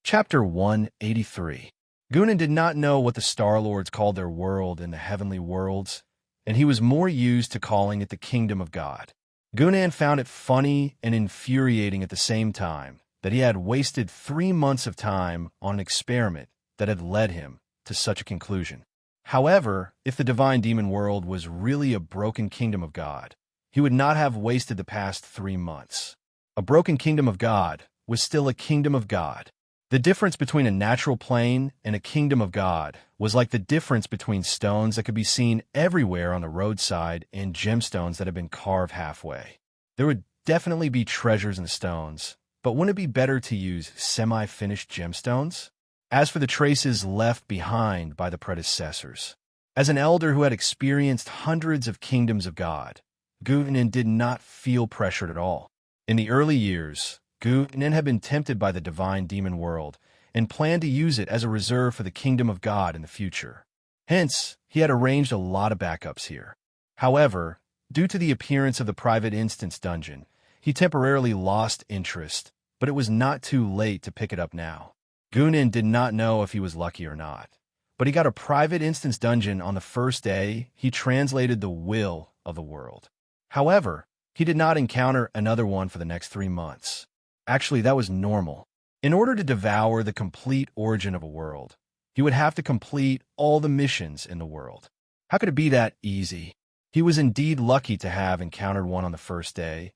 Chapter 183. Gunan did not know what the Star-Lords called their world in the heavenly worlds, and he was more used to calling it the kingdom of God. Gunan found it funny and infuriating at the same time that he had wasted 3 months of time on an experiment that had led him to such a conclusion. However, if the divine demon world was really a broken kingdom of God, he would not have wasted the past 3 months. A broken kingdom of God was still a kingdom of God. The difference between a natural plane and a kingdom of God was like the difference between stones that could be seen everywhere on the roadside and gemstones that had been carved halfway. There would definitely be treasures in the stones, but wouldn't it be better to use semi-finished gemstones? As for the traces left behind by the predecessors, as an elder who had experienced hundreds of kingdoms of God, Gunan did not feel pressured at all. In the early years, Gunan had been tempted by the divine demon world and planned to use it as a reserve for the kingdom of God in the future. Hence, he had arranged a lot of backups here. However, due to the appearance of the private instance dungeon, he temporarily lost interest, but it was not too late to pick it up now. Gunan did not know if he was lucky or not, but he got a private instance dungeon on the first day he translated the will of the world. However, he did not encounter another one for the next 3 months. Actually, that was normal. In order to devour the complete origin of a world, he would have to complete all the missions in the world. How could it be that easy? He was indeed lucky to have encountered one on the first day,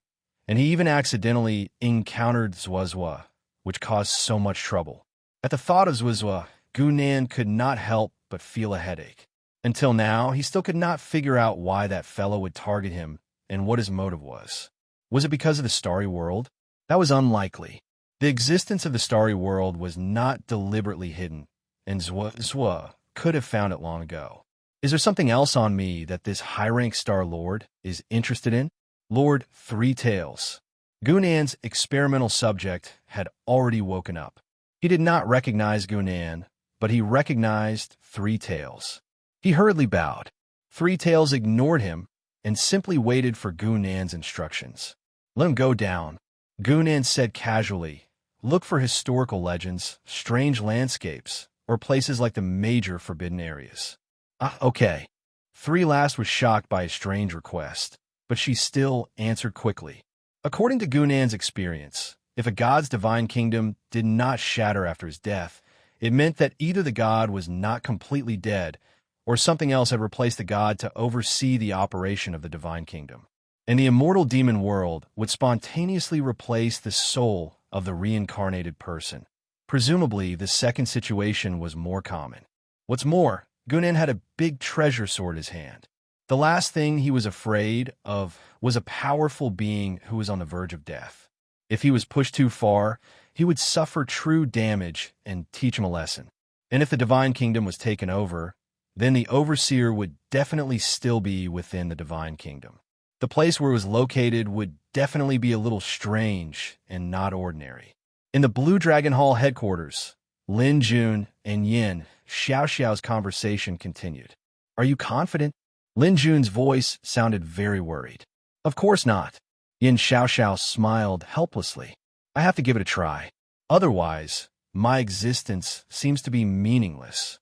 and he even accidentally encountered Zwazwa, which caused so much trouble. At the thought of Zwazwa, Gunan could not help but feel a headache. Until now, he still could not figure out why that fellow would target him and what his motive was. Was it because of the starry world? That was unlikely. The existence of the starry world was not deliberately hidden, and Zwazwa could have found it long ago. Is there something else on me that this high-rank Star Lord is interested in? Lord Three Tails. Gunan's experimental subject had already woken up. He did not recognize Gunan, but he recognized Three Tails. He hurriedly bowed. Three Tails ignored him and simply waited for Gunan's instructions. Let him go down. Gunan said casually, look for historical legends, strange landscapes, or places like the major forbidden areas. Okay. Three Last was shocked by his strange request, but she still answered quickly. According to Gunan's experience, if a god's divine kingdom did not shatter after his death, it meant that either the god was not completely dead, or something else had replaced the god to oversee the operation of the divine kingdom. And the immortal demon world would spontaneously replace the soul of the reincarnated person. Presumably, the second situation was more common. What's more, Gunan had a big treasure sword in his hand. The last thing he was afraid of was a powerful being who was on the verge of death. If he was pushed too far, he would suffer true damage and teach him a lesson. And if the divine kingdom was taken over, then the overseer would definitely still be within the divine kingdom. The place where it was located would definitely be a little strange and not ordinary. In the Blue Dragon Hall headquarters, Lin Jun and Yin Xiaoxiao's conversation continued. Are you confident? Lin Jun's voice sounded very worried. Of course not. Yin Xiaoxiao smiled helplessly. I have to give it a try. Otherwise, my existence seems to be meaningless.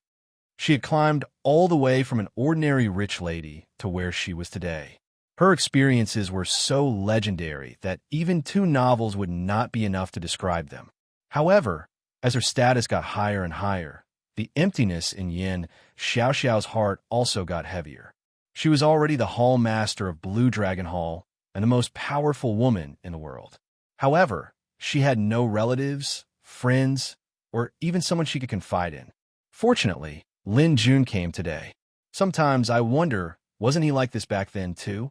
She had climbed all the way from an ordinary rich lady to where she was today. Her experiences were so legendary that even 2 novels would not be enough to describe them. However, as her status got higher and higher, the emptiness in Yin Xiaoxiao's heart also got heavier. She was already the hall master of Blue Dragon Hall and the most powerful woman in the world. However, she had no relatives, friends, or even someone she could confide in. Fortunately, Lin Jun came today. Sometimes I wonder, wasn't he like this back then too?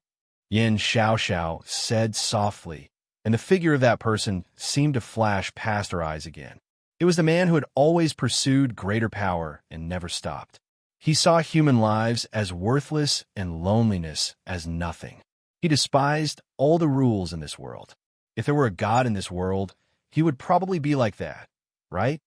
Yin Xiaoxiao said softly, and the figure of that person seemed to flash past her eyes again. It was the man who had always pursued greater power and never stopped. He saw human lives as worthless and loneliness as nothing. He despised all the rules in this world. If there were a god in this world, he would probably be like that, right?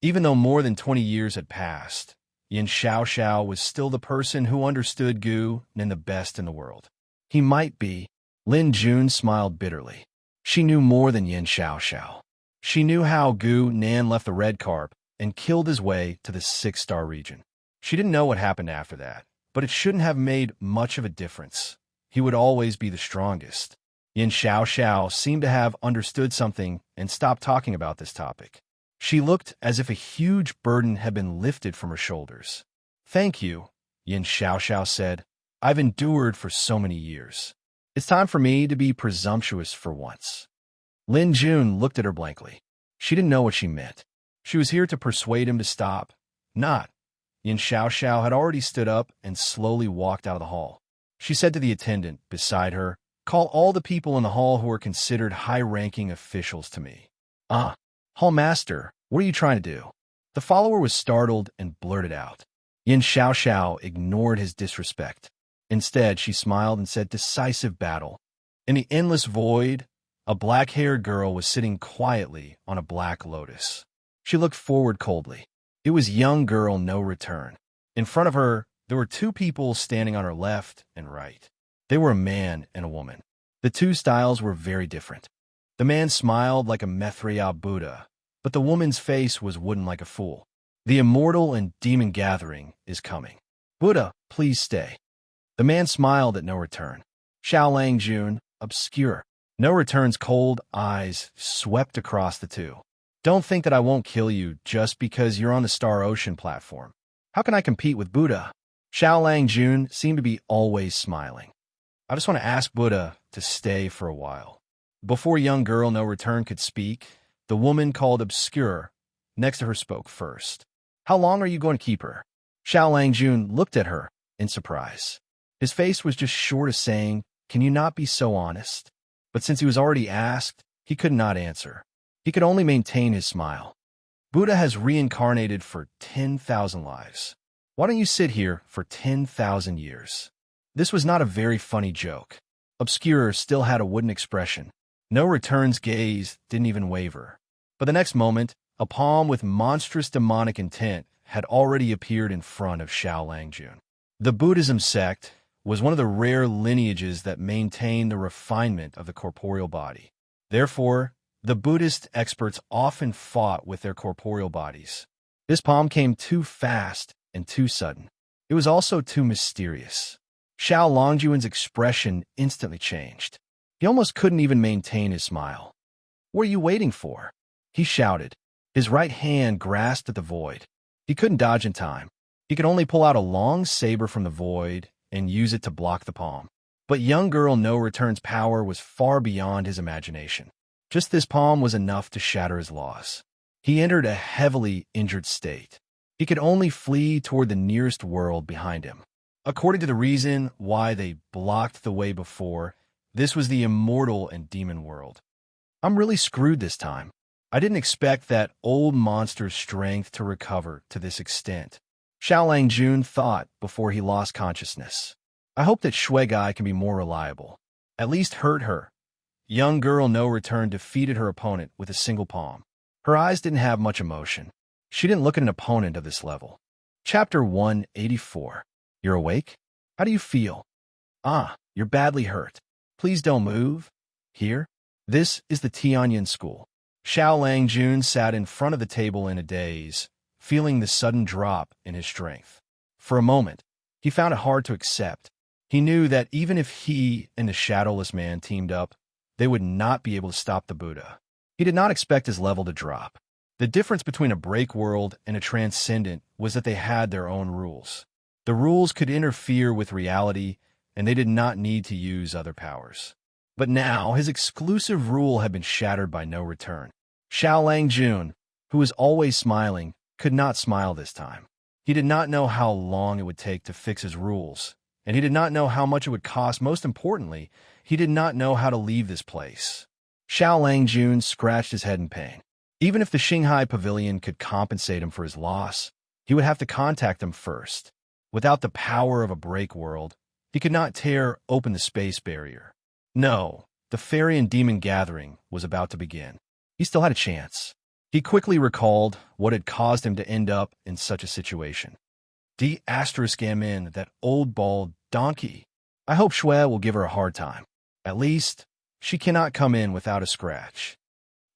Even though more than 20 years had passed, Yin Xiaoxiao was still the person who understood Gu and the best in the world. He might be. Lin Jun smiled bitterly. She knew more than Yin Xiaoxiao. She knew how Gu Nan left the red carp and killed his way to the 6-star region. She didn't know what happened after that, but it shouldn't have made much of a difference. He would always be the strongest. Yin Xiao seemed to have understood something and stopped talking about this topic. She looked as if a huge burden had been lifted from her shoulders. "Thank you," Yin Xiao said. "I've endured for so many years. It's time for me to be presumptuous for once." Lin Jun looked at her blankly. She didn't know what she meant. She was here to persuade him to stop. Not. Yin Xiao had already stood up and slowly walked out of the hall. She said to the attendant beside her, "Call all the people in the hall who are considered high-ranking officials to me." Hall master, what are you trying to do?" The follower was startled and blurted out. Yin Xiao ignored his disrespect. Instead, she smiled and said, "Decisive battle." In the endless void, a black-haired girl was sitting quietly on a black lotus. She looked forward coldly. It was young girl No Return. In front of her, there were two people standing on her left and right. They were a man and a woman. The two styles were very different. The man smiled like a Maitreya Buddha, but the woman's face was wooden like a fool. "The immortal and demon gathering is coming. Buddha, please stay." The man smiled at No Return. Xiao Lang Jun, obscure. No Return's cold eyes swept across the two. "Don't think that I won't kill you just because you're on the Star Ocean platform. How can I compete with Buddha?" Xiao Lang Jun seemed to be always smiling. "I just want to ask Buddha to stay for a while." Before young girl No Return could speak, the woman called Obscure next to her spoke first. "How long are you going to keep her?" Xiao Lang Jun looked at her in surprise. His face was just short of saying, "Can you not be so honest?" But since he was already asked, he could not answer. He could only maintain his smile. "Buddha has reincarnated for 10,000 lives. Why don't you sit here for 10,000 years?" This was not a very funny joke. Obscure still had a wooden expression. No Return's gaze didn't even waver. But the next moment, a palm with monstrous demonic intent had already appeared in front of Xiao Lang Jun. The Buddhism sect was one of the rare lineages that maintained the refinement of the corporeal body. Therefore, the Buddhist experts often fought with their corporeal bodies. This palm came too fast and too sudden. It was also too mysterious. Xiao Longjun's expression instantly changed. He almost couldn't even maintain his smile. "What are you waiting for?" he shouted. His right hand grasped at the void. He couldn't dodge in time. He could only pull out a long saber from the void and use it to block the palm. But young girl No Return's power was far beyond his imagination. Just this palm was enough to shatter his laws. He entered a heavily injured state. He could only flee toward the nearest world behind him. According to the reason why they blocked the way before, this was the immortal and demon world. "I'm really screwed this time. I didn't expect that old monster's strength to recover to this extent," Xiao Lang Jun thought before he lost consciousness. "I hope that Shui Guy can be more reliable. At least hurt her." Young girl No Return defeated her opponent with a single palm. Her eyes didn't have much emotion. She didn't look at an opponent of this level. Chapter 184. "You're awake? How do you feel?" You're badly hurt. Please don't move. Here? This is the Tianyin school." Xiao Lang Jun sat in front of the table in a daze, feeling the sudden drop in his strength. For a moment, he found it hard to accept. He knew that even if he and the Shadowless Man teamed up, they would not be able to stop the Buddha. He did not expect his level to drop. The difference between a break world and a transcendent was that they had their own rules. The rules could interfere with reality, and they did not need to use other powers. But now, his exclusive rule had been shattered by No Return. Xiao Lang Jun, who was always smiling, could not smile this time. He did not know how long it would take to fix his rules, and he did not know how much it would cost. Most importantly, he did not know how to leave this place. Xiao Lang Jun scratched his head in pain. Even if the Shanghai Pavilion could compensate him for his loss, he would have to contact them first. Without the power of a break world, he could not tear open the space barrier. No, the fairy and demon gathering was about to begin. He still had a chance. He quickly recalled what had caused him to end up in such a situation. D****, that old bald donkey. I hope Shui will give her a hard time. At least, she cannot come in without a scratch.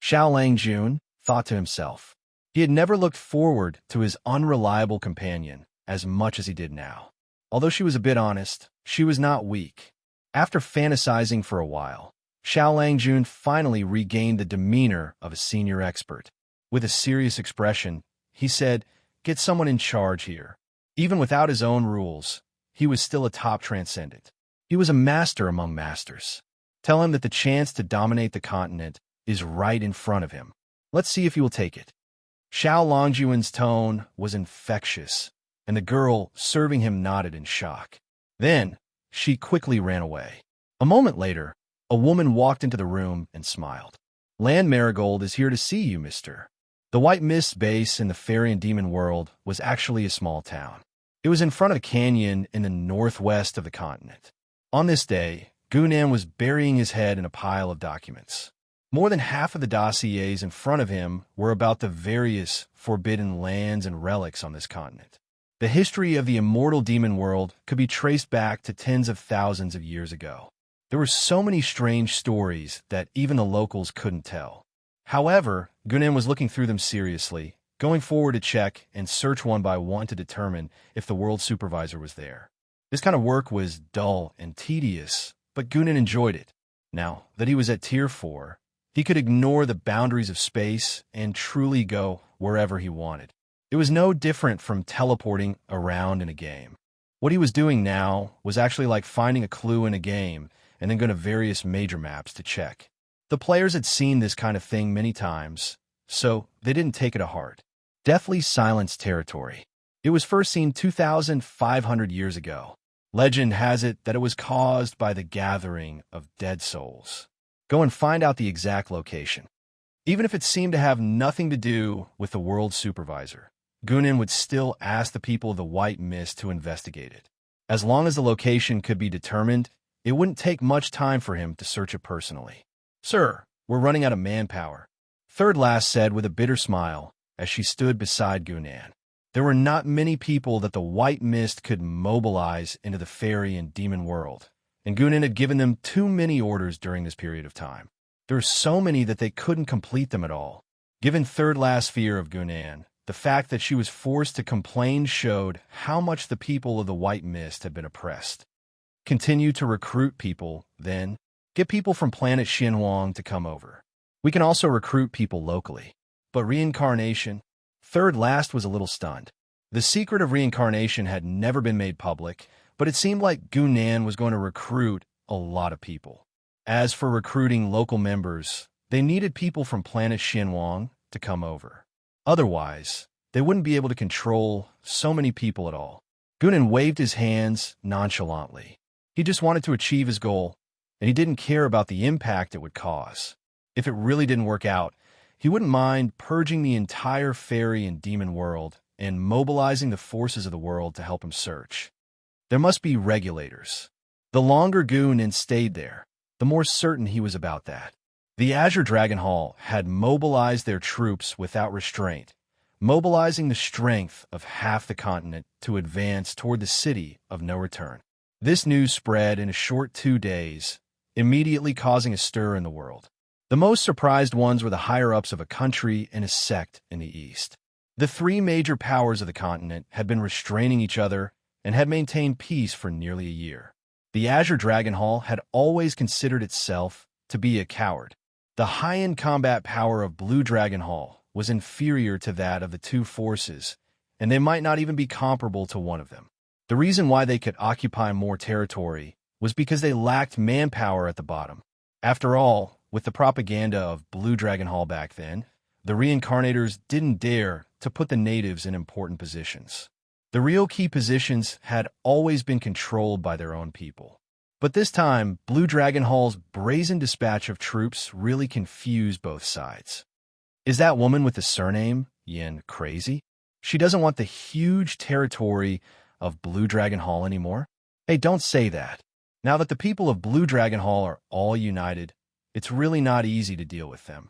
Xiao Langjun thought to himself. He had never looked forward to his unreliable companion as much as he did now. Although she was a bit honest, she was not weak. After fantasizing for a while, Xiao Langjun finally regained the demeanor of a senior expert. With a serious expression, he said, "Get someone in charge here." Even without his own rules, he was still a top transcendent. He was a master among masters. Tell him that the chance to dominate the continent is right in front of him. Let's see if he will take it. Xiao Longjuan's tone was infectious, and the girl serving him nodded in shock. Then, she quickly ran away. A moment later, a woman walked into the room and smiled. "Land Marigold is here to see you, mister." The White Mist base in the fairy and demon world was actually a small town. It was in front of a canyon in the northwest of the continent. On this day, Gunan was burying his head in a pile of documents. More than half of the dossiers in front of him were about the various forbidden lands and relics on this continent. The history of the immortal demon world could be traced back to tens of thousands of years ago. There were so many strange stories that even the locals couldn't tell. However, Gunan was looking through them seriously, going forward to check and search one by one to determine if the world supervisor was there. This kind of work was dull and tedious, but Gunan enjoyed it. Now that he was at Tier 4, he could ignore the boundaries of space and truly go wherever he wanted. It was no different from teleporting around in a game. What he was doing now was actually like finding a clue in a game and then going to various major maps to check. The players had seen this kind of thing many times, so they didn't take it to heart. Deathly Silence territory. It was first seen 2,500 years ago. Legend has it that it was caused by the gathering of dead souls. Go and find out the exact location. Even if it seemed to have nothing to do with the world supervisor, Gunan would still ask the people of the White Mist to investigate it. As long as the location could be determined, it wouldn't take much time for him to search it personally. "Sir, we're running out of manpower," Third Last said with a bitter smile as she stood beside Gunan. There were not many people that the White Mist could mobilize into the fairy and demon world, and Gunan had given them too many orders during this period of time. There were so many that they couldn't complete them at all. Given Third Last's fear of Gunan, the fact that she was forced to complain showed how much the people of the White Mist had been oppressed. Continue to recruit people, then. Get people from planet Xinhuang to come over. We can also recruit people locally. But reincarnation? Third Last was a little stunned. The secret of reincarnation had never been made public, but it seemed like Gunan was going to recruit a lot of people. As for recruiting local members, they needed people from planet Xinhuang to come over. Otherwise, they wouldn't be able to control so many people at all. Gunan waved his hands nonchalantly. He just wanted to achieve his goal, and he didn't care about the impact it would cause. If it really didn't work out, he wouldn't mind purging the entire fairy and demon world and mobilizing the forces of the world to help him search. There must be regulators. The longer Gunan stayed there, the more certain he was about that. The Azure Dragon Hall had mobilized their troops without restraint, mobilizing the strength of half the continent to advance toward the city of no return. This news spread in a short 2 days, immediately causing a stir in the world. The most surprised ones were the higher-ups of a country and a sect in the east. The 3 major powers of the continent had been restraining each other and had maintained peace for nearly a year. The Azure Dragon Hall had always considered itself to be a coward. The high-end combat power of Blue Dragon Hall was inferior to that of the 2 forces, and they might not even be comparable to one of them. The reason why they could occupy more territory was because they lacked manpower at the bottom. After all, with the propaganda of Blue Dragon Hall back then, the reincarnators didn't dare to put the natives in important positions. The real key positions had always been controlled by their own people. But this time, Blue Dragon Hall's brazen dispatch of troops really confused both sides. Is that woman with the surname, Yin, crazy? She doesn't want the huge territory of Blue Dragon Hall anymore? Hey, don't say that. Now that the people of Blue Dragon Hall are all united, it's really not easy to deal with them.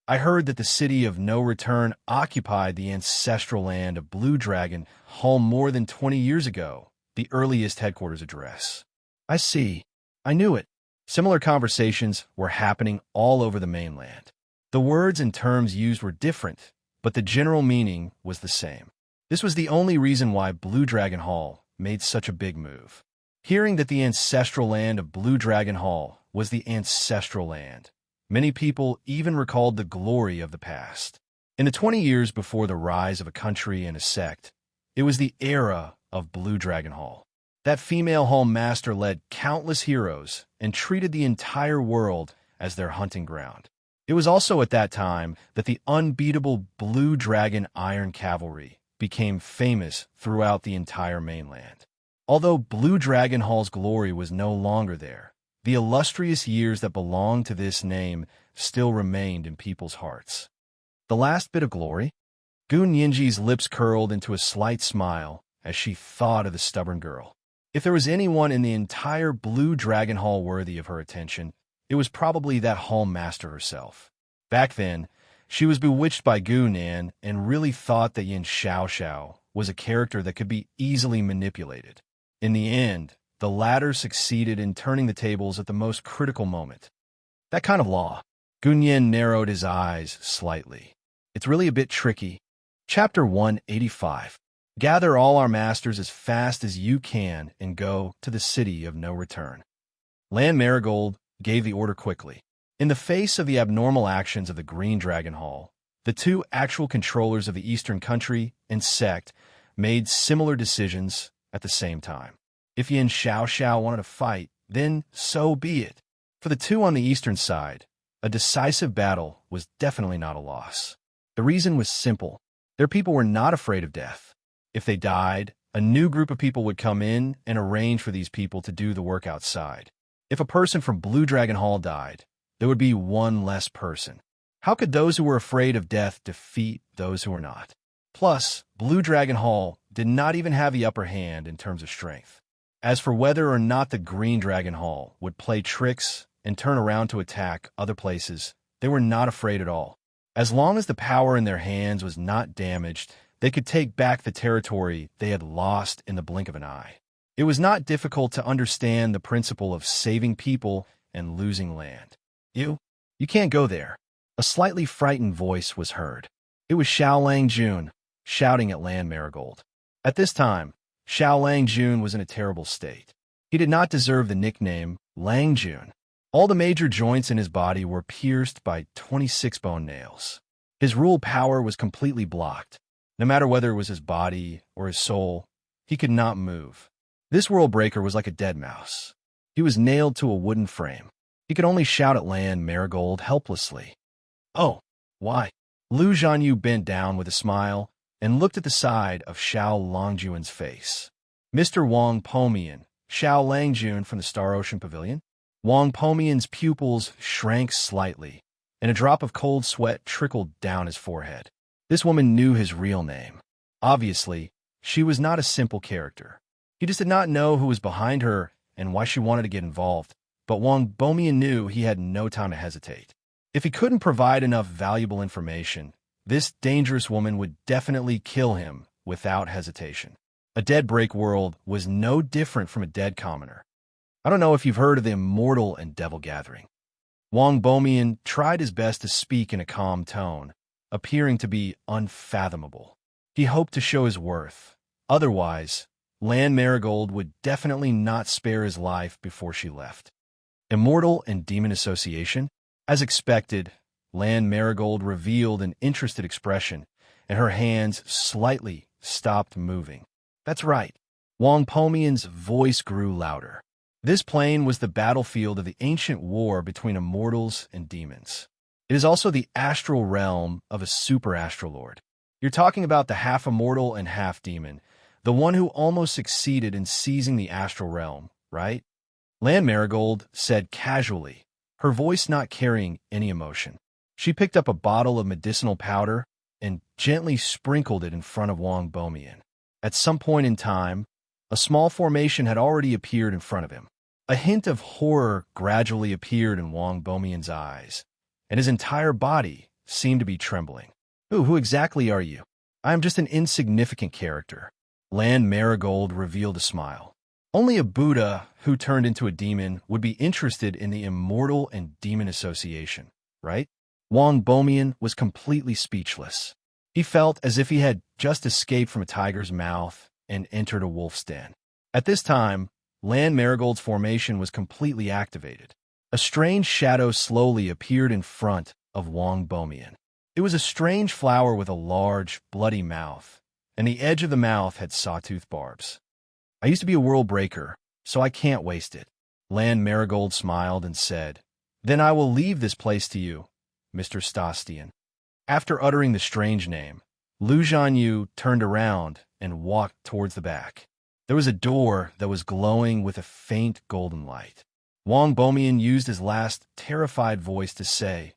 I heard that the city of No Return occupied the ancestral land of Blue Dragon Hall more than 20 years ago, the earliest headquarters address. I see. I knew it. Similar conversations were happening all over the mainland. The words and terms used were different, but the general meaning was the same. This was the only reason why Blue Dragon Hall made such a big move. Hearing that the ancestral land of Blue Dragon Hall was the ancestral land, many people even recalled the glory of the past. In the 20 years before the rise of a country and a sect, it was the era of Blue Dragon Hall. That female hall master led countless heroes and treated the entire world as their hunting ground. It was also at that time that the unbeatable Blue Dragon Iron Cavalry became famous throughout the entire mainland. Although Blue Dragon Hall's glory was no longer there, the illustrious years that belonged to this name still remained in people's hearts. The last bit of glory? Gun Yinji's lips curled into a slight smile as she thought of the stubborn girl. If there was anyone in the entire Blue Dragon Hall worthy of her attention, it was probably that hall master herself. Back then, she was bewitched by Gu Nan and really thought that Yin Xiaoxiao was a character that could be easily manipulated. In the end, the latter succeeded in turning the tables at the most critical moment. That kind of law. Gun Yin narrowed his eyes slightly. It's really a bit tricky. Chapter 185. Gather all our masters as fast as you can and go to the city of no return. Lan Marigold gave the order quickly. In the face of the abnormal actions of the Green Dragon Hall, the two actual controllers of the Eastern Country and sect made similar decisions at the same time. If Yin Xiaoxiao wanted to fight, then so be it. For the two on the eastern side, a decisive battle was definitely not a loss. The reason was simple. Their people were not afraid of death. If they died, a new group of people would come in and arrange for these people to do the work outside. If a person from Blue Dragon Hall died, there would be one less person. How could those who were afraid of death defeat those who were not? Plus, Blue Dragon Hall did not even have the upper hand in terms of strength. As for whether or not the Green Dragon Hall would play tricks and turn around to attack other places, they were not afraid at all. As long as the power in their hands was not damaged, they could take back the territory they had lost in the blink of an eye. It was not difficult to understand the principle of saving people and losing land. You can't go there. A slightly frightened voice was heard. It was Xiao Lang Jun, shouting at Lan Marigold. At this time, Xiao Lang Jun was in a terrible state. He did not deserve the nickname Lang Jun. All the major joints in his body were pierced by 26 bone nails. His rule power was completely blocked. No matter whether it was his body or his soul, he could not move. This world breaker was like a dead mouse. He was nailed to a wooden frame. He could only shout at Lan Marigold helplessly. Oh, why? Lu Zhanyu bent down with a smile and looked at the side of Xiao Langjun's face. Mr. Wang Pomian, Xiao Langjun from the Star Ocean Pavilion? Wang Pomian's pupils shrank slightly, and a drop of cold sweat trickled down his forehead. This woman knew his real name. Obviously, she was not a simple character. He just did not know who was behind her and why she wanted to get involved, but Wang Bomian knew he had no time to hesitate. If he couldn't provide enough valuable information, this dangerous woman would definitely kill him without hesitation. A dead break world was no different from a dead commoner. I don't know if you've heard of the Immortal and Devil Gathering. Wang Bomian tried his best to speak in a calm tone, appearing to be unfathomable. He hoped to show his worth. Otherwise, Lan Marigold would definitely not spare his life before she left. Immortal and Demon Association? As expected, Lan Marigold revealed an interested expression, and her hands slightly stopped moving. That's right. Wang Pomian's voice grew louder. This plane was the battlefield of the ancient war between immortals and demons. It is also the astral realm of a super astral lord. You're talking about the half immortal and half demon, the one who almost succeeded in seizing the astral realm, right? Lan Marigold said casually, her voice not carrying any emotion. She picked up a bottle of medicinal powder and gently sprinkled it in front of Wang Bomian. At some point in time, a small formation had already appeared in front of him. A hint of horror gradually appeared in Wang Bomian's eyes, and his entire body seemed to be trembling. Who exactly are you? I am just an insignificant character. Lan Marigold revealed a smile. Only a Buddha who turned into a demon would be interested in the Immortal and Demon Association, right? Wang Bomian was completely speechless. He felt as if he had just escaped from a tiger's mouth and entered a wolf's den. At this time, Land Marigold's formation was completely activated. A strange shadow slowly appeared in front of Wang Bomian. It was a strange flower with a large, bloody mouth, and the edge of the mouth had sawtooth barbs. I used to be a world breaker, so I can't waste it. Land Marigold smiled and said, Then I will leave this place to you, Mr. Stostian. After uttering the strange name, Lu Jianyu turned around and walked towards the back. There was a door that was glowing with a faint golden light. Wang Bomian used his last terrified voice to say,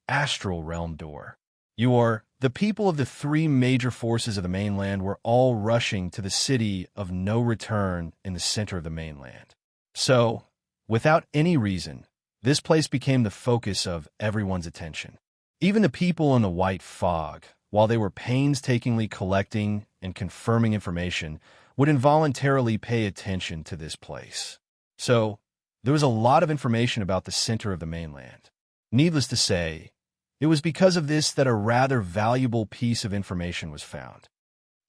Astral Realm Door. The people of the three major forces of the mainland were all rushing to the city of no return in the center of the mainland. So, without any reason, this place became the focus of everyone's attention. Even the people in the white fog, while they were painstakingly collecting and confirming information, would involuntarily pay attention to this place. So, there was a lot of information about the center of the mainland. Needless to say, it was because of this that a rather valuable piece of information was found.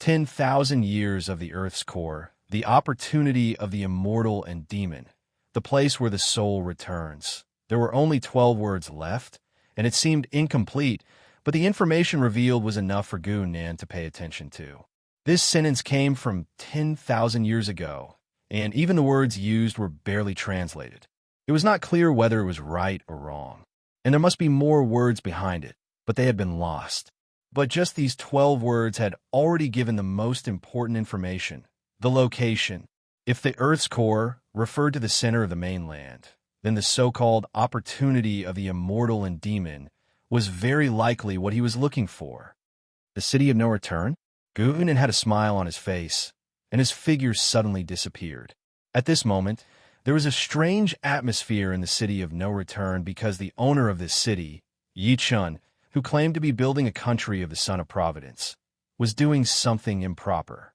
10,000 years of the Earth's core, the opportunity of the immortal and demon, the place where the soul returns. There were only 12 words left, and it seemed incomplete, but the information revealed was enough for Gunnan to pay attention to. This sentence came from 10,000 years ago, and even the words used were barely translated. It was not clear whether it was right or wrong, and there must be more words behind it, but they had been lost. But just these 12 words had already given the most important information, the location. If the Earth's core referred to the center of the mainland, then the so-called opportunity of the immortal and demon was very likely what he was looking for. The city of no return? Gunnan had a smile on his face, and his figure suddenly disappeared. At this moment, there was a strange atmosphere in the city of no return because the owner of this city, Yi Chun, who claimed to be building a country of the Son of Providence, was doing something improper.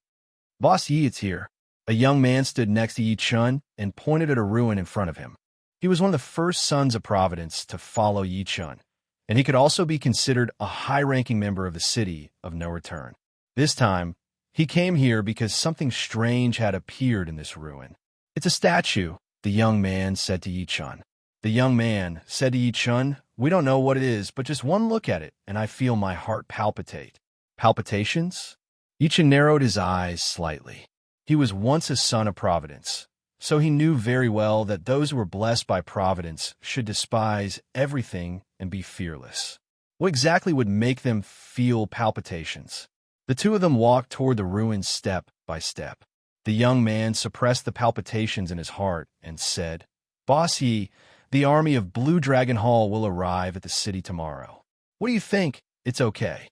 Boss Yi, it's here. A young man stood next to Yi Chun and pointed at a ruin in front of him. He was one of the first sons of Providence to follow Yi Chun, and he could also be considered a high-ranking member of the city of no return. This time, he came here because something strange had appeared in this ruin. It's a statue, the young man said to Yi Chun. The young man said to Yi Chun, We don't know what it is, but just one look at it, and I feel my heart palpitate. Palpitations? Yi Chun narrowed his eyes slightly. He was once a son of Providence, so he knew very well that those who were blessed by Providence should despise everything and be fearless. What exactly would make them feel palpitations? The two of them walked toward the ruins step by step. The young man suppressed the palpitations in his heart and said, Boss Yi, the army of Blue Dragon Hall will arrive at the city tomorrow. What do you think? It's okay.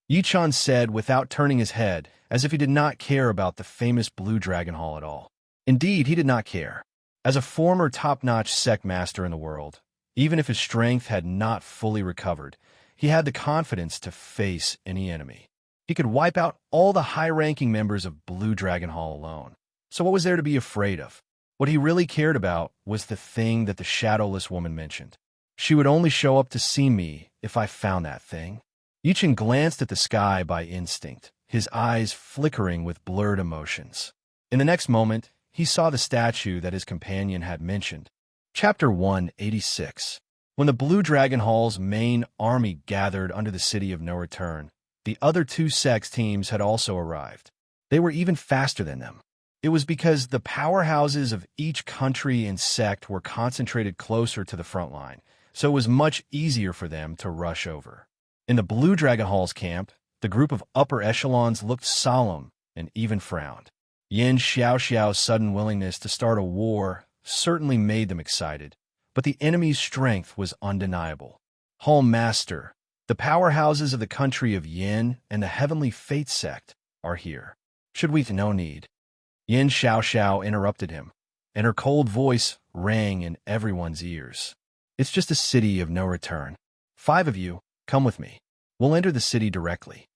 Yi Chun said without turning his head, as if he did not care about the famous Blue Dragon Hall at all. Indeed, he did not care. As a former top-notch sect master in the world, even if his strength had not fully recovered, he had the confidence to face any enemy. He could wipe out all the high-ranking members of Blue Dragon Hall alone. So what was there to be afraid of? What he really cared about was the thing that the shadowless woman mentioned. She would only show up to see me if I found that thing. Yi Chun glanced at the sky by instinct, his eyes flickering with blurred emotions. In the next moment, he saw the statue that his companion had mentioned. Chapter 186. When the Blue Dragon Hall's main army gathered under the city of no return, the other two sects teams had also arrived. They were even faster than them. It was because the powerhouses of each country and sect were concentrated closer to the front line, so it was much easier for them to rush over. In the Blue Dragon Hall's camp, the group of upper echelons looked solemn and even frowned. Yin Xiaoxiao's sudden willingness to start a war certainly made them excited, but the enemy's strength was undeniable. Hall Master, the powerhouses of the country of Yin and the Heavenly Fate sect are here. Should we? No need. Yin Xiaoxiao interrupted him, and her cold voice rang in everyone's ears. It's just a city of no return. 5 of you, come with me. We'll enter the city directly.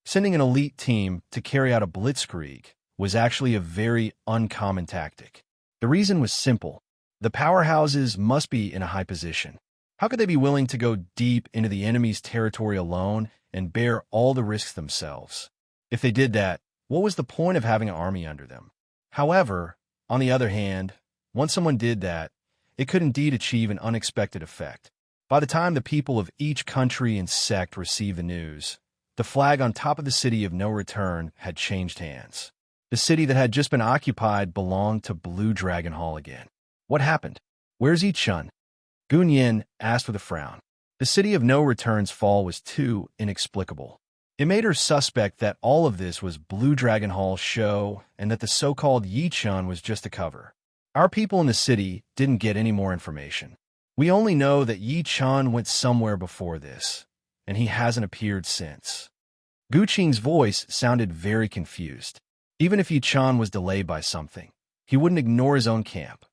Sending an elite team to carry out a blitzkrieg was actually a very uncommon tactic. The reason was simple. The powerhouses must be in a high position. How could they be willing to go deep into the enemy's territory alone and bear all the risks themselves? If they did that, what was the point of having an army under them? However, on the other hand, once someone did that, it could indeed achieve an unexpected effect. By the time the people of each country and sect received the news, the flag on top of the city of no return had changed hands. The city that had just been occupied belonged to Blue Dragon Hall again. What happened? Where's Yi-chun? Gun Yin asked with a frown. The city of no return's fall was too inexplicable. It made her suspect that all of this was Blue Dragon Hall's show and that the so-called Yi-chun was just a cover. Our people in the city didn't get any more information. We only know that Yi-chun went somewhere before this, and he hasn't appeared since. Gu Qing's voice sounded very confused. Even if Yi-chun was delayed by something, he wouldn't ignore his own camp,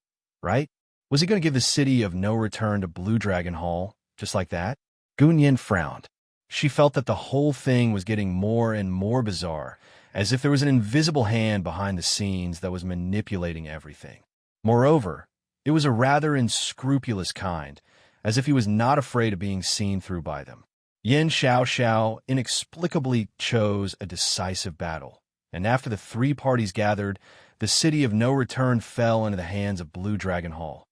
right? Was he going to give the city of no return to Blue Dragon Hall, just like that? Gun Yin frowned. She felt that the whole thing was getting more and more bizarre, as if there was an invisible hand behind the scenes that was manipulating everything. Moreover, it was a rather unscrupulous kind, as if he was not afraid of being seen through by them. Yin Xiaoxiao inexplicably chose a decisive battle, and after the three parties gathered, the city of no return fell into the hands of Blue Dragon Hall.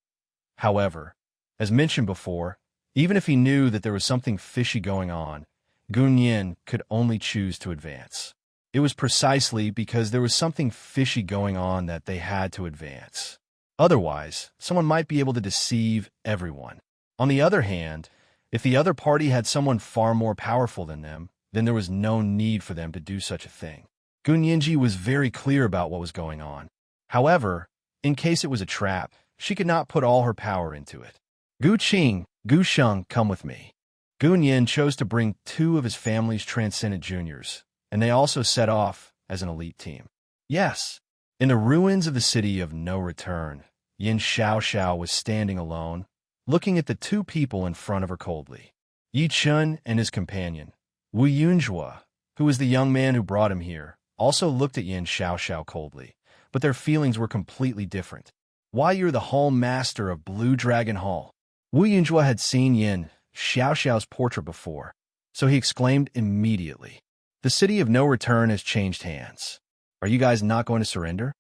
However, as mentioned before, even if he knew that there was something fishy going on, Gun Yin could only choose to advance. It was precisely because there was something fishy going on that they had to advance. Otherwise, someone might be able to deceive everyone. On the other hand, if the other party had someone far more powerful than them, then there was no need for them to do such a thing. Gun Yinji was very clear about what was going on. However, in case it was a trap, she could not put all her power into it. Gu Qing, Gu Sheng, come with me. Gun Yin chose to bring two of his family's transcendent juniors, and they also set off as an elite team. Yes, in the ruins of the city of no return, Yin Xiaoxiao was standing alone, looking at the two people in front of her coldly. Yi-chun and his companion, Wu Yunjua, who was the young man who brought him here, also looked at Yin Xiaoxiao coldly, but their feelings were completely different. Why, you're the hall master of Blue Dragon Hall. Wu Yunjua had seen Yin Xiaoxiao's portrait before, so he exclaimed immediately, "The city of no return has changed hands. Are you guys not going to surrender?"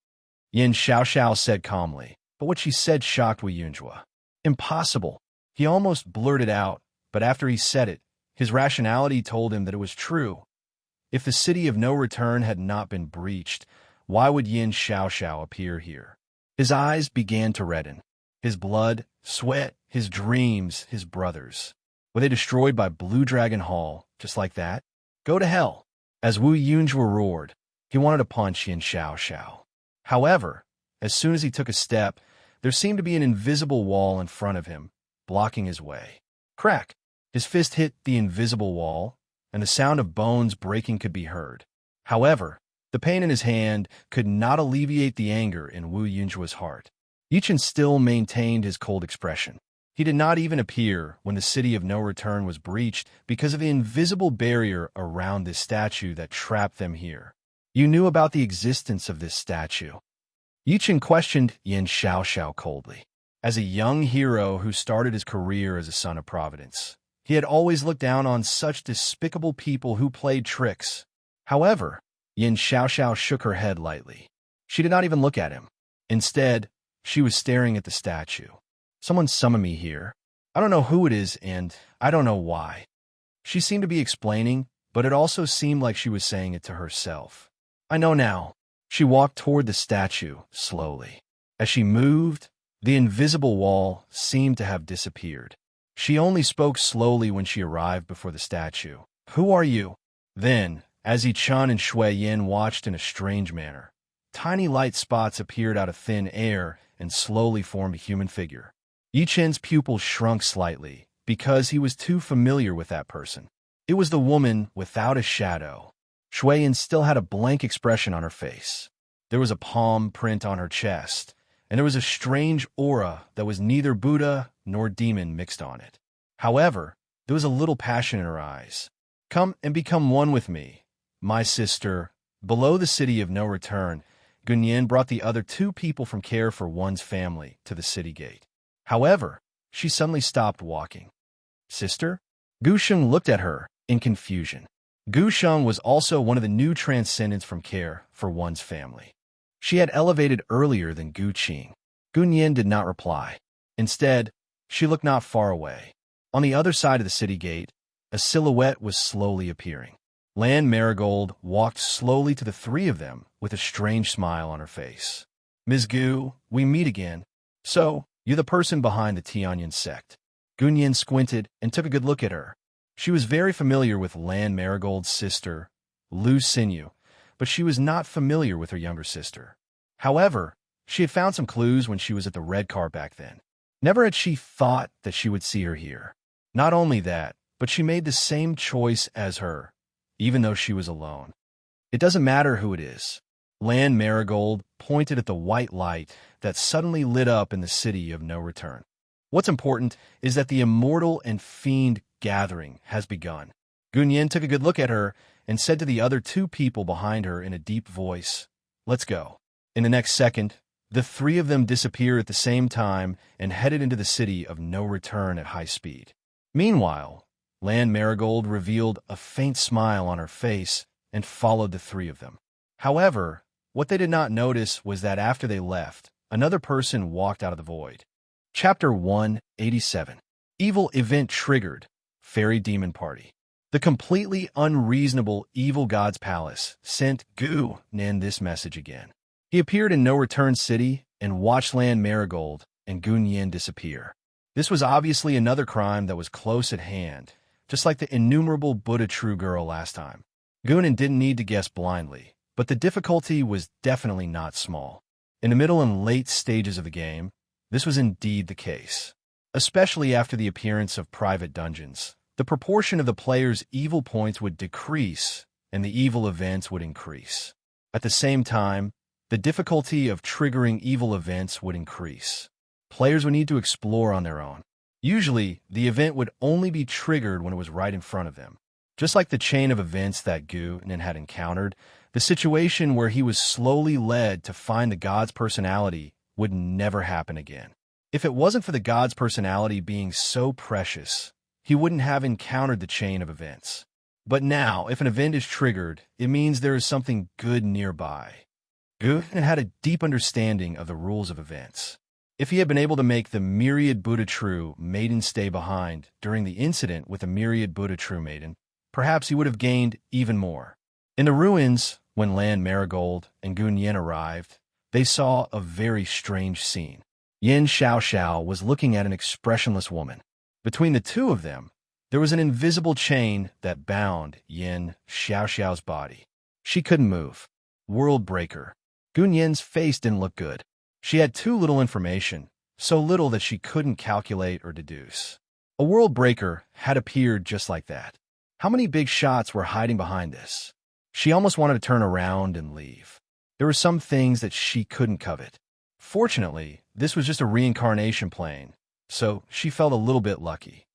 Yin Xiaoxiao said calmly, but what she said shocked Wu Yunjua. Impossible. He almost blurted out, but after he said it, his rationality told him that it was true. If the city of no return had not been breached, why would Yin Xiaoxiao appear here? His eyes began to redden. His blood, sweat, his dreams, his brothers. Were they destroyed by Blue Dragon Hall, just like that? Go to hell. As Wu Yunjua roared, he wanted to punch Yin Xiaoxiao. However, as soon as he took a step, there seemed to be an invisible wall in front of him, blocking his way. Crack! His fist hit the invisible wall, and the sound of bones breaking could be heard. However, the pain in his hand could not alleviate the anger in Wu Yunjua's heart. Yichen still maintained his cold expression. He did not even appear when the city of no return was breached because of the invisible barrier around this statue that trapped them here. You knew about the existence of this statue. Yichen questioned Yin Xiaoxiao coldly. As a young hero who started his career as a son of Providence, he had always looked down on such despicable people who played tricks. However, Yin Xiaoxiao shook her head lightly. She did not even look at him. Instead, she was staring at the statue. Someone summoned me here. I don't know who it is, and I don't know why. She seemed to be explaining, but it also seemed like she was saying it to herself. I know now. She walked toward the statue, slowly. As she moved, the invisible wall seemed to have disappeared. She only spoke slowly when she arrived before the statue. Who are you? Then, as Yi-chun and Shui Yin watched in a strange manner, tiny light spots appeared out of thin air and slowly formed a human figure. Yi-chen's pupils shrunk slightly, because he was too familiar with that person. It was the woman without a shadow. Shui Yin still had a blank expression on her face. There was a palm print on her chest, and there was a strange aura that was neither Buddha nor demon mixed on it. However, there was a little passion in her eyes. Come and become one with me, my sister. Below the city of no return, Gun Yin brought the other two people from care for one's family to the city gate. However, she suddenly stopped walking. Sister? Gu Sheng looked at her in confusion. Gu Sheng was also one of the new transcendents from care for one's family. She had elevated earlier than Gu Qing. Gu Nian did not reply. Instead, she looked not far away. On the other side of the city gate, a silhouette was slowly appearing. Lan Marigold walked slowly to the three of them with a strange smile on her face. Ms. Gu, we meet again. So, you're the person behind the Tianyan sect. Gu Nian squinted and took a good look at her. She was very familiar with Lan Marigold's sister, Lu Xinyu, but she was not familiar with her younger sister. However, she had found some clues when she was at the red car back then. Never had she thought that she would see her here. Not only that, but she made the same choice as her, even though she was alone. It doesn't matter who it is. Lan Marigold pointed at the white light that suddenly lit up in the city of no return. What's important is that the immortal and fiend gathering has begun. Gu Nian took a good look at her and said to the other two people behind her in a deep voice, "Let's go." In the next second, the three of them disappeared at the same time and headed into the city of no return at high speed. Meanwhile, Lan Marigold revealed a faint smile on her face and followed the three of them. However, what they did not notice was that after they left, another person walked out of the void. Chapter 187. Evil Event Triggered. Fairy Demon Party. The completely unreasonable Evil God's Palace sent Gu Nian this message again. He appeared in No Return City and watched Lan Marigold and Gu Nian disappear. This was obviously another crime that was close at hand, just like the innumerable Buddha True Girl last time. Gu Nian didn't need to guess blindly, but the difficulty was definitely not small. In the middle and late stages of the game, this was indeed the case. Especially after the appearance of private dungeons, the proportion of the player's evil points would decrease and the evil events would increase. At the same time, the difficulty of triggering evil events would increase. Players would need to explore on their own. Usually, the event would only be triggered when it was right in front of them. Just like the chain of events that Gu Nian had encountered, the situation where he was slowly led to find the god's personality would never happen again. If it wasn't for the god's personality being so precious, he wouldn't have encountered the chain of events. But now, if an event is triggered, it means there is something good nearby. Gu Nian had a deep understanding of the rules of events. If he had been able to make the myriad Buddha True maiden stay behind during the incident with the myriad Buddha True maiden, perhaps he would have gained even more. In the ruins, when Lan Marigold and Gu Nian arrived, they saw a very strange scene. Yin Xiaoxiao was looking at an expressionless woman. Between the two of them, there was an invisible chain that bound Yin Xiaoxiao's body. She couldn't move. World breaker. Gu Nian's face didn't look good. She had too little information, so little that she couldn't calculate or deduce. A world breaker had appeared just like that. How many big shots were hiding behind this? She almost wanted to turn around and leave. There were some things that she couldn't covet. Fortunately, this was just a reincarnation plane, so she felt a little bit lucky.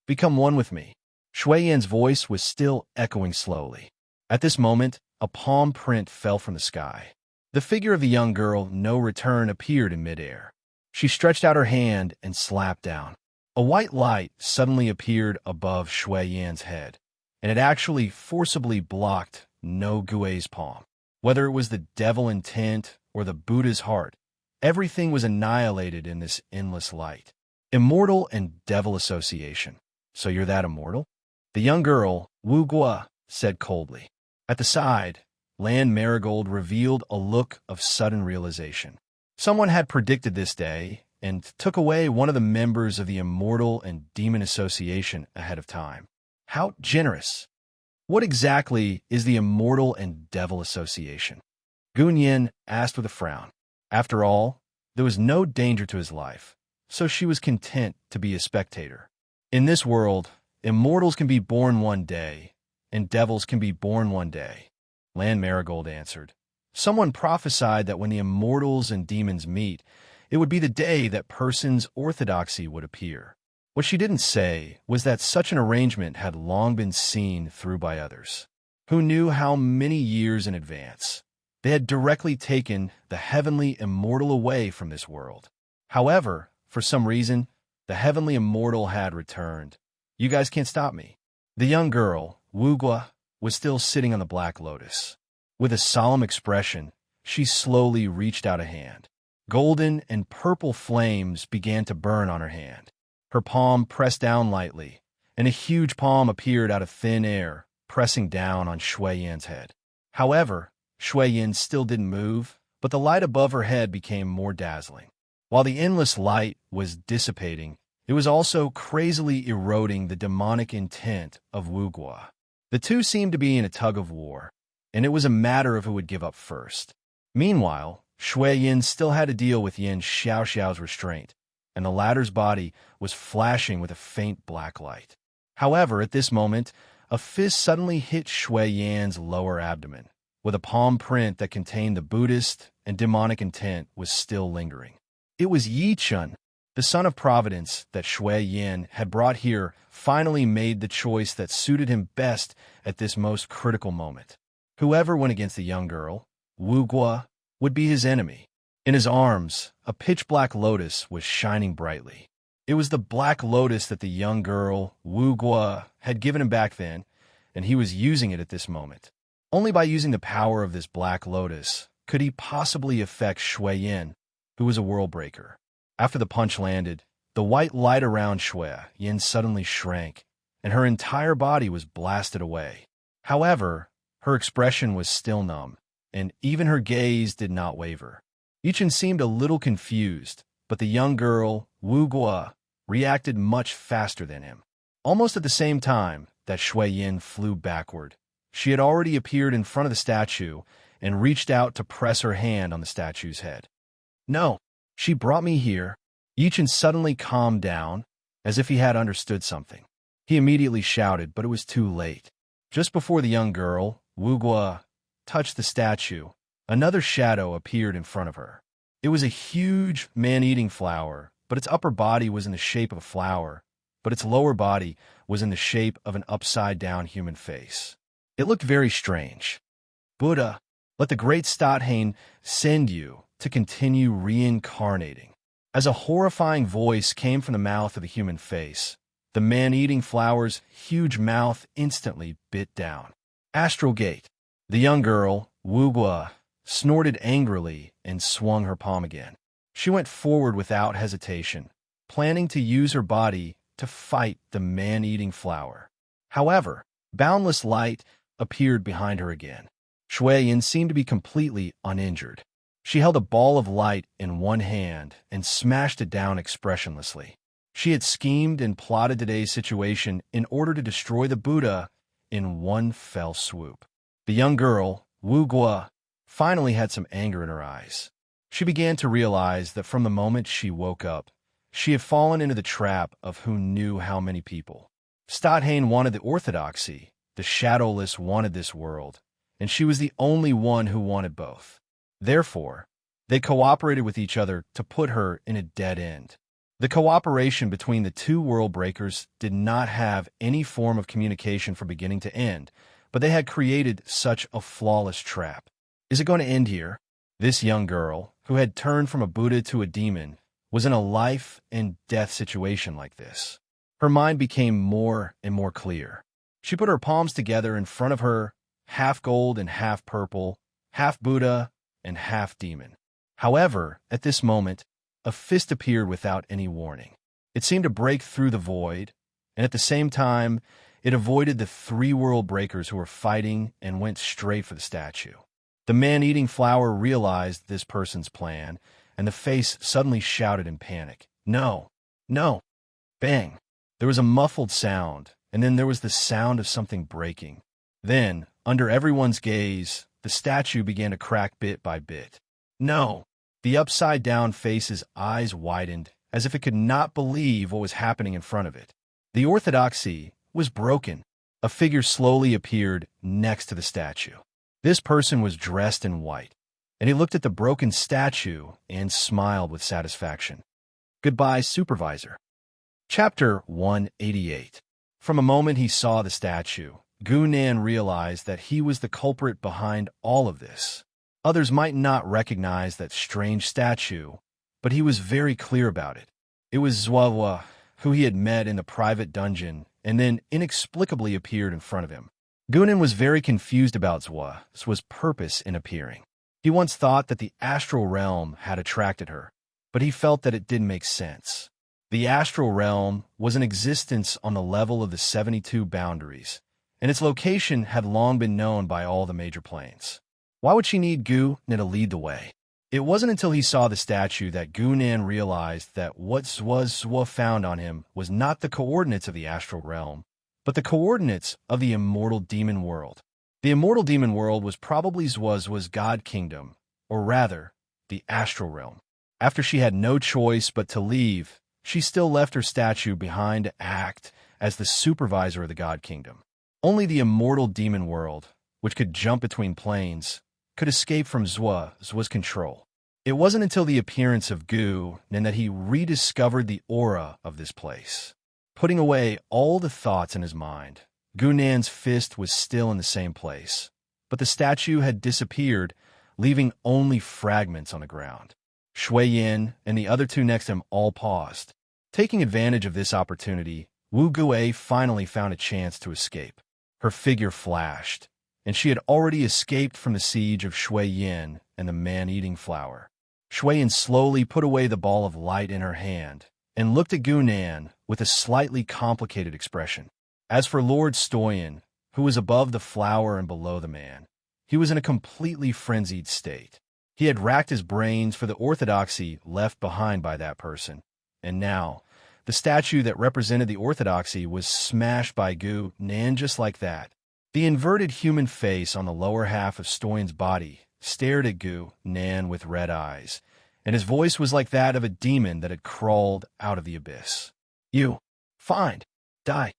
Become one with me. Shui Yan's voice was still echoing slowly. At this moment, a palm print fell from the sky. The figure of the young girl, No Return, appeared in midair. She stretched out her hand and slapped down. A white light suddenly appeared above Shui Yan's head, and it actually forcibly blocked No Gui's palm. Whether it was the devil intent or the Buddha's heart, everything was annihilated in this endless light. Immortal and devil association. So you're that immortal? The young girl, Wu Gua, said coldly. At the side, Lan Marigold revealed a look of sudden realization. Someone had predicted this day and took away one of the members of the Immortal and Demon Association ahead of time. How generous! What exactly is the Immortal and Devil Association? Gu Nian asked with a frown. After all, there was no danger to his life, so she was content to be a spectator. In this world, immortals can be born one day, and devils can be born one day. Lan Marigold answered. Someone prophesied that when the immortals and demons meet, it would be the day that person's orthodoxy would appear. What she didn't say was that such an arrangement had long been seen through by others. Who knew how many years in advance? They had directly taken the heavenly immortal away from this world. However, for some reason, the heavenly immortal had returned. You guys can't stop me. The young girl, Wugwa, was still sitting on the black lotus. With a solemn expression, she slowly reached out a hand. Golden and purple flames began to burn on her hand. Her palm pressed down lightly, and a huge palm appeared out of thin air, pressing down on Shui Yan's head. However, Shui Yan still didn't move, but the light above her head became more dazzling. While the endless light was dissipating, it was also crazily eroding the demonic intent of Wugwa. The two seemed to be in a tug-of-war, and it was a matter of who would give up first. Meanwhile, Shui Yan still had to deal with Yin Xiaoxiao's restraint, and the latter's body was flashing with a faint black light. However, at this moment, a fist suddenly hit Shui Yan's lower abdomen, with a palm print that contained the Buddhist and demonic intent was still lingering. It was Yi Chun, the son of Providence that Shui Yan had brought here, finally made the choice that suited him best at this most critical moment. Whoever went against the young girl, Wugwa, would be his enemy. In his arms, a pitch-black lotus was shining brightly. It was the black lotus that the young girl, Wugwa, had given him back then, and he was using it at this moment. Only by using the power of this black lotus could he possibly affect Shui Yan, who was a world breaker. After the punch landed, the white light around Shui Yan suddenly shrank, and her entire body was blasted away. However, her expression was still numb, and even her gaze did not waver. Yichen seemed a little confused, but the young girl, Wugwa, reacted much faster than him. Almost at the same time that Shui Yan flew backward, she had already appeared in front of the statue and reached out to press her hand on the statue's head. No, she brought me here. Yichen suddenly calmed down, as if he had understood something. He immediately shouted, but it was too late. Just before the young girl, Wugwa, touched the statue, another shadow appeared in front of her. It was a huge man-eating flower, but its upper body was in the shape of a flower, but its lower body was in the shape of an upside-down human face. It looked very strange. Buddha, let the great Stathane send you to continue reincarnating. As a horrifying voice came from the mouth of the human face, the man-eating flower's huge mouth instantly bit down. Astral Gate. The young girl, Wugwa, snorted angrily and swung her palm again. She went forward without hesitation, planning to use her body to fight the man-eating flower. However, boundless light appeared behind her again. Shui Yan seemed to be completely uninjured. She held a ball of light in one hand and smashed it down expressionlessly. She had schemed and plotted today's situation in order to destroy the Buddha in one fell swoop. The young girl, Wugwa, finally had some anger in her eyes. She began to realize that from the moment she woke up, she had fallen into the trap of who knew how many people. Stathane wanted the orthodoxy, the shadowless wanted this world, and she was the only one who wanted both. Therefore, they cooperated with each other to put her in a dead end. The cooperation between the two world breakers did not have any form of communication from beginning to end, but they had created such a flawless trap. Is it going to end here? This young girl, who had turned from a Buddha to a demon, was in a life and death situation like this. Her mind became more and more clear. She put her palms together in front of her, half gold and half purple, half Buddha and half demon. However, at this moment, a fist appeared without any warning. It seemed to break through the void, and at the same time, it avoided the three world breakers who were fighting and went straight for the statue. The man-eating flower realized this person's plan, and the face suddenly shouted in panic, "No! No!" Bang! There was a muffled sound, and then there was the sound of something breaking. Then, under everyone's gaze, the statue began to crack bit by bit. No! The upside-down face's eyes widened, as if it could not believe what was happening in front of it. The orthodoxy was broken. A figure slowly appeared next to the statue. This person was dressed in white, and he looked at the broken statue and smiled with satisfaction. Goodbye, Supervisor. Chapter 188. From a moment he saw the statue, Gunan realized that he was the culprit behind all of this. Others might not recognize that strange statue, but he was very clear about it. It was Zhuahua, who he had met in the private dungeon and then inexplicably appeared in front of him. Gunan was very confused about Zwa's purpose in appearing. He once thought that the astral realm had attracted her, but he felt that it didn't make sense. The astral realm was in existence on the level of the 72 boundaries, and its location had long been known by all the major planes. Why would she need Gunan to lead the way? It wasn't until he saw the statue that Gunan realized that what Zwa found on him was not the coordinates of the astral realm, but the coordinates of the immortal demon world. The immortal demon world was probably Zwa's god kingdom, or rather, the astral realm. After she had no choice but to leave, she still left her statue behind to act as the supervisor of the god kingdom. Only the immortal demon world, which could jump between planes, could escape from Zwa's control. It wasn't until the appearance of Gunan that he rediscovered the aura of this place. Putting away all the thoughts in his mind, Gunan's fist was still in the same place, but the statue had disappeared, leaving only fragments on the ground. Shui Yin and the other two next to him all paused. Taking advantage of this opportunity, Wu Gue finally found a chance to escape. Her figure flashed, and she had already escaped from the siege of Shui Yin and the man-eating flower. Shui Yin slowly put away the ball of light in her hand and looked at Gunan with a slightly complicated expression. As for Lord Stoyan, who was above the flower and below the man, he was in a completely frenzied state. He had racked his brains for the orthodoxy left behind by that person, and now, the statue that represented the orthodoxy was smashed by Gunan just like that. The inverted human face on the lower half of Stoyan's body stared at Gunan with red eyes, and his voice was like that of a demon that had crawled out of the abyss. "You, find, die."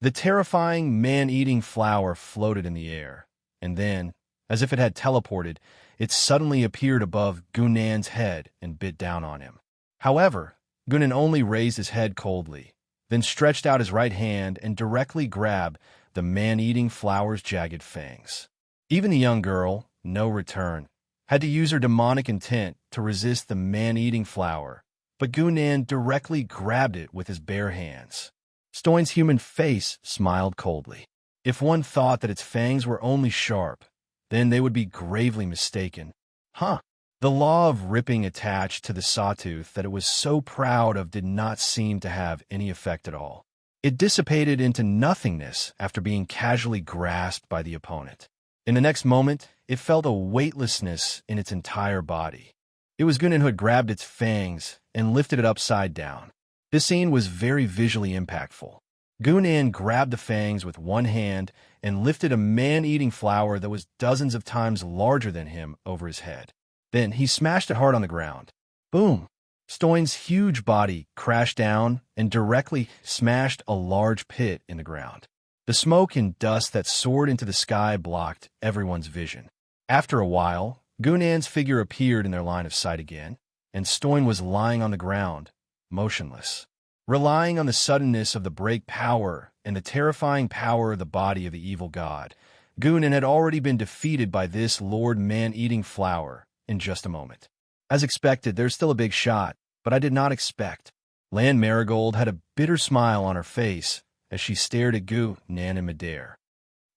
The terrifying man-eating flower floated in the air, and then, as if it had teleported, it suddenly appeared above Gunan's head and bit down on him. However, Gunan only raised his head coldly, then stretched out his right hand and directly grabbed the man-eating flower's jagged fangs. Even the young girl, No Return, had to use her demonic intent to resist the man-eating flower, but Gunan directly grabbed it with his bare hands. Stoyan's human face smiled coldly. If one thought that its fangs were only sharp, then they would be gravely mistaken. The law of ripping attached to the sawtooth that it was so proud of did not seem to have any effect at all. It dissipated into nothingness after being casually grasped by the opponent. In the next moment, it felt a weightlessness in its entire body. It was Gunan who had grabbed its fangs and lifted it upside down. This scene was very visually impactful. Gunan grabbed the fangs with one hand and lifted a man-eating flower that was dozens of times larger than him over his head. Then he smashed it hard on the ground. Boom! Stoyan's huge body crashed down and directly smashed a large pit in the ground. The smoke and dust that soared into the sky blocked everyone's vision. After a while, Gunan's figure appeared in their line of sight again, and Stoyan was lying on the ground, motionless. Relying on the suddenness of the break power and the terrifying power of the body of the evil god, Gunan had already been defeated by this Lord Man-Eating Flower in just a moment. As expected, there's still a big shot, but I did not expect. Lan Marigold had a bitter smile on her face as she stared at Gunan in midair.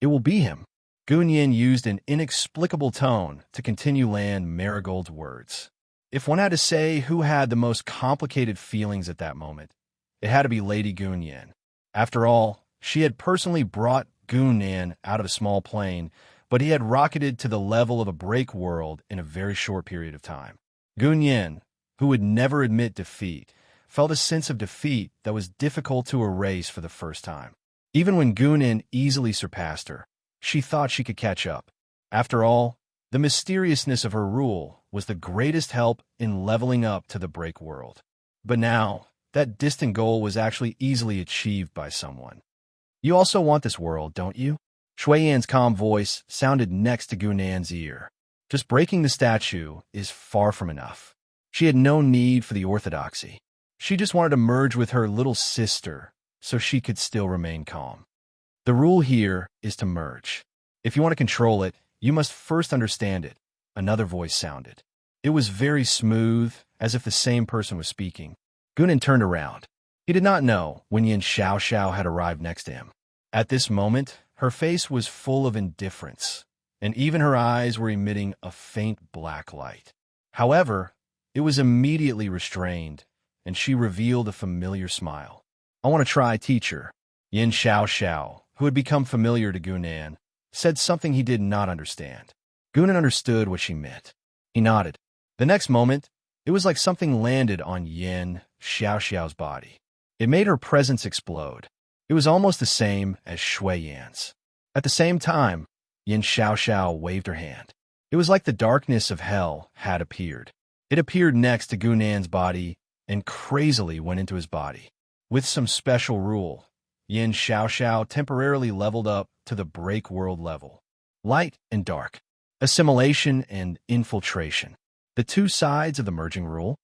It will be him. Gunan used an inexplicable tone to continue Lan Marigold's words. If one had to say who had the most complicated feelings at that moment, it had to be Lady Gunan. After all, she had personally brought Gunan out of a small plane, but he had rocketed to the level of a break world in a very short period of time. Gunan, who would never admit defeat, felt a sense of defeat that was difficult to erase for the first time. Even when Gunan easily surpassed her, she thought she could catch up. After all, the mysteriousness of her rule was the greatest help in leveling up to the break world. But now, that distant goal was actually easily achieved by someone. You also want this world, don't you? Shui Yan's calm voice sounded next to Gunan's ear. Just breaking the statue is far from enough. She had no need for the orthodoxy. She just wanted to merge with her little sister so she could still remain calm. The rule here is to merge. If you want to control it, you must first understand it. Another voice sounded. It was very smooth, as if the same person was speaking. Gunan turned around. He did not know when Yin Xiao had arrived next to him. At this moment, her face was full of indifference, and even her eyes were emitting a faint black light. However, it was immediately restrained, and she revealed a familiar smile. "I want to try, teacher." Yin Xiao, who had become familiar to Gunan, said something he did not understand. Gunan understood what she meant. He nodded. The next moment, it was like something landed on Yin Xiao's body. It made her presence explode. It was almost the same as Shui Yan's. At the same time, Yin Xiao waved her hand. It was like the darkness of hell had appeared. It appeared next to Gunan's body and crazily went into his body. With some special rule, Yin Xiao temporarily leveled up to the break world level. Light and dark. Assimilation and infiltration. The two sides of the merging rule.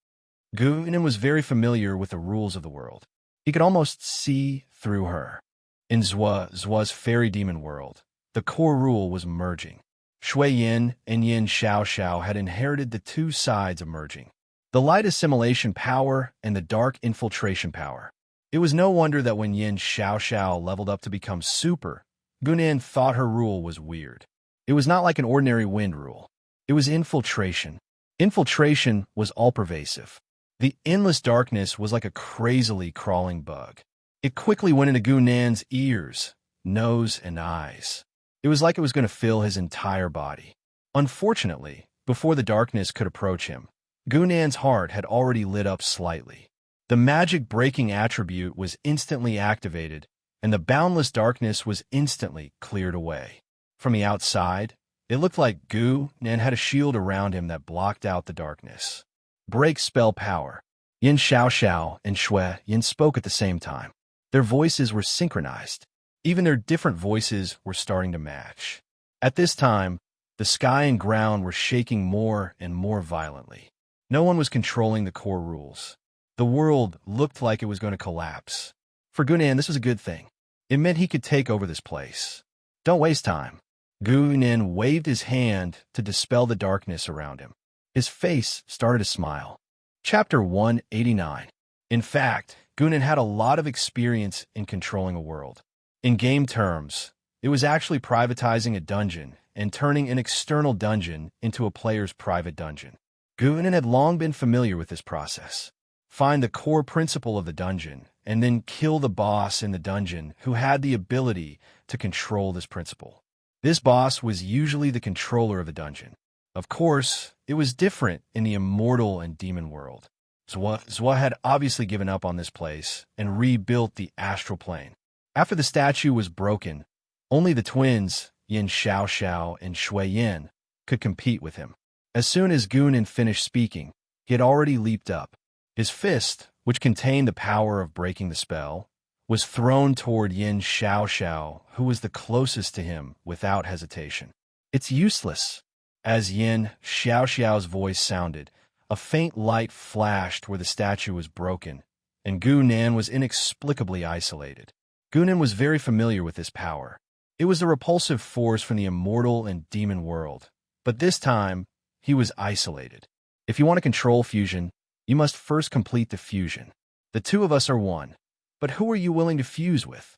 Gunan was very familiar with the rules of the world. He could almost see through her. In Zhua's fairy demon world, the core rule was merging. Shui Yin and Yin Xiao had inherited the two sides of merging. The light assimilation power and the dark infiltration power. It was no wonder that when Yin Xiao leveled up to become super, Gunan thought her rule was weird. It was not like an ordinary wind rule. It was infiltration. Infiltration was all-pervasive. The endless darkness was like a crazily crawling bug. It quickly went into Gunan's ears, nose, and eyes. It was like it was going to fill his entire body. Unfortunately, before the darkness could approach him, Gunan's heart had already lit up slightly. The magic breaking attribute was instantly activated, and the boundless darkness was instantly cleared away. From the outside, it looked like Gunan had a shield around him that blocked out the darkness. Break spell power. Yin Xiao and Shui Yin spoke at the same time. Their voices were synchronized. Even their different voices were starting to match. At this time, the sky and ground were shaking more and more violently. No one was controlling the core rules. The world looked like it was going to collapse. For Gunan, this was a good thing. It meant he could take over this place. Don't waste time. Gunan waved his hand to dispel the darkness around him. His face started to smile. Chapter 189. In fact, Gunan had a lot of experience in controlling a world. In game terms, it was actually privatizing a dungeon and turning an external dungeon into a player's private dungeon. Gunan had long been familiar with this process. Find the core principle of the dungeon, and then kill the boss in the dungeon who had the ability to control this principle. This boss was usually the controller of the dungeon. Of course, it was different in the immortal and demon world. Zhua had obviously given up on this place and rebuilt the astral plane. After the statue was broken, only the twins, Yin Xiao and Shui Yin, could compete with him. As soon as Gunan finished speaking, he had already leaped up. His fist, which contained the power of breaking the spell, was thrown toward Yin Xiao, who was the closest to him, without hesitation. "It's useless." As Yin Xiao's voice sounded, a faint light flashed where the statue was broken, and Gunan was inexplicably isolated. Gunan was very familiar with this power. It was the repulsive force from the immortal and demon world, but this time, he was isolated. If you want to control fusion, you must first complete the fusion. The two of us are one, but who are you willing to fuse with?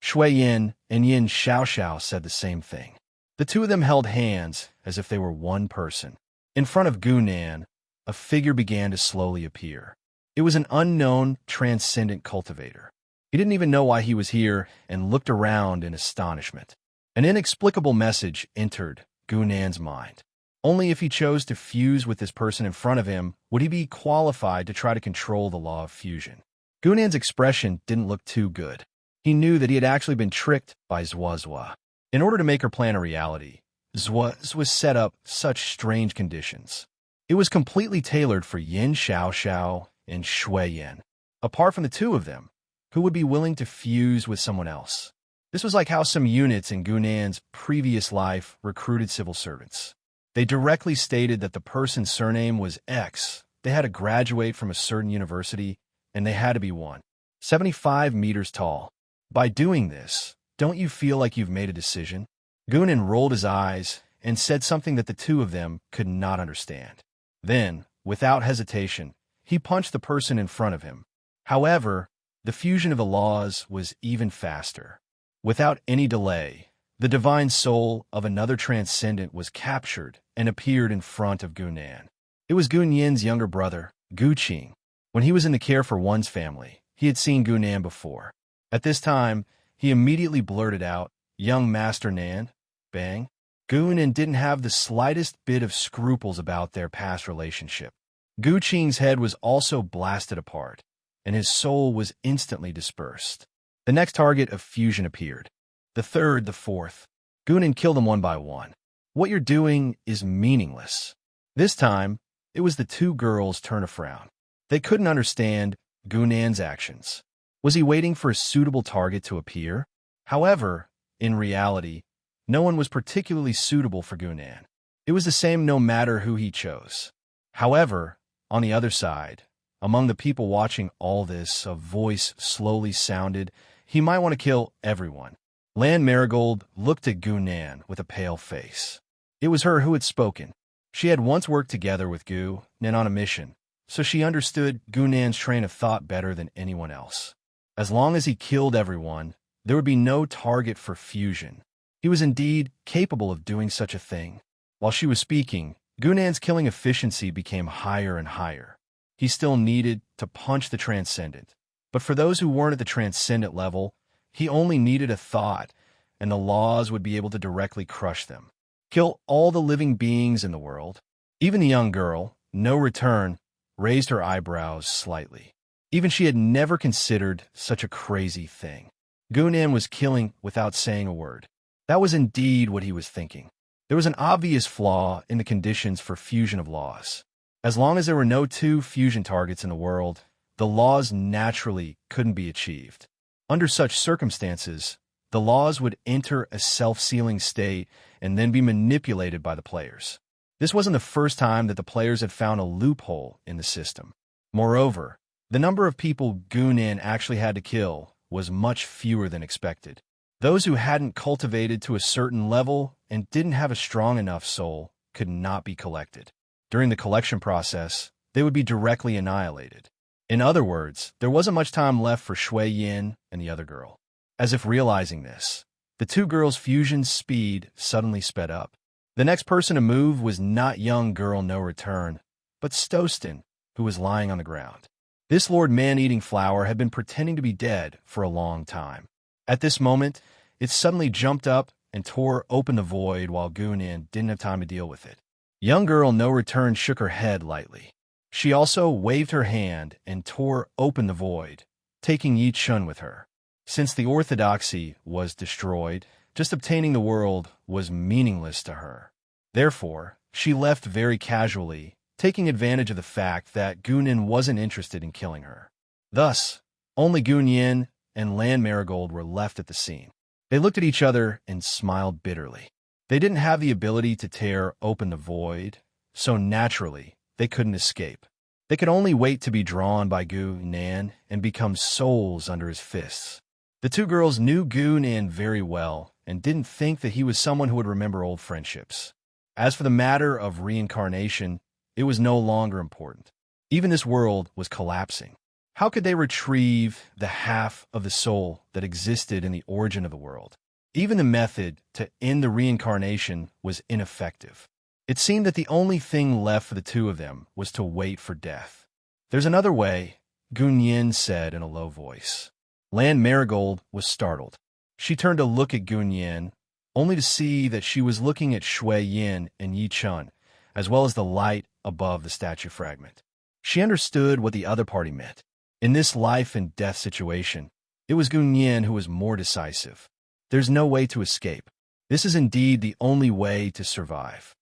Shui Yin and Yin Xiao said the same thing. The two of them held hands as if they were one person. In front of Gunan, a figure began to slowly appear. It was an unknown, transcendent cultivator. He didn't even know why he was here and looked around in astonishment. An inexplicable message entered Gunan's mind. Only if he chose to fuse with this person in front of him would he be qualified to try to control the law of fusion. Gunan's expression didn't look too good. He knew that he had actually been tricked by Zhua. In order to make her plan a reality, Zhua set up such strange conditions. It was completely tailored for Yin Xiao and Shui Yin. Apart from the two of them, who would be willing to fuse with someone else? This was like how some units in Gunan's previous life recruited civil servants. They directly stated that the person's surname was X, they had to graduate from a certain university, and they had to be 175 meters tall. By doing this, don't you feel like you've made a decision? Gunan rolled his eyes and said something that the two of them could not understand. Then, without hesitation, he punched the person in front of him. However, the fusion of the laws was even faster. Without any delay, the divine soul of another transcendent was captured and appeared in front of Gunan. It was Gun Yin's younger brother, Gu Qing. When he was in the care for one's family, he had seen Gunan before. At this time, he immediately blurted out, "Young Master Nan, bang." Gunan didn't have the slightest bit of scruples about their past relationship. Gu Qing's head was also blasted apart, and his soul was instantly dispersed. The next target of fusion appeared. The third, the fourth. Gunan killed them one by one. What you're doing is meaningless. This time, it was the two girls' turn to frown. They couldn't understand Gunan's actions. Was he waiting for a suitable target to appear? However, in reality, no one was particularly suitable for Gunan. It was the same no matter who he chose. However, on the other side, among the people watching all this, a voice slowly sounded, "He might want to kill everyone." Lan Marigold looked at Gunan with a pale face. It was her who had spoken. She had once worked together with Gu Nan on a mission, so she understood Gunan's train of thought better than anyone else. As long as he killed everyone, there would be no target for fusion. He was indeed capable of doing such a thing. While she was speaking, Gunan's killing efficiency became higher and higher. He still needed to punch the transcendent. But for those who weren't at the transcendent level, he only needed a thought, and the laws would be able to directly crush them. Kill all the living beings in the world. Even the young girl, No Return, raised her eyebrows slightly. Even she had never considered such a crazy thing. Gunan was killing without saying a word. That was indeed what he was thinking. There was an obvious flaw in the conditions for fusion of laws. As long as there were no two fusion targets in the world, the laws naturally couldn't be achieved. Under such circumstances, the laws would enter a self-sealing state and then be manipulated by the players. This wasn't the first time that the players had found a loophole in the system. Moreover, the number of people Gunan actually had to kill was much fewer than expected. Those who hadn't cultivated to a certain level and didn't have a strong enough soul could not be collected. During the collection process, they would be directly annihilated. In other words, there wasn't much time left for Shui Yin and the other girl. As if realizing this, the two girls' fusion speed suddenly sped up. The next person to move was not young girl No Return, but Stoston, who was lying on the ground. This Lord Man-Eating Flower had been pretending to be dead for a long time. At this moment, it suddenly jumped up and tore open the void while Gunan didn't have time to deal with it. Young girl No Return shook her head lightly. She also waved her hand and tore open the void, taking Yi Chun with her. Since the orthodoxy was destroyed, just obtaining the world was meaningless to her. Therefore, she left very casually, taking advantage of the fact that Gunan wasn't interested in killing her. Thus, only Gun Yin and Lan Marigold were left at the scene. They looked at each other and smiled bitterly. They didn't have the ability to tear open the void, so naturally, they couldn't escape. They could only wait to be drawn by Gu Nan and become souls under his fists. The two girls knew Gu Nan very well and didn't think that he was someone who would remember old friendships. As for the matter of reincarnation, it was no longer important. Even this world was collapsing. How could they retrieve the half of the soul that existed in the origin of the world? Even the method to end the reincarnation was ineffective. It seemed that the only thing left for the two of them was to wait for death. "There's another way," Gun Yin said in a low voice. Lan Marigold was startled. She turned to look at Gun Yin, only to see that she was looking at Shui Yin and Yi Chun, as well as the light above the statue fragment. She understood what the other party meant. In this life and death situation, it was Gun Yin who was more decisive. There's no way to escape. This is indeed the only way to survive.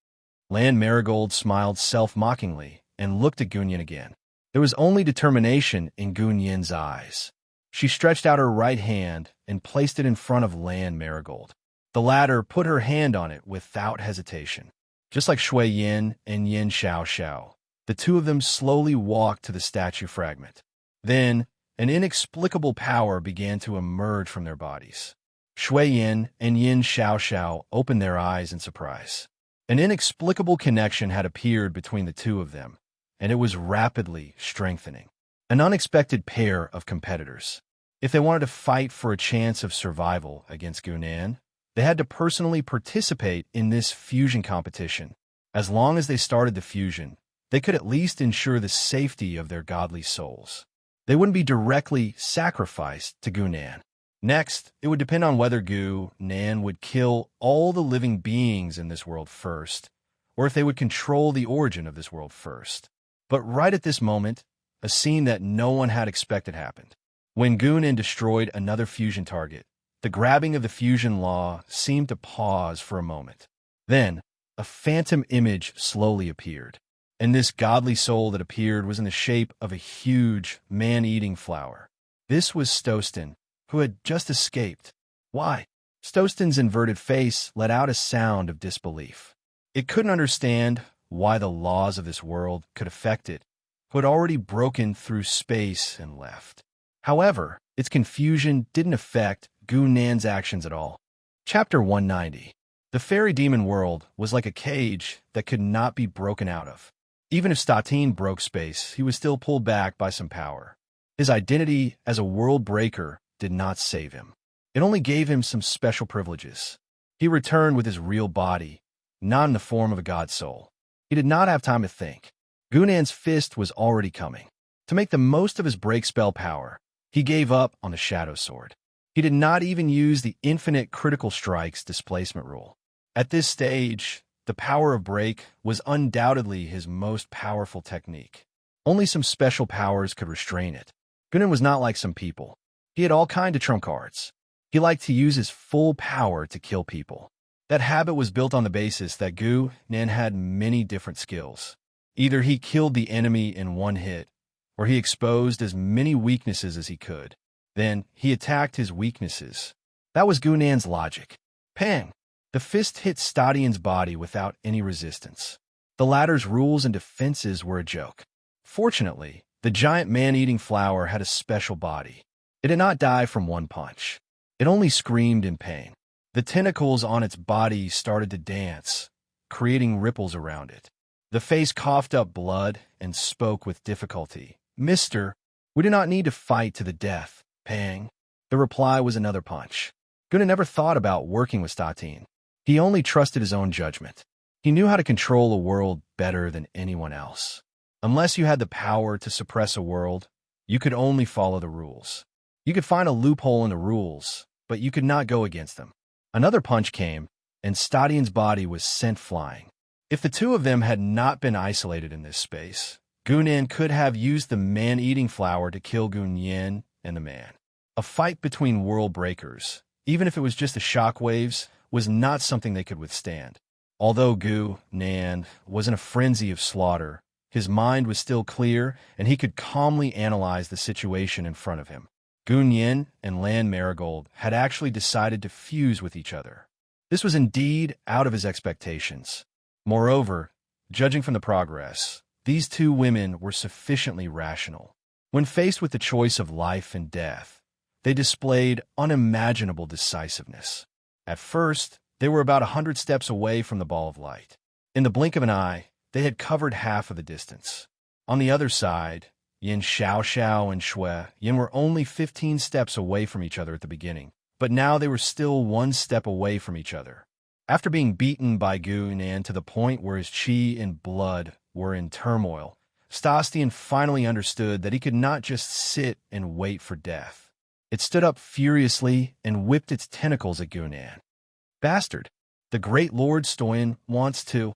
Lan Marigold smiled self-mockingly and looked at Gun Yin again. There was only determination in Gun Yin's eyes. She stretched out her right hand and placed it in front of Lan Marigold. The latter put her hand on it without hesitation. Just like Shui Yin and Yin Xiao Xiao, the two of them slowly walked to the statue fragment. Then, an inexplicable power began to emerge from their bodies. Shui Yin and Yin Xiao Xiao opened their eyes in surprise. An inexplicable connection had appeared between the two of them, and it was rapidly strengthening. An unexpected pair of competitors. If they wanted to fight for a chance of survival against Gunan, they had to personally participate in this fusion competition. As long as they started the fusion, they could at least ensure the safety of their godly souls. They wouldn't be directly sacrificed to Gunan. Next, it would depend on whether Gunan would kill all the living beings in this world first, or if they would control the origin of this world first. But right at this moment, a scene that no one had expected happened. When Gunan destroyed another fusion target, the grabbing of the fusion law seemed to pause for a moment. Then, a phantom image slowly appeared, and this godly soul that appeared was in the shape of a huge, man-eating flower. This was Stostan, who had just escaped. Why? Stostan's inverted face let out a sound of disbelief. It couldn't understand why the laws of this world could affect it, who had already broken through space and left. However, its confusion didn't affect Gunan's actions at all. Chapter 190. The fairy demon world was like a cage that could not be broken out of. Even if Statine broke space, he was still pulled back by some power. His identity as a world breaker did not save him. It only gave him some special privileges. He returned with his real body, not in the form of a god soul. He did not have time to think. Gunan's fist was already coming. To make the most of his break spell power, he gave up on the Shadow Sword. He did not even use the infinite critical strikes displacement rule. At this stage, the power of break was undoubtedly his most powerful technique. Only some special powers could restrain it. Gunan was not like some people. He had all kinds of trump cards. He liked to use his full power to kill people. That habit was built on the basis that Gunan had many different skills. Either he killed the enemy in one hit, or he exposed as many weaknesses as he could. Then he attacked his weaknesses. That was Gunan's logic. Pang! The fist hit Stadian's body without any resistance. The latter's rules and defenses were a joke. Fortunately, the giant man-eating flower had a special body. It did not die from one punch. It only screamed in pain. The tentacles on its body started to dance, creating ripples around it. The face coughed up blood and spoke with difficulty. "Mister, we do not need to fight to the death." Pang. The reply was another punch. Gunan never thought about working with Statine. He only trusted his own judgment. He knew how to control a world better than anyone else. Unless you had the power to suppress a world, you could only follow the rules. You could find a loophole in the rules, but you could not go against them. Another punch came, and Stadian's body was sent flying. If the two of them had not been isolated in this space, Gunan could have used the man-eating flower to kill Gunyan and the man. A fight between world breakers, even if it was just the shockwaves, was not something they could withstand. Although Gunan was in a frenzy of slaughter, his mind was still clear, and he could calmly analyze the situation in front of him. Gunyan and Land Marigold had actually decided to fuse with each other. This was indeed out of his expectations. Moreover, judging from the progress, these two women were sufficiently rational. When faced with the choice of life and death, they displayed unimaginable decisiveness. At first, they were about 100 steps away from the ball of light. In the blink of an eye, they had covered half of the distance. On the other side, Yin Xiao and Shui Yin were only 15 steps away from each other at the beginning, but now they were still one step away from each other. After being beaten by Gunan to the point where his chi and blood were in turmoil, Stastian finally understood that he could not just sit and wait for death. It stood up furiously and whipped its tentacles at Gunan. "Bastard! The great Lord Stoyan wants to..."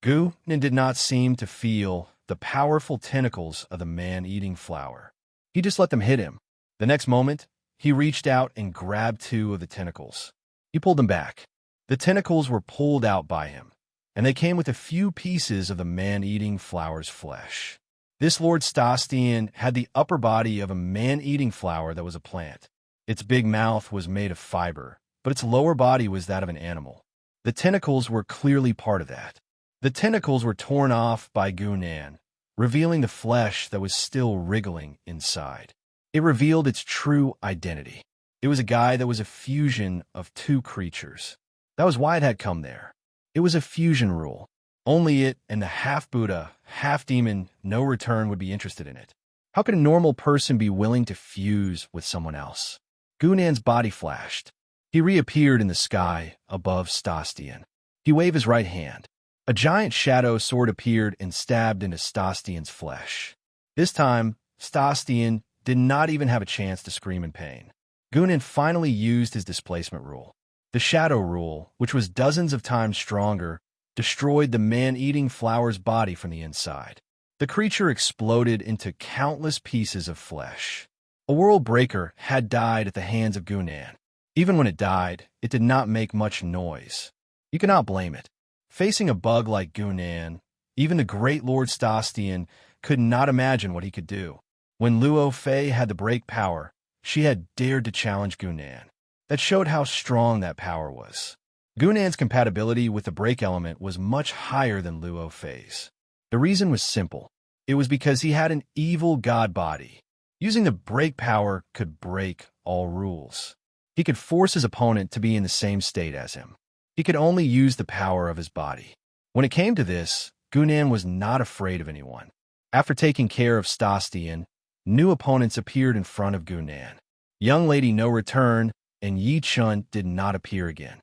Gunan did not seem to feel the powerful tentacles of the man-eating flower. He just let them hit him. The next moment, he reached out and grabbed two of the tentacles. He pulled them back. The tentacles were pulled out by him, and they came with a few pieces of the man-eating flower's flesh. This Lord Stastian had the upper body of a man-eating flower that was a plant. Its big mouth was made of fiber, but its lower body was that of an animal. The tentacles were clearly part of that. The tentacles were torn off by Gunan, revealing the flesh that was still wriggling inside. It revealed its true identity. It was a guy that was a fusion of two creatures. That was why it had come there. It was a fusion rule. Only it and the half-Buddha, half-demon, no return would be interested in it. How could a normal person be willing to fuse with someone else? Gunan's body flashed. He reappeared in the sky above Stastian. He waved his right hand. A giant shadow sword appeared and stabbed into Stastian's flesh. This time, Stastian did not even have a chance to scream in pain. Gunan finally used his displacement rule. The shadow rule, which was dozens of times stronger, destroyed the man-eating flower's body from the inside. The creature exploded into countless pieces of flesh. A world breaker had died at the hands of Gunan. Even when it died, it did not make much noise. You cannot blame it. Facing a bug like Gunan, even the great Lord Stastian could not imagine what he could do. When Luo Fei had the break power, she had dared to challenge Gunan. That showed how strong that power was. Gunan's compatibility with the break element was much higher than Luo Fei's. The reason was simple. It was because he had an evil god body. Using the break power could break all rules. He could force his opponent to be in the same state as him. He could only use the power of his body. When it came to this, Gunan was not afraid of anyone. After taking care of Stastian, new opponents appeared in front of Gunan. Young Lady No Return and Yi Chun did not appear again.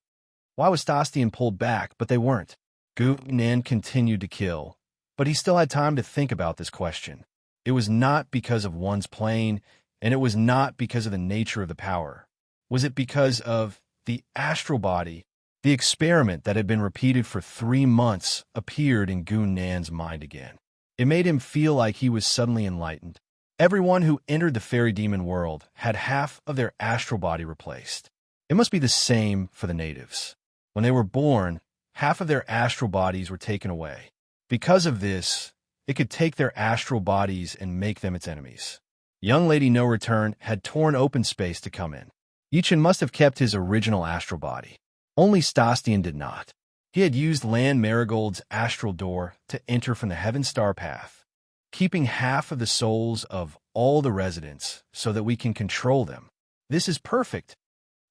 Why was Stastian pulled back, but they weren't? Gunan continued to kill, but he still had time to think about this question. It was not because of one's plane, and it was not because of the nature of the power. Was it because of the astral body? The experiment that had been repeated for 3 months appeared in Gunan's mind again. It made him feel like he was suddenly enlightened. Everyone who entered the fairy demon world had half of their astral body replaced. It must be the same for the natives. When they were born, half of their astral bodies were taken away. Because of this, it could take their astral bodies and make them its enemies. Young Lady No Return had torn open space to come in. Yichen must have kept his original astral body. Only Stastian did not. He had used Land Marigold's astral door to enter from the Heaven Star Path, keeping half of the souls of all the residents so that we can control them. This is perfect.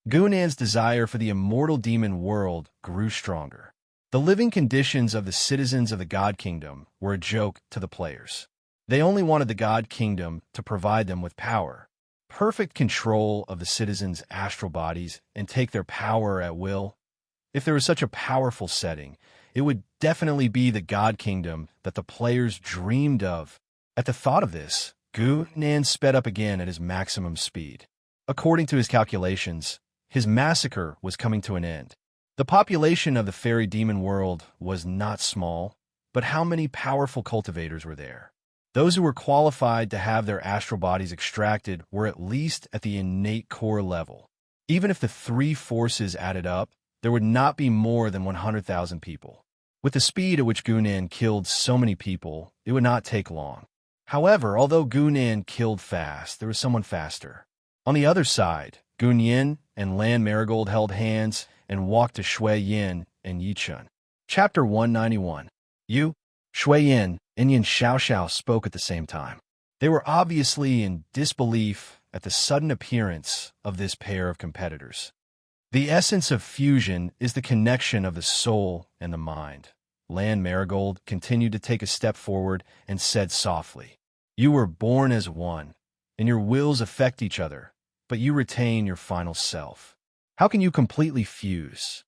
Gunan's desire for the immortal demon world grew stronger. The living conditions of the citizens of the God Kingdom were a joke to the players. They only wanted the God Kingdom to provide them with power, perfect control of the citizens' astral bodies, and take their power at will. If there was such a powerful setting, it would definitely be the God Kingdom that the players dreamed of. At the thought of this, Gunan sped up again at his maximum speed. According to his calculations, his massacre was coming to an end. The population of the fairy demon world was not small, but how many powerful cultivators were there? Those who were qualified to have their astral bodies extracted were at least at the innate core level. Even if the 3 forces added up, there would not be more than 100,000 people. With the speed at which Gunan killed so many people, it would not take long. However, although Gunan killed fast, there was someone faster. On the other side, Gunyin and Land Marigold held hands and walked to Shui Yin and Yichun. Chapter 191. Shui Yin, and Yin Xiaoxiao spoke at the same time. They were obviously in disbelief at the sudden appearance of this pair of competitors. The essence of fusion is the connection of the soul and the mind. Land Marigold continued to take a step forward and said softly, "You were born as one, and your wills affect each other, but you retain your final self. How can you completely fuse?"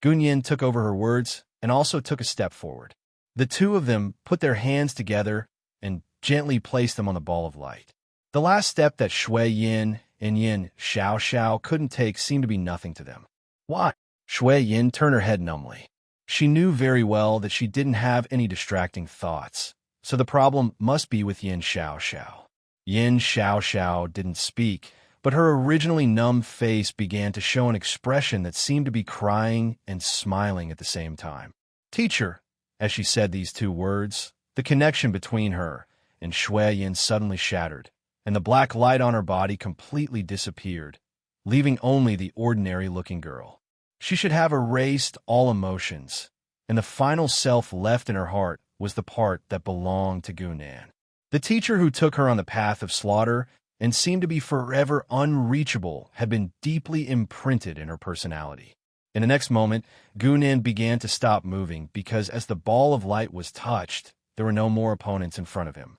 Gunyin took over her words and also took a step forward. The two of them put their hands together and gently placed them on the ball of light. The last step that Shui Yin and Yin Xiaoxiao couldn't take seemed to be nothing to them. Why? Shui Yin turned her head numbly. She knew very well that she didn't have any distracting thoughts, so the problem must be with Yin Xiaoxiao. Yin Xiaoxiao didn't speak, but her originally numb face began to show an expression that seemed to be crying and smiling at the same time. "Teacher," as she said these 2 words, the connection between her and Shui Yin suddenly shattered, and the black light on her body completely disappeared, leaving only the ordinary-looking girl. She should have erased all emotions, and the final self left in her heart was the part that belonged to Gunan. The teacher who took her on the path of slaughter and seemed to be forever unreachable had been deeply imprinted in her personality. In the next moment, Gunan began to stop moving because as the ball of light was touched, there were no more opponents in front of him.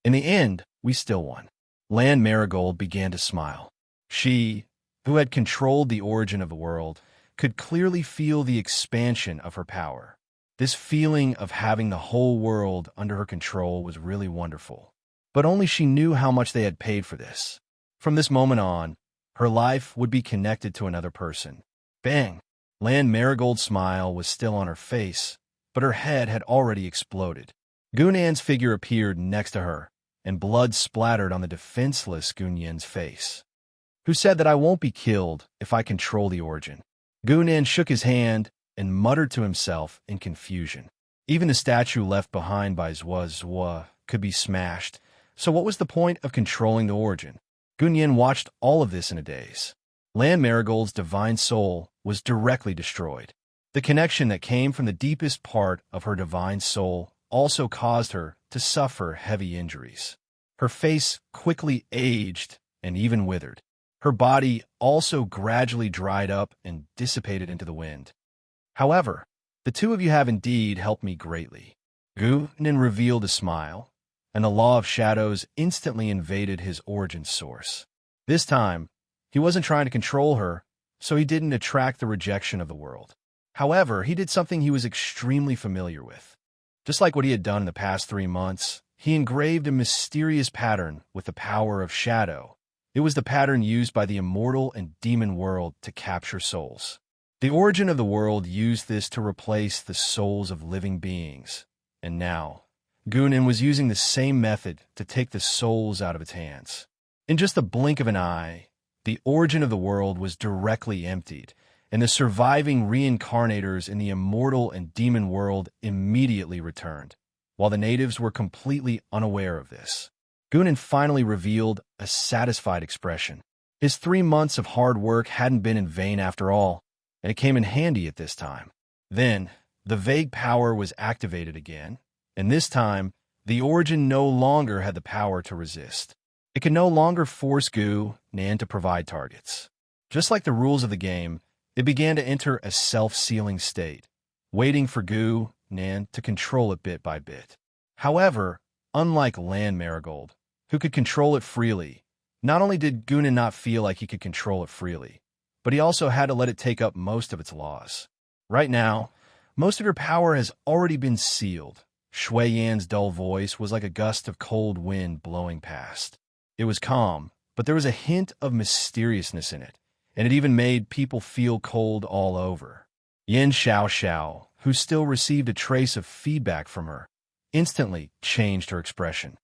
In the end, we still won. Land Marigold began to smile. She, who had controlled the origin of the world, could clearly feel the expansion of her power. This feeling of having the whole world under her control was really wonderful. But only she knew how much they had paid for this. From this moment on, her life would be connected to another person. Bang! Land Marigold's smile was still on her face, but her head had already exploded. Gunnan's figure appeared next to her, and blood splattered on the defenseless Gunnan's face. Who said that I won't be killed if I control the origin? Gunnan shook his hand and muttered to himself in confusion. Even the statue left behind by Zwa could be smashed, so what was the point of controlling the origin? Gunnan watched all of this in a daze. Land Marigold's divine soul was directly destroyed. The connection that came from the deepest part of her divine soul also caused her to suffer heavy injuries. Her face quickly aged and even withered. Her body also gradually dried up and dissipated into the wind. However, the two of you have indeed helped me greatly. Gunnan revealed a smile, and the law of shadows instantly invaded his origin source. This time, he wasn't trying to control her, so he didn't attract the rejection of the world. However, he did something he was extremely familiar with. Just like what he had done in the past 3 months, he engraved a mysterious pattern with the power of shadow. It was the pattern used by the immortal and demon world to capture souls. The origin of the world used this to replace the souls of living beings, and now, Gunnan was using the same method to take the souls out of its hands. In just the blink of an eye, the origin of the world was directly emptied, and the surviving reincarnators in the immortal and demon world immediately returned, while the natives were completely unaware of this. Gunnan finally revealed a satisfied expression. His 3 months of hard work hadn't been in vain after all, and it came in handy at this time. Then, the vague power was activated again, and this time, the origin no longer had the power to resist. It could no longer force Gunnan to provide targets. Just like the rules of the game, it began to enter a self-sealing state, waiting for Gunnan to control it bit by bit. However, unlike Land Marigold, who could control it freely, not only did Gunnan not feel like he could control it freely, but he also had to let it take up most of its laws. Right now, most of your power has already been sealed. Shui Yan's dull voice was like a gust of cold wind blowing past. It was calm, but there was a hint of mysteriousness in it, and it even made people feel cold all over. Yin Xiao, who still received a trace of feedback from her, instantly changed her expression.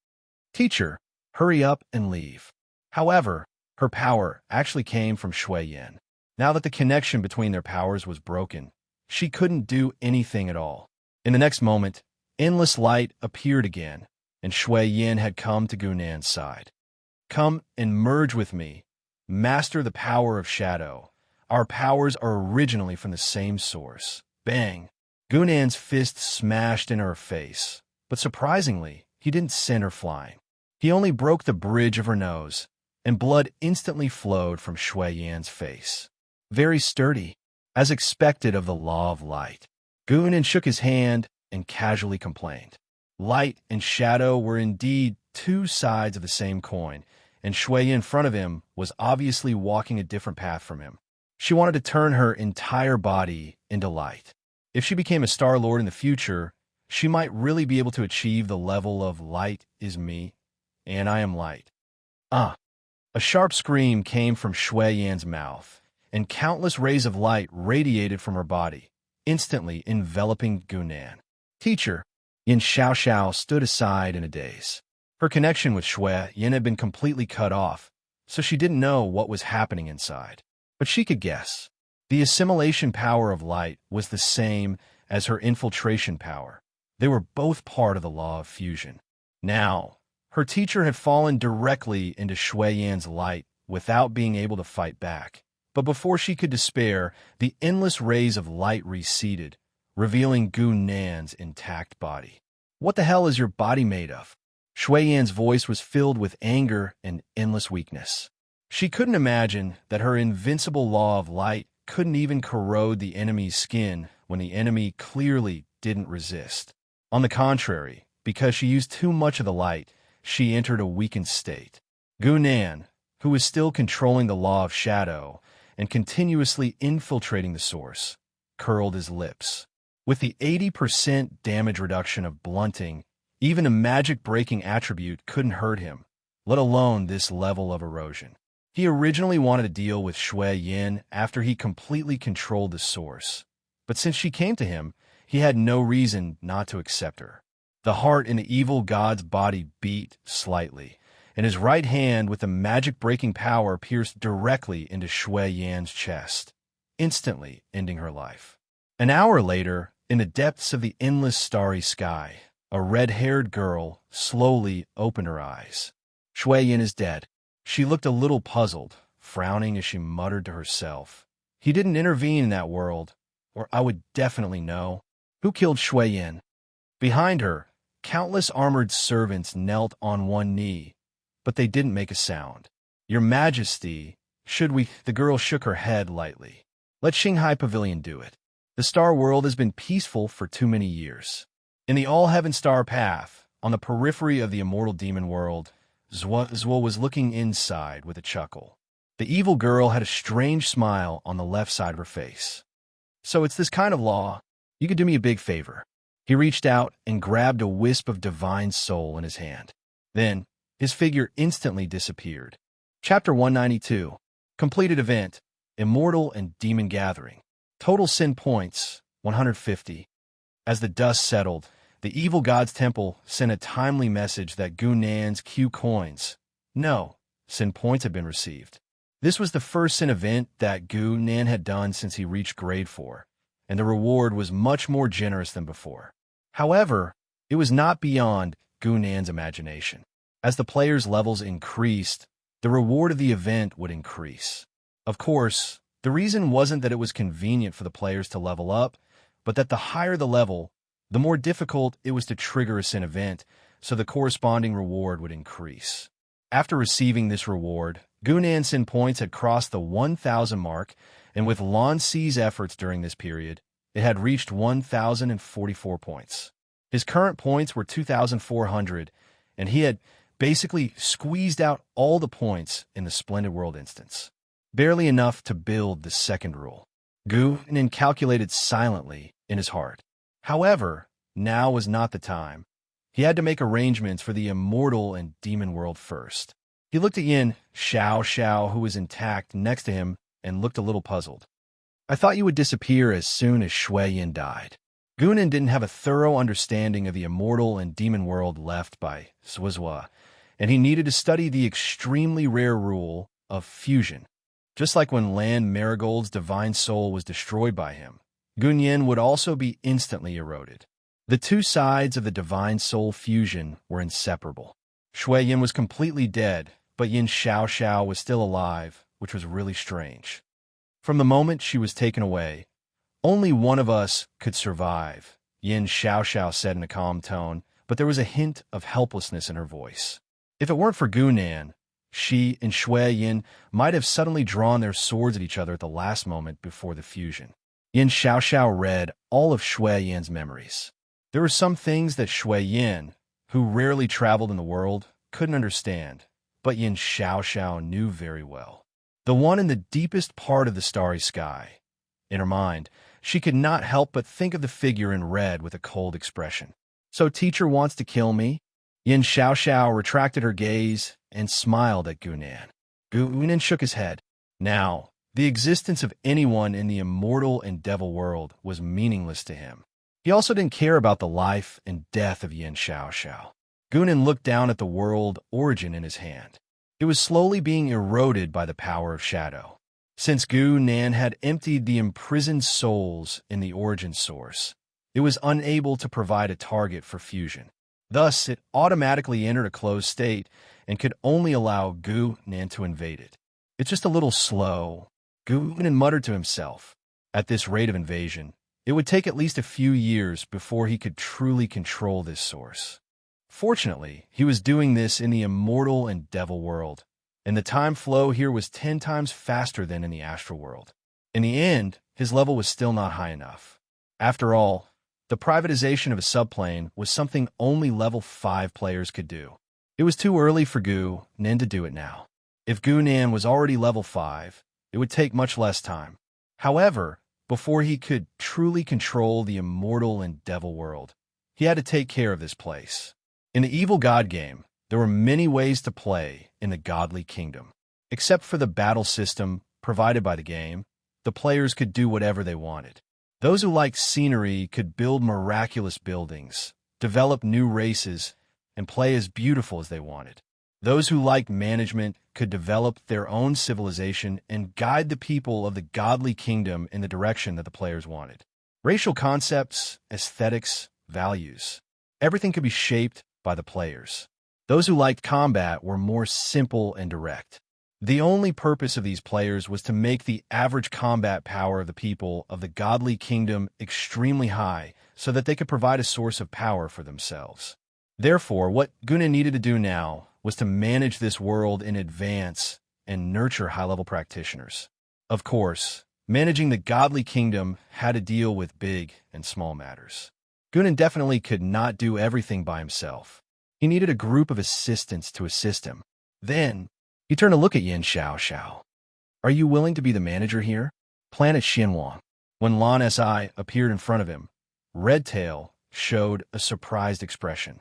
Teacher, hurry up and leave. However, her power actually came from Shui Yan. Now that the connection between their powers was broken, she couldn't do anything at all. In the next moment, endless light appeared again, and Shui Yan had come to Gunnan's side. Come and merge with me. Master the power of shadow. Our powers are originally from the same source. Bang! Gunnan's fist smashed in her face, but surprisingly, he didn't send her flying. He only broke the bridge of her nose, and blood instantly flowed from Shui Yan's face. Very sturdy, as expected of the law of light. Gunnan shook his hand and casually complained. Light and shadow were indeed two sides of the same coin, and Shui in front of him was obviously walking a different path from him. She wanted to turn her entire body into light. If she became a Star Lord in the future, she might really be able to achieve the level of light is me, and I am light. Ah! A sharp scream came from Shui Yan's mouth, and countless rays of light radiated from her body, instantly enveloping Gunnan. Teacher, Yin Xiao stood aside in a daze. Her connection with Shui Yan had been completely cut off, so she didn't know what was happening inside. But she could guess. The assimilation power of light was the same as her infiltration power. They were both part of the law of fusion. Now, her teacher had fallen directly into Shui Yan's light without being able to fight back. But before she could despair, the endless rays of light receded, revealing Gunnan's intact body. What the hell is your body made of? Shui Yan's voice was filled with anger and endless weakness. She couldn't imagine that her invincible law of light couldn't even corrode the enemy's skin when the enemy clearly didn't resist. On the contrary, because she used too much of the light, she entered a weakened state. Gunan, who was still controlling the law of shadow and continuously infiltrating the source, curled his lips. With the 80% damage reduction of blunting, even a magic-breaking attribute couldn't hurt him, let alone this level of erosion. He originally wanted to deal with Shui Yin after he completely controlled the source, but since she came to him, he had no reason not to accept her. The heart in the evil god's body beat slightly, and his right hand with the magic-breaking power pierced directly into Shui Yan's chest, instantly ending her life. An hour later, in the depths of the endless starry sky, a red-haired girl slowly opened her eyes. Shui Yin is dead. She looked a little puzzled, frowning as she muttered to herself. He didn't intervene in that world, or I would definitely know. Who killed Shui Yin? Behind her, countless armored servants knelt on one knee, but they didn't make a sound. Your Majesty, should we? The girl shook her head lightly. Let Xinghai Pavilion do it. The star world has been peaceful for too many years. In the all-heaven star path, on the periphery of the immortal demon world, Zhuo was looking inside with a chuckle. The evil girl had a strange smile on the left side of her face. So it's this kind of law. You could do me a big favor. He reached out and grabbed a wisp of divine soul in his hand. Then, his figure instantly disappeared. Chapter 192. Completed event. Immortal and Demon Gathering. Total sin points, 150. As the dust settled, the evil god's temple sent a timely message that Gunan's Q coins, no, sin points had been received. This was the first sin event that Gunan had done since he reached grade 4, and the reward was much more generous than before. However, it was not beyond Gunan's imagination. As the players' levels increased, the reward of the event would increase. Of course, the reason wasn't that it was convenient for the players to level up, but that the higher the level, the more difficult it was to trigger a sin event, so the corresponding reward would increase. After receiving this reward, Gunan's sin points had crossed the 1,000 mark, and with Lan Si's efforts during this period, it had reached 1,044 points. His current points were 2,400, and he had basically squeezed out all the points in the Splendid World instance. Barely enough to build the second rule. Gunan calculated silently in his heart. However, now was not the time. He had to make arrangements for the immortal and demon world first. He looked at Yin Xiao, who was intact next to him, and looked a little puzzled. I thought you would disappear as soon as Shui Yin died. Gunan didn't have a thorough understanding of the immortal and demon world left by Zhuo, and he needed to study the extremely rare rule of fusion. Just like when Lan Marigold's divine soul was destroyed by him, Gunyan would also be instantly eroded. The two sides of the divine soul fusion were inseparable. Shui Yin was completely dead, but Yin Xiao was still alive, which was really strange. From the moment she was taken away, only one of us could survive, Yin Xiao said in a calm tone, but there was a hint of helplessness in her voice. If it weren't for Gunan, she and Shui Yin might have suddenly drawn their swords at each other at the last moment before the fusion. Yin Xiao read all of Shui Yin's memories. There were some things that Shui Yin, who rarely traveled in the world, couldn't understand, but Yin Xiao knew very well. The one in the deepest part of the starry sky. In her mind, she could not help but think of the figure in red with a cold expression. So teacher wants to kill me? Yin Xiao retracted her gaze and smiled at Gunan. Gunan shook his head. Now, the existence of anyone in the immortal and devil world was meaningless to him. He also didn't care about the life and death of Yin Xiao. Gunan looked down at the world origin in his hand. It was slowly being eroded by the power of shadow. Since Gunan had emptied the imprisoned souls in the origin source, it was unable to provide a target for fusion. Thus, it automatically entered a closed state and could only allow Gunan to invade it. It's just a little slow, Gunan muttered to himself. At this rate of invasion, it would take at least a few years before he could truly control this source. Fortunately, he was doing this in the immortal and devil world, and the time flow here was 10 times faster than in the astral world. In the end, his level was still not high enough. After all, the privatization of a subplane was something only level 5 players could do. It It was too early for Gu Nin to do it now. If Gu Nin was already level 5, it would take much less time. However, before he could truly control the immortal and devil world, he had to take care of this place. In the evil god game, there were many ways to play in the godly kingdom. Except for the battle system provided by the game, the players could do whatever they wanted. Those who liked scenery could build miraculous buildings, develop new races, and play as beautiful as they wanted. Those who liked management could develop their own civilization and guide the people of the godly kingdom in the direction that the players wanted. Racial concepts, aesthetics, values, everything could be shaped by the players. Those who liked combat were more simple and direct. The only purpose of these players was to make the average combat power of the people of the godly kingdom extremely high so that they could provide a source of power for themselves. Therefore, what Gu Nin needed to do now was to manage this world in advance and nurture high-level practitioners. Of course, managing the godly kingdom had to deal with big and small matters. Gu Nin definitely could not do everything by himself. He needed a group of assistants to assist him. Then, he turned to look at Yin Xiao. Are you willing to be the manager here? Planet Xinhuang. When Lan Si appeared in front of him, Redtail showed a surprised expression.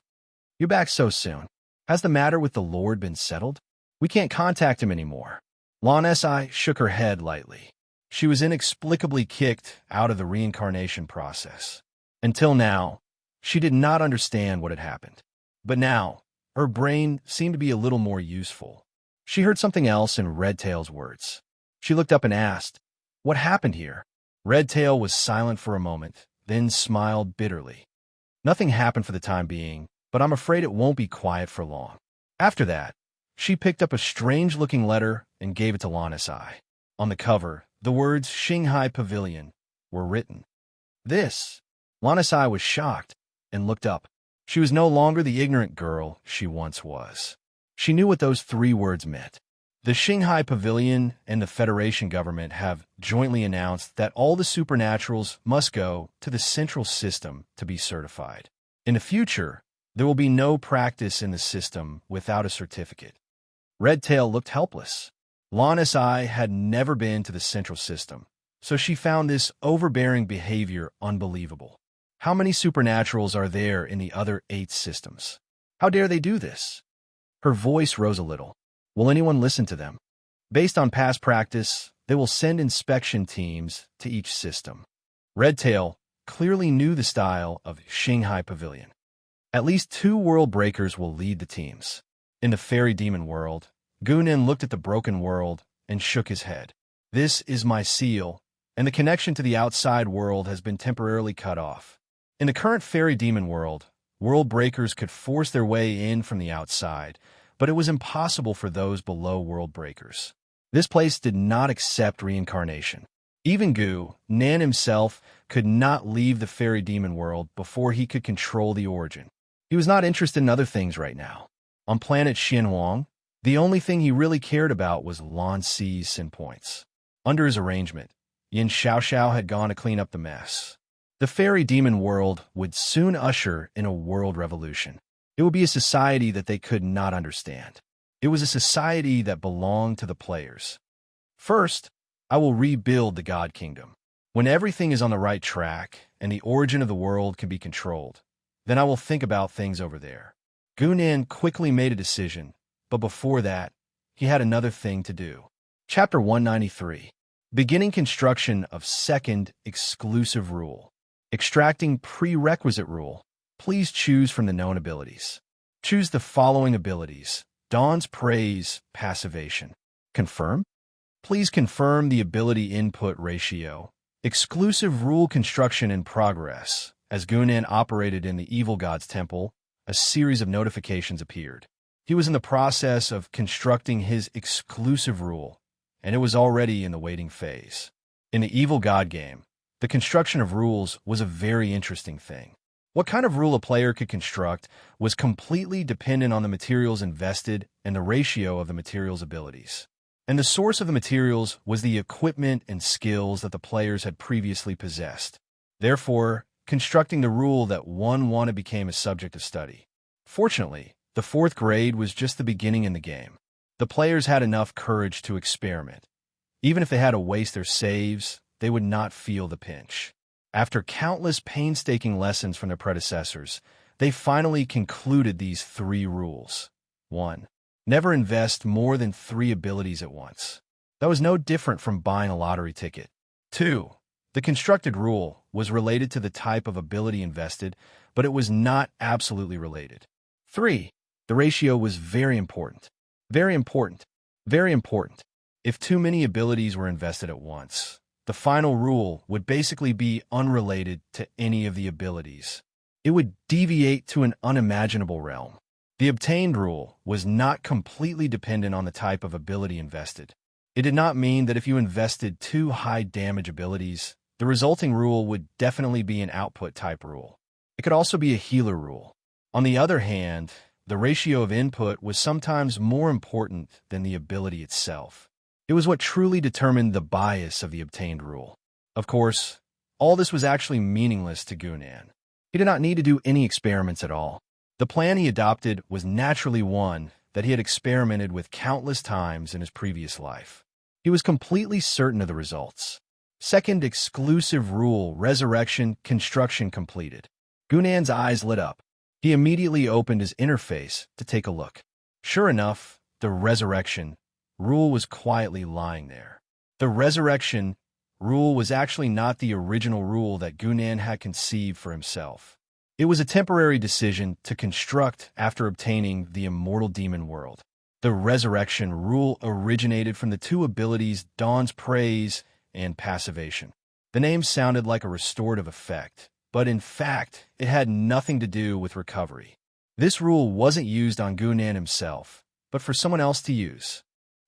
You back so soon. Has the matter with the Lord been settled? We can't contact him anymore. Lan Si shook her head lightly. She was inexplicably kicked out of the reincarnation process. Until now, she did not understand what had happened. But now, her brain seemed to be a little more useful. She heard something else in Redtail's words. She looked up and asked, "What happened here?" Redtail was silent for a moment, then smiled bitterly. Nothing happened for the time being, but I'm afraid it won't be quiet for long. After that, she picked up a strange-looking letter and gave it to Lan Si. On the cover, the words Shanghai Pavilion were written. This, Lan Si was shocked and looked up. She was no longer the ignorant girl she once was. She knew what those 3 words meant. The Shanghai Pavilion and the Federation government have jointly announced that all the supernaturals must go to the central system to be certified. In the future, there will be no practice in the system without a certificate. Redtail looked helpless. Lan Si had never been to the central system, so she found this overbearing behavior unbelievable. How many supernaturals are there in the other 8 systems? How dare they do this? Her voice rose a little. Will anyone listen to them? Based on past practice, they will send inspection teams to each system. Redtail clearly knew the style of Shanghai Pavilion. At least 2 world breakers will lead the teams. In the fairy demon world, Gu Nin looked at the broken world and shook his head. This is my seal, and the connection to the outside world has been temporarily cut off. In the current fairy demon world, world breakers could force their way in from the outside, but it was impossible for those below world breakers. This place did not accept reincarnation. Even Gu Nin himself could not leave the fairy demon world before he could control the origin. He was not interested in other things right now. On planet Xinhuang, the only thing he really cared about was Lan Si's sin points. Under his arrangement, Yin Xiao had gone to clean up the mess. The fairy demon world would soon usher in a world revolution. It would be a society that they could not understand. It was a society that belonged to the players. First, I will rebuild the God Kingdom. When everything is on the right track and the origin of the world can be controlled, then I will think about things over there. Gu Nin quickly made a decision, but before that, he had another thing to do. Chapter 193. Beginning construction of second exclusive rule. Extracting prerequisite rule. Please choose from the known abilities. Choose the following abilities. Dawn's Praise, Passivation. Confirm? Please confirm the ability input ratio. Exclusive rule construction in progress. As Gu Nin operated in the Evil God's Temple, a series of notifications appeared. He was in the process of constructing his exclusive rule, and it was already in the waiting phase. In the Evil God game, the construction of rules was a very interesting thing. What kind of rule a player could construct was completely dependent on the materials invested and the ratio of the materials' abilities. And the source of the materials was the equipment and skills that the players had previously possessed. Therefore, constructing the rule that one wanted became a subject of study. Fortunately, The fourth grade was just the beginning in the game. The players had enough courage to experiment. Even if they had to waste their saves, they would not feel the pinch. After countless painstaking lessons from their predecessors, they finally concluded these 3 rules. 1. Never invest more than 3 abilities at once. That was no different from buying a lottery ticket. 2. The constructed rule was related to the type of ability invested, but it was not absolutely related. 3. The ratio was very important. Very important. Very important. If too many abilities were invested at once, the final rule would basically be unrelated to any of the abilities. It would deviate to an unimaginable realm. The obtained rule was not completely dependent on the type of ability invested. It did not mean that if you invested 2 high-damage abilities, the resulting rule would definitely be an output-type rule. It could also be a healer rule. On the other hand, the ratio of input was sometimes more important than the ability itself. It was what truly determined the bias of the obtained rule. Of course, all this was actually meaningless to Gunan. He did not need to do any experiments at all. The plan he adopted was naturally one that he had experimented with countless times in his previous life. He was completely certain of the results. Second exclusive rule, resurrection, construction completed. Gunan's eyes lit up. He immediately opened his interface to take a look. Sure enough, the resurrection rule was quietly lying there. The resurrection rule was actually not the original rule that Gunan had conceived for himself. It was a temporary decision to construct after obtaining the immortal demon world. The resurrection rule originated from the 2 abilities Dawn's Praise and Passivation. The name sounded like a restorative effect, but in fact, it had nothing to do with recovery. This rule wasn't used on Gunan himself, but for someone else to use.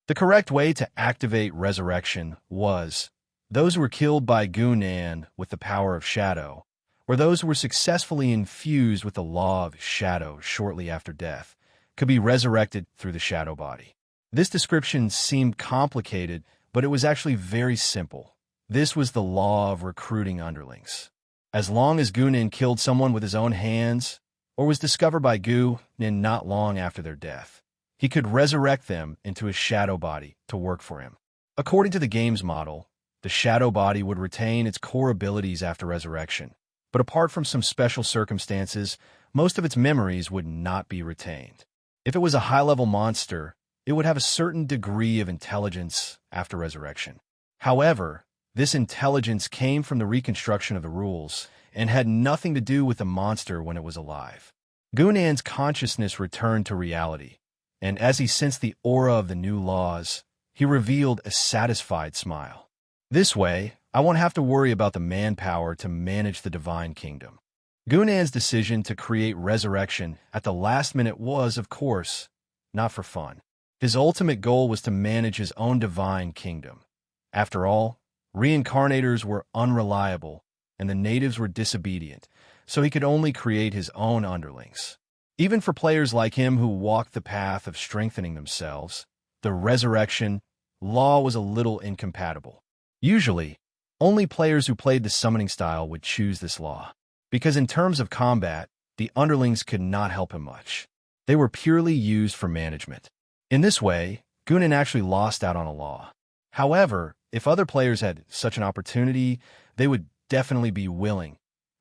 The correct way to activate resurrection was those who were killed by Gunan with the power of shadow, or those who were successfully infused with the law of shadow shortly after death, could be resurrected through the shadow body. This description seemed complicated, but it was actually very simple. This was the law of recruiting underlings. As long as Gunan killed someone with his own hands, or was discovered by Gunan not long after their death, he could resurrect them into his shadow body to work for him. According to the game's model, the shadow body would retain its core abilities after resurrection, but apart from some special circumstances, most of its memories would not be retained. If it was a high-level monster, it would have a certain degree of intelligence after resurrection. However, this intelligence came from the reconstruction of the rules and had nothing to do with the monster when it was alive. Gunan's consciousness returned to reality, and as he sensed the aura of the new laws, he revealed a satisfied smile. This way, I won't have to worry about the manpower to manage the divine kingdom. Gunan's decision to create resurrection at the last minute was, of course, not for fun. His ultimate goal was to manage his own divine kingdom. After all, reincarnators were unreliable, and the natives were disobedient, so he could only create his own underlings. Even for players like him who walked the path of strengthening themselves, the resurrection law was a little incompatible. Usually, only players who played the summoning style would choose this law, because in terms of combat, the underlings could not help him much. They were purely used for management. In this way, Gunan actually lost out on a law. However, if other players had such an opportunity, they would definitely be willing.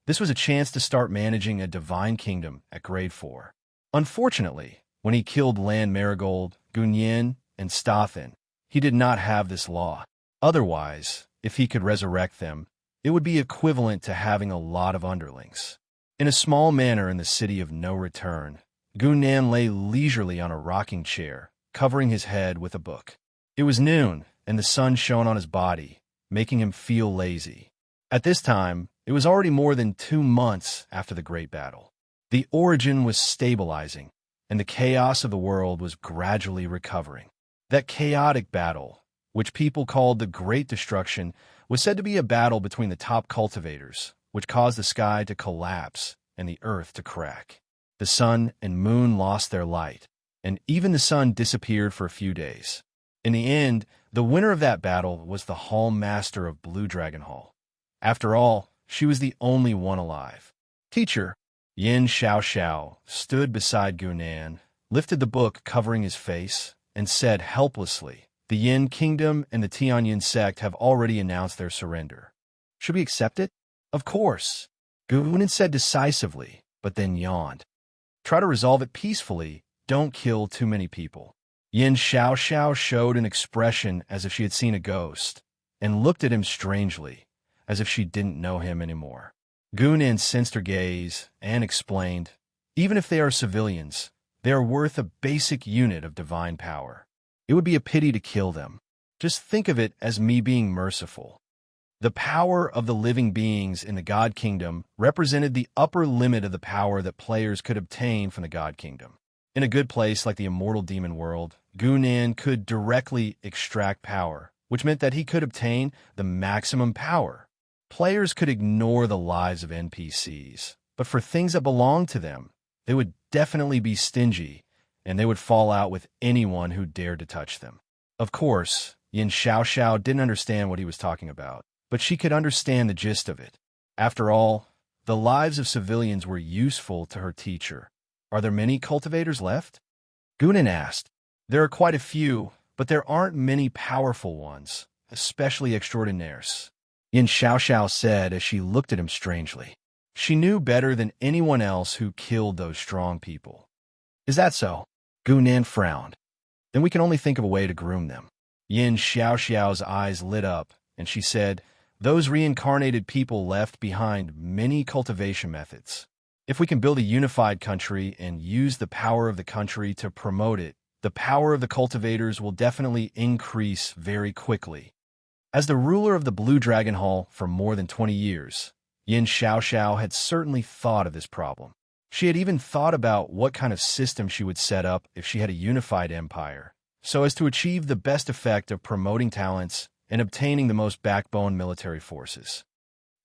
This was a chance to start managing a divine kingdom at grade 4. Unfortunately, when he killed Land Marigold, Gunyan, and Stathan, he did not have this law. Otherwise, if he could resurrect them, it would be equivalent to having a lot of underlings. In a small manor in the city of No Return, Gunyan lay leisurely on a rocking chair, covering his head with a book. It was noon, and the sun shone on his body, making him feel lazy. At this time, it was already more than 2 months after the Great Battle. The origin was stabilizing, and the chaos of the world was gradually recovering. That chaotic battle, which people called the Great Destruction, was said to be a battle between the top cultivators, which caused the sky to collapse and the earth to crack. The sun and moon lost their light, and even the sun disappeared for a few days. In the end, the winner of that battle was the Hall Master of Blue Dragon Hall. After all, she was the only one alive. Teacher Yin Xiao Xiao stood beside Gunan, lifted the book covering his face, and said helplessly, "The Yin Kingdom and the Tianyin sect have already announced their surrender. Should we accept it?" "Of course," Gunan said decisively, but then yawned. "Try to resolve it peacefully. Don't kill too many people." Yin Xiaoxiao showed an expression as if she had seen a ghost, and looked at him strangely, as if she didn't know him anymore. Gunan sensed her gaze and explained, "Even if they are civilians, they are worth a basic unit of divine power. It would be a pity to kill them. Just think of it as me being merciful." The power of the living beings in the God Kingdom represented the upper limit of the power that players could obtain from the God Kingdom. In a good place like the immortal demon world, Gunan could directly extract power, which meant that he could obtain the maximum power. Players could ignore the lives of NPCs, but for things that belonged to them, they would definitely be stingy, and they would fall out with anyone who dared to touch them. Of course, Yin Xiaoxiao didn't understand what he was talking about, but she could understand the gist of it. After all, the lives of civilians were useful to her teacher. "Are there many cultivators left?" Gunan asked. "There are quite a few, but there aren't many powerful ones, especially extraordinaires," Yin Xiaoxiao said as she looked at him strangely. She knew better than anyone else who killed those strong people. "Is that so?" Gunan frowned. "Then we can only think of a way to groom them." Yin Xiaoxiao's eyes lit up, and she said, "Those reincarnated people left behind many cultivation methods. If we can build a unified country and use the power of the country to promote it, the power of the cultivators will definitely increase very quickly." As the ruler of the Blue Dragon Hall for more than 20 years, Yin Xiaoxiao had certainly thought of this problem. She had even thought about what kind of system she would set up if she had a unified empire, so as to achieve the best effect of promoting talents and obtaining the most backbone military forces.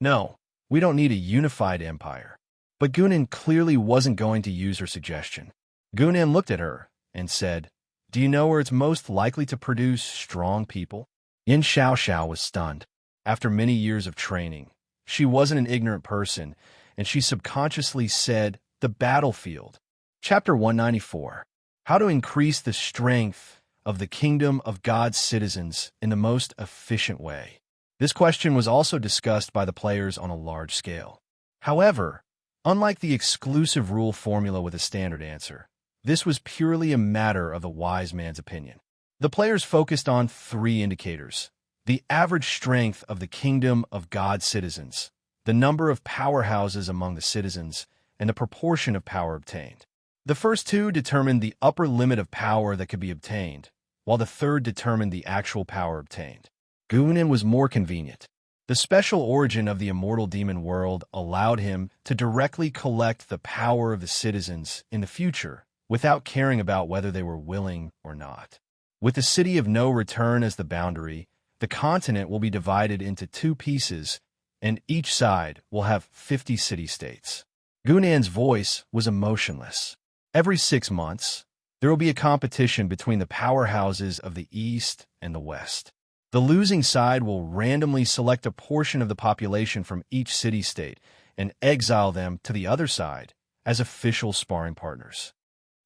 "No, we don't need a unified empire." But Gunan clearly wasn't going to use her suggestion. Gunan looked at her and said, "Do you know where it's most likely to produce strong people?" Yin Xiaoxiao was stunned. After many years of training, she wasn't an ignorant person, and she subconsciously said, "The battlefield." Chapter 194. How to increase the strength of the kingdom of God's citizens in the most efficient way. This question was also discussed by the players on a large scale. However, unlike the exclusive rule formula with a standard answer, this was purely a matter of the wise man's opinion. The players focused on 3 indicators: the average strength of the kingdom of God's citizens, the number of powerhouses among the citizens, and the proportion of power obtained. The first 2 determined the upper limit of power that could be obtained, while the third determined the actual power obtained. Gunan was more convenient. The special origin of the immortal demon world allowed him to directly collect the power of the citizens in the future without caring about whether they were willing or not. With the city of no return as the boundary, the continent will be divided into 2 pieces, and each side will have 50 city-states. Gunan's voice was emotionless. Every 6 months, there will be a competition between the powerhouses of the East and the West. The losing side will randomly select a portion of the population from each city-state and exile them to the other side as official sparring partners.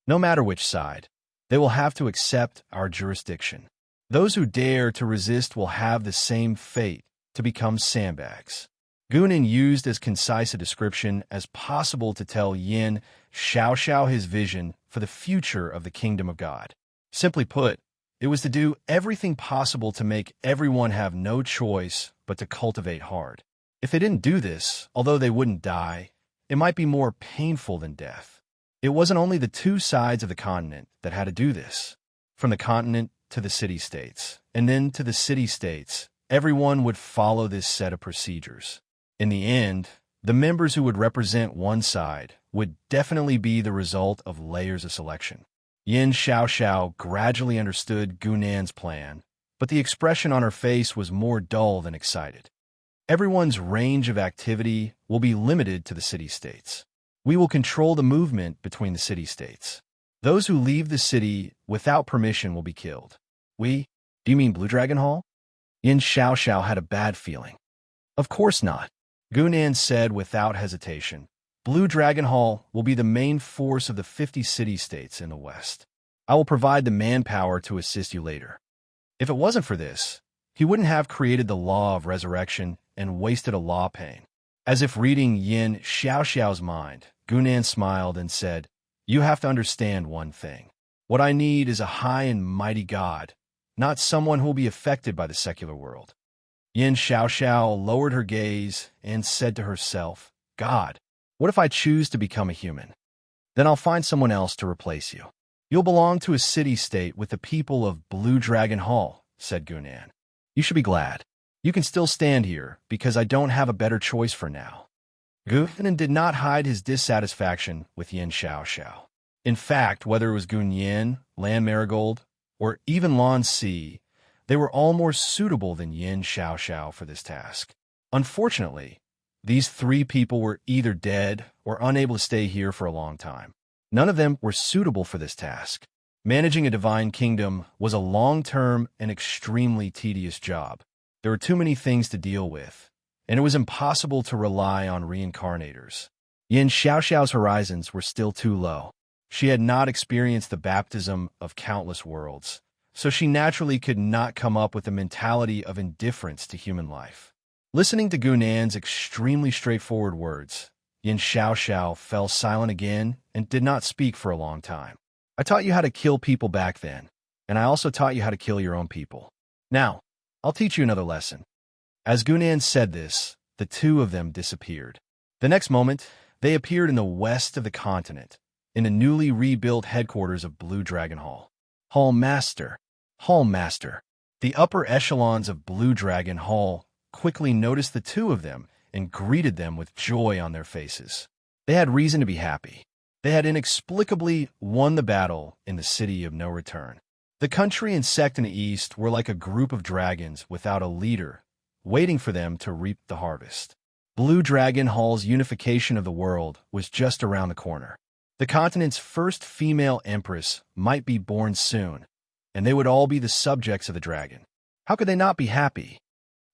No matter which side, they will have to accept our jurisdiction. Those who dare to resist will have the same fate, to become sandbags. Gunan used as concise a description as possible to tell Yin Xiaoxiao his vision for the future of the kingdom of God. Simply put, it was to do everything possible to make everyone have no choice but to cultivate hard. If they didn't do this, although they wouldn't die, it might be more painful than death. It wasn't only the 2 sides of the continent that had to do this. From the continent to the city-states, and then to the city-states, everyone would follow this set of procedures. In the end, the members who would represent one side would definitely be the result of layers of selection. Yin Xiaoxiao gradually understood Gunan's plan, but the expression on her face was more dull than excited. Everyone's range of activity will be limited to the city-states. We will control the movement between the city-states. Those who leave the city without permission will be killed. We? Do you mean Blue Dragon Hall? Yin Xiaoxiao had a bad feeling. Of course not, Gunan said without hesitation. Blue Dragon Hall will be the main force of the 50 city-states in the West. I will provide the manpower to assist you later. If it wasn't for this, he wouldn't have created the law of resurrection and wasted a law pane. As if reading Yin Xiaoxiao's mind, Gunan smiled and said, "You have to understand one thing. What I need is a high and mighty god, not someone who will be affected by the secular world." Yin Xiaoxiao lowered her gaze and said to herself, "God, what if I choose to become a human? Then I'll find someone else to replace you. You'll belong to a city-state with the people of Blue Dragon Hall," said Gunan. "You should be glad. You can still stand here because I don't have a better choice for now." Gunan did not hide his dissatisfaction with Yin Xiaoxiao. In fact, whether it was Gun Yin, Lan Marigold, or even Lan Si, they were all more suitable than Yin Xiaoxiao for this task. Unfortunately, these three people were either dead or unable to stay here for a long time. None of them were suitable for this task. Managing a divine kingdom was a long-term and extremely tedious job. There were too many things to deal with, and it was impossible to rely on reincarnators. Yin Xiaoxiao's horizons were still too low. She had not experienced the baptism of countless worlds, so she naturally could not come up with a mentality of indifference to human life. Listening to Gunan's extremely straightforward words, Yin Xiaoxiao fell silent again and did not speak for a long time. "I taught you how to kill people back then, and I also taught you how to kill your own people. Now, I'll teach you another lesson." As Gunan said this, the two of them disappeared. The next moment, they appeared in the west of the continent, in the newly rebuilt headquarters of Blue Dragon Hall. Hall Master. Hall Master. The upper echelons of Blue Dragon Hall quickly noticed the two of them and greeted them with joy on their faces. They had reason to be happy. They had inexplicably won the battle in the city of no return. The country and sect in the east were like a group of dragons without a leader, waiting for them to reap the harvest. Blue Dragon Hall's unification of the world was just around the corner. The continent's first female empress might be born soon, and they would all be the subjects of the dragon. How could they not be happy?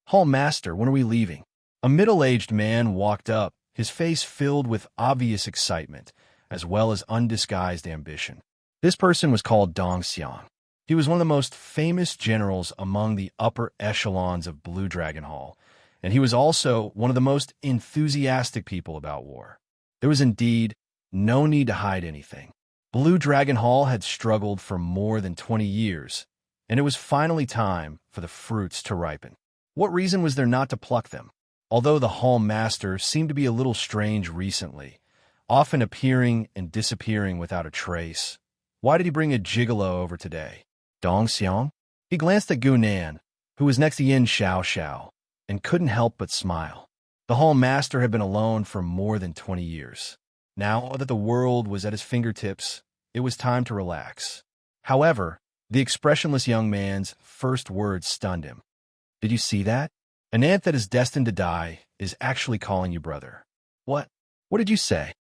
"Hall Master, when are we leaving?" A middle-aged man walked up, his face filled with obvious excitement, as well as undisguised ambition. This person was called Dong Xiang. He was one of the most famous generals among the upper echelons of Blue Dragon Hall, and he was also one of the most enthusiastic people about war. There was indeed no need to hide anything. Blue Dragon Hall had struggled for more than 20 years, and it was finally time for the fruits to ripen. What reason was there not to pluck them? Although the Hall Master seemed to be a little strange recently, often appearing and disappearing without a trace, why did he bring a gigolo over today? Dong Xiang? He glanced at Gunan, who was next to Yin Xiaoxiao, and couldn't help but smile. The Hall Master had been alone for more than 20 years. Now that the world was at his fingertips, it was time to relax. However, the expressionless young man's first words stunned him. "Did you see that? An ant that is destined to die is actually calling you brother." "What? What did you say?"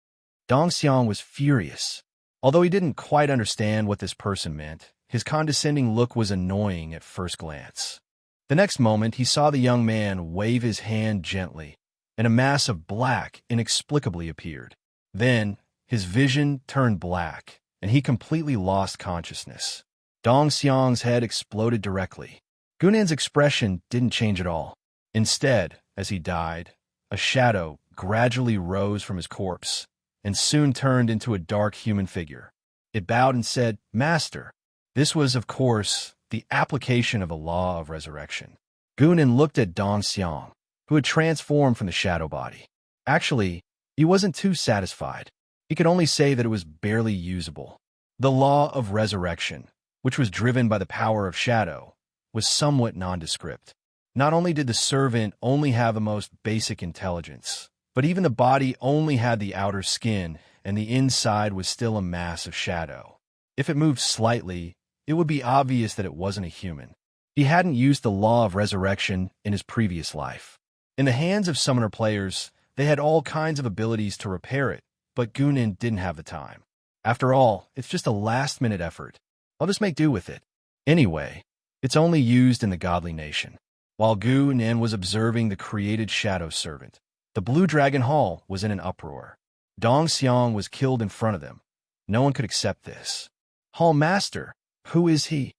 Dong Xiang was furious. Although he didn't quite understand what this person meant, his condescending look was annoying at first glance. The next moment, he saw the young man wave his hand gently, and a mass of black inexplicably appeared. Then, his vision turned black, and he completely lost consciousness. Dong Xiang's head exploded directly. Gunan's expression didn't change at all. Instead, as he died, a shadow gradually rose from his corpse and soon turned into a dark human figure. It bowed and said, "Master." This was, of course, the application of the law of resurrection. Gunan looked at Dong Xiang, who had transformed from the shadow body. Actually, he wasn't too satisfied. He could only say that it was barely usable. The law of resurrection, which was driven by the power of shadow, was somewhat nondescript. Not only did the servant only have the most basic intelligence, but even the body only had the outer skin, and the inside was still a mass of shadow. If it moved slightly, it would be obvious that it wasn't a human. He hadn't used the law of resurrection in his previous life. In the hands of summoner players, they had all kinds of abilities to repair it, but Gunan didn't have the time. After all, it's just a last-minute effort. I'll just make do with it. Anyway, it's only used in the godly nation. While Gunan was observing the created shadow servant, the Blue Dragon Hall was in an uproar. Dong Xiang was killed in front of them. No one could accept this. Hall Master, who is he?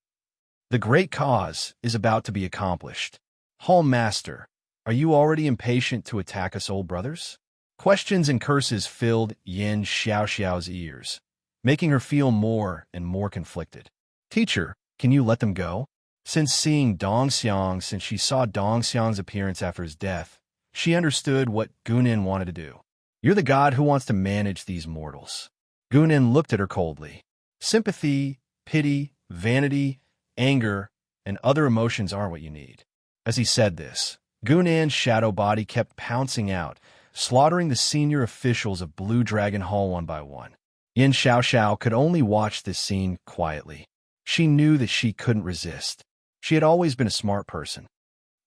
The great cause is about to be accomplished. Hall Master, are you already impatient to attack us old brothers? Questions and curses filled Yin Xiaoxiao's ears, making her feel more and more conflicted. Teacher, can you let them go? Since she saw Dong Xiang's appearance after his death, she understood what Gunin wanted to do. You're the god who wants to manage these mortals. Gunin looked at her coldly. Sympathy, pity, vanity, anger, and other emotions aren't what you need. As he said this, Gunin's shadow body kept pouncing out, slaughtering the senior officials of Blue Dragon Hall one by one. Yin Xiaoxiao could only watch this scene quietly. She knew that she couldn't resist. She had always been a smart person.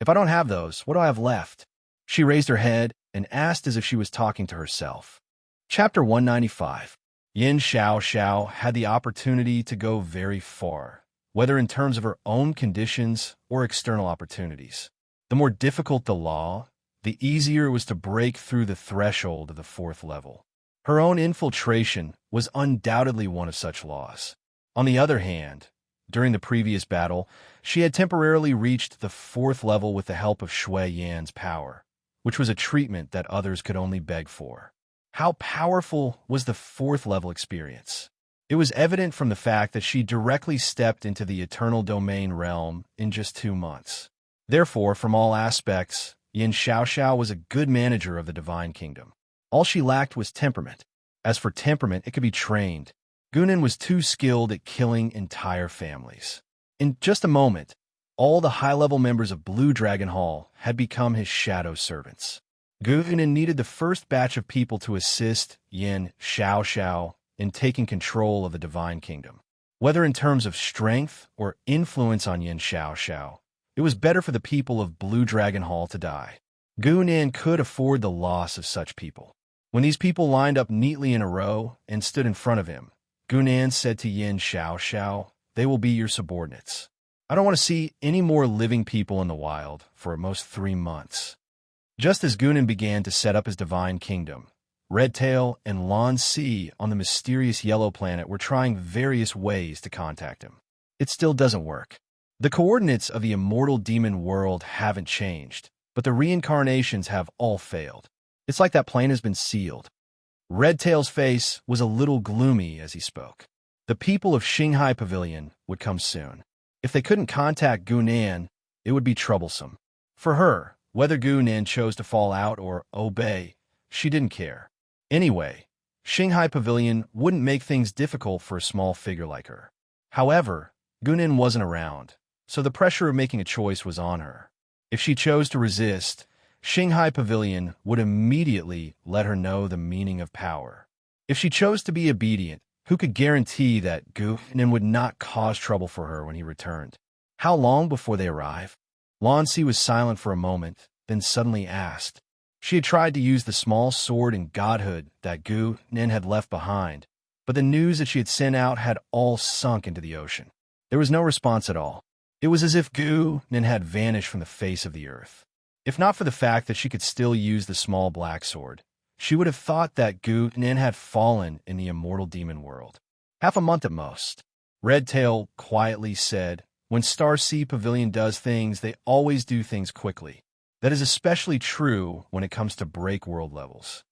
If I don't have those, what do I have left? She raised her head and asked as if she was talking to herself. Chapter 195. Yin Xiaoxiao had the opportunity to go very far, whether in terms of her own conditions or external opportunities. The more difficult the law, the easier it was to break through the threshold of the 4th level. Her own infiltration was undoubtedly one of such laws. On the other hand, during the previous battle, she had temporarily reached the 4th level with the help of Shui Yan's power, which was a treatment that others could only beg for. How powerful was the 4th level experience? It was evident from the fact that she directly stepped into the eternal domain realm in just 2 months. Therefore, from all aspects, Yin Xiaoxiao was a good manager of the divine kingdom. All she lacked was temperament. As for temperament, it could be trained. Gunin was too skilled at killing entire families. In just a moment, all the high-level members of Blue Dragon Hall had become his shadow servants. Gunin needed the first batch of people to assist Yin Xiaoxiao in taking control of the divine kingdom. Whether in terms of strength or influence on Yin Xiaoxiao, it was better for the people of Blue Dragon Hall to die. Gunin could afford the loss of such people. When these people lined up neatly in a row and stood in front of him, Gunin said to Yin Xiaoxiao, "They will be your subordinates. I don't want to see any more living people in the wild for at most 3 months." Just as Gunin began to set up his divine kingdom, Redtail and Lan Si on the mysterious yellow planet were trying various ways to contact him. It still doesn't work. The coordinates of the immortal demon world haven't changed, but the reincarnations have all failed. It's like that plane has been sealed. Redtail's face was a little gloomy as he spoke. The people of Xinghai Pavilion would come soon. If they couldn't contact Gunan, it would be troublesome. For her, whether Gunan chose to fall out or obey, she didn't care. Anyway, Xinghai Pavilion wouldn't make things difficult for a small figure like her. However, Gunan wasn't around, so the pressure of making a choice was on her. If she chose to resist, Xinghai Pavilion would immediately let her know the meaning of power. If she chose to be obedient, who could guarantee that Gunan would not cause trouble for her when he returned? How long before they arrive? Lan Si was silent for a moment, then suddenly asked. She had tried to use the small sword and godhood that Gunan had left behind, but the news that she had sent out had all sunk into the ocean. There was no response at all. It was as if Gunan had vanished from the face of the earth. If not for the fact that she could still use the small black sword, she would have thought that Gunan had fallen in the immortal demon world. Half a month at most. Redtail quietly said, "When Star Sea Pavilion does things, they always do things quickly. That is especially true when it comes to break world levels."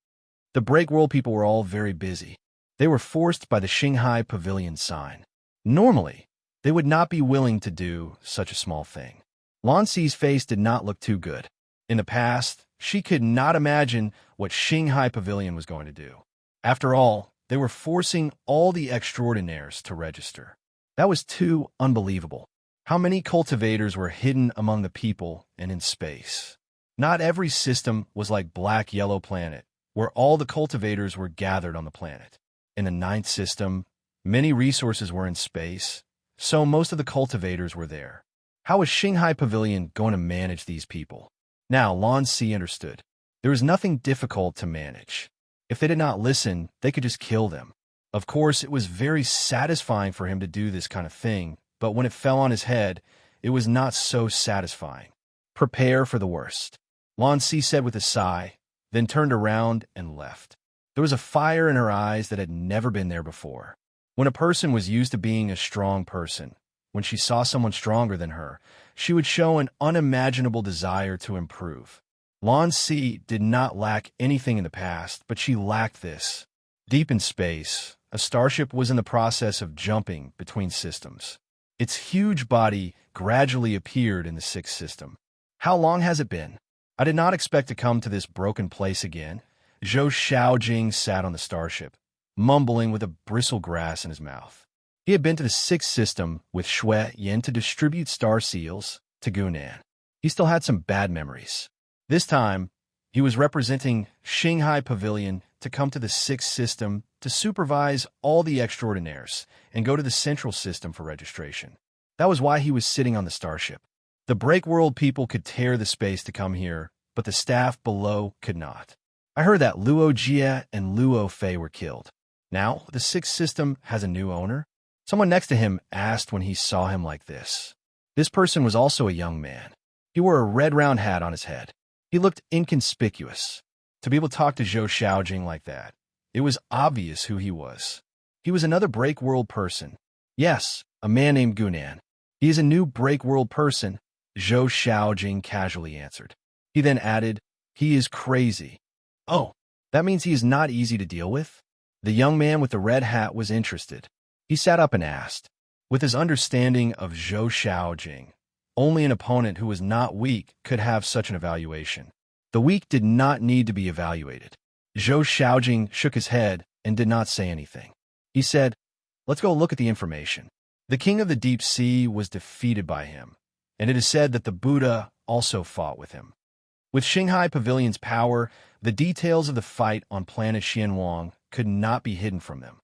The break world people were all very busy. They were forced by the Xinghai Pavilion sign. Normally, they would not be willing to do such a small thing. Lan Si's face did not look too good. In the past, she could not imagine what Xinghai Pavilion was going to do. After all, they were forcing all the extraordinaires to register. That was too unbelievable. How many cultivators were hidden among the people and in space? Not every system was like Black-Yellow Planet, where all the cultivators were gathered on the planet. In the 9th system, many resources were in space, so most of the cultivators were there. How was Xinghai Pavilion going to manage these people? Now, Lan Si understood. There was nothing difficult to manage. If they did not listen, they could just kill them. Of course, it was very satisfying for him to do this kind of thing, but when it fell on his head, it was not so satisfying. Prepare for the worst, Lan Si said with a sigh, then turned around and left. There was a fire in her eyes that had never been there before. When a person was used to being a strong person, when she saw someone stronger than her, she would show an unimaginable desire to improve. Lan Si did not lack anything in the past, but she lacked this. Deep in space, a starship was in the process of jumping between systems. Its huge body gradually appeared in the sixth system. How long has it been? I did not expect to come to this broken place again. Zhou Xiaojing sat on the starship, mumbling with a bristlegrass in his mouth. He had been to the sixth system with Shui Yin to distribute star seals to Gunan. He still had some bad memories. This time, he was representing Shanghai Pavilion to come to the sixth system to supervise all the extraordinaires and go to the central system for registration. That was why he was sitting on the starship. The Breakworld people could tear the space to come here, but the staff below could not. I heard that Luo Jie and Luo Fei were killed. Now, the sixth system has a new owner? Someone next to him asked when he saw him like this. This person was also a young man. He wore a red round hat on his head. He looked inconspicuous. To be able to talk to Zhou Xiaojing like that, it was obvious who he was. He was another Breakworld person. Yes, a man named Gunan. He is a new Breakworld person, Zhou Xiaojing casually answered. He then added, he is crazy. Oh, that means he is not easy to deal with? The young man with the red hat was interested. He sat up and asked. With his understanding of Zhou Xiaojing, only an opponent who was not weak could have such an evaluation. The weak did not need to be evaluated. Zhou Xiaojing shook his head and did not say anything. He said, let's go look at the information. The king of the deep sea was defeated by him, and it is said that the Buddha also fought with him. With Shanghai Pavilion's power, the details of the fight on planet Xianwang could not be hidden from them.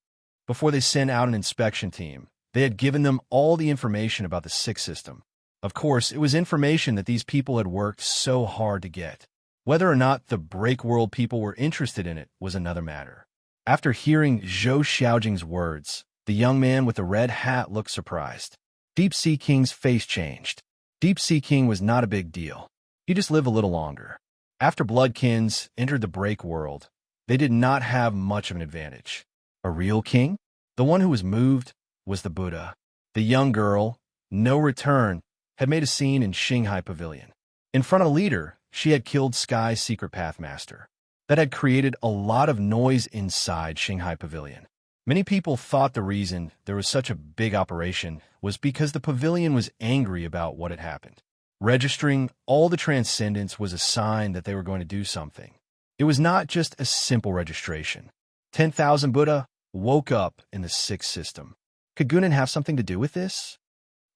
Before they sent out an inspection team, they had given them all the information about the sixth system. Of course, it was information that these people had worked so hard to get. Whether or not the Breakworld people were interested in it was another matter. After hearing Zhou Xiaojing's words, the young man with the red hat looked surprised. Deep Sea King's face changed. Deep Sea King was not a big deal. He just lived a little longer. After Bloodkins entered the Breakworld, they did not have much of an advantage. A real king? The one who was moved was the Buddha. The young girl, No Return, had made a scene in Shanghai Pavilion. In front of the leader, she had killed Sky's secret pathmaster. That had created a lot of noise inside Shanghai Pavilion. Many people thought the reason there was such a big operation was because the pavilion was angry about what had happened. Registering all the transcendents was a sign that they were going to do something. It was not just a simple registration. 10,000 Buddha woke up in the sixth system. Could Gunan have something to do with this?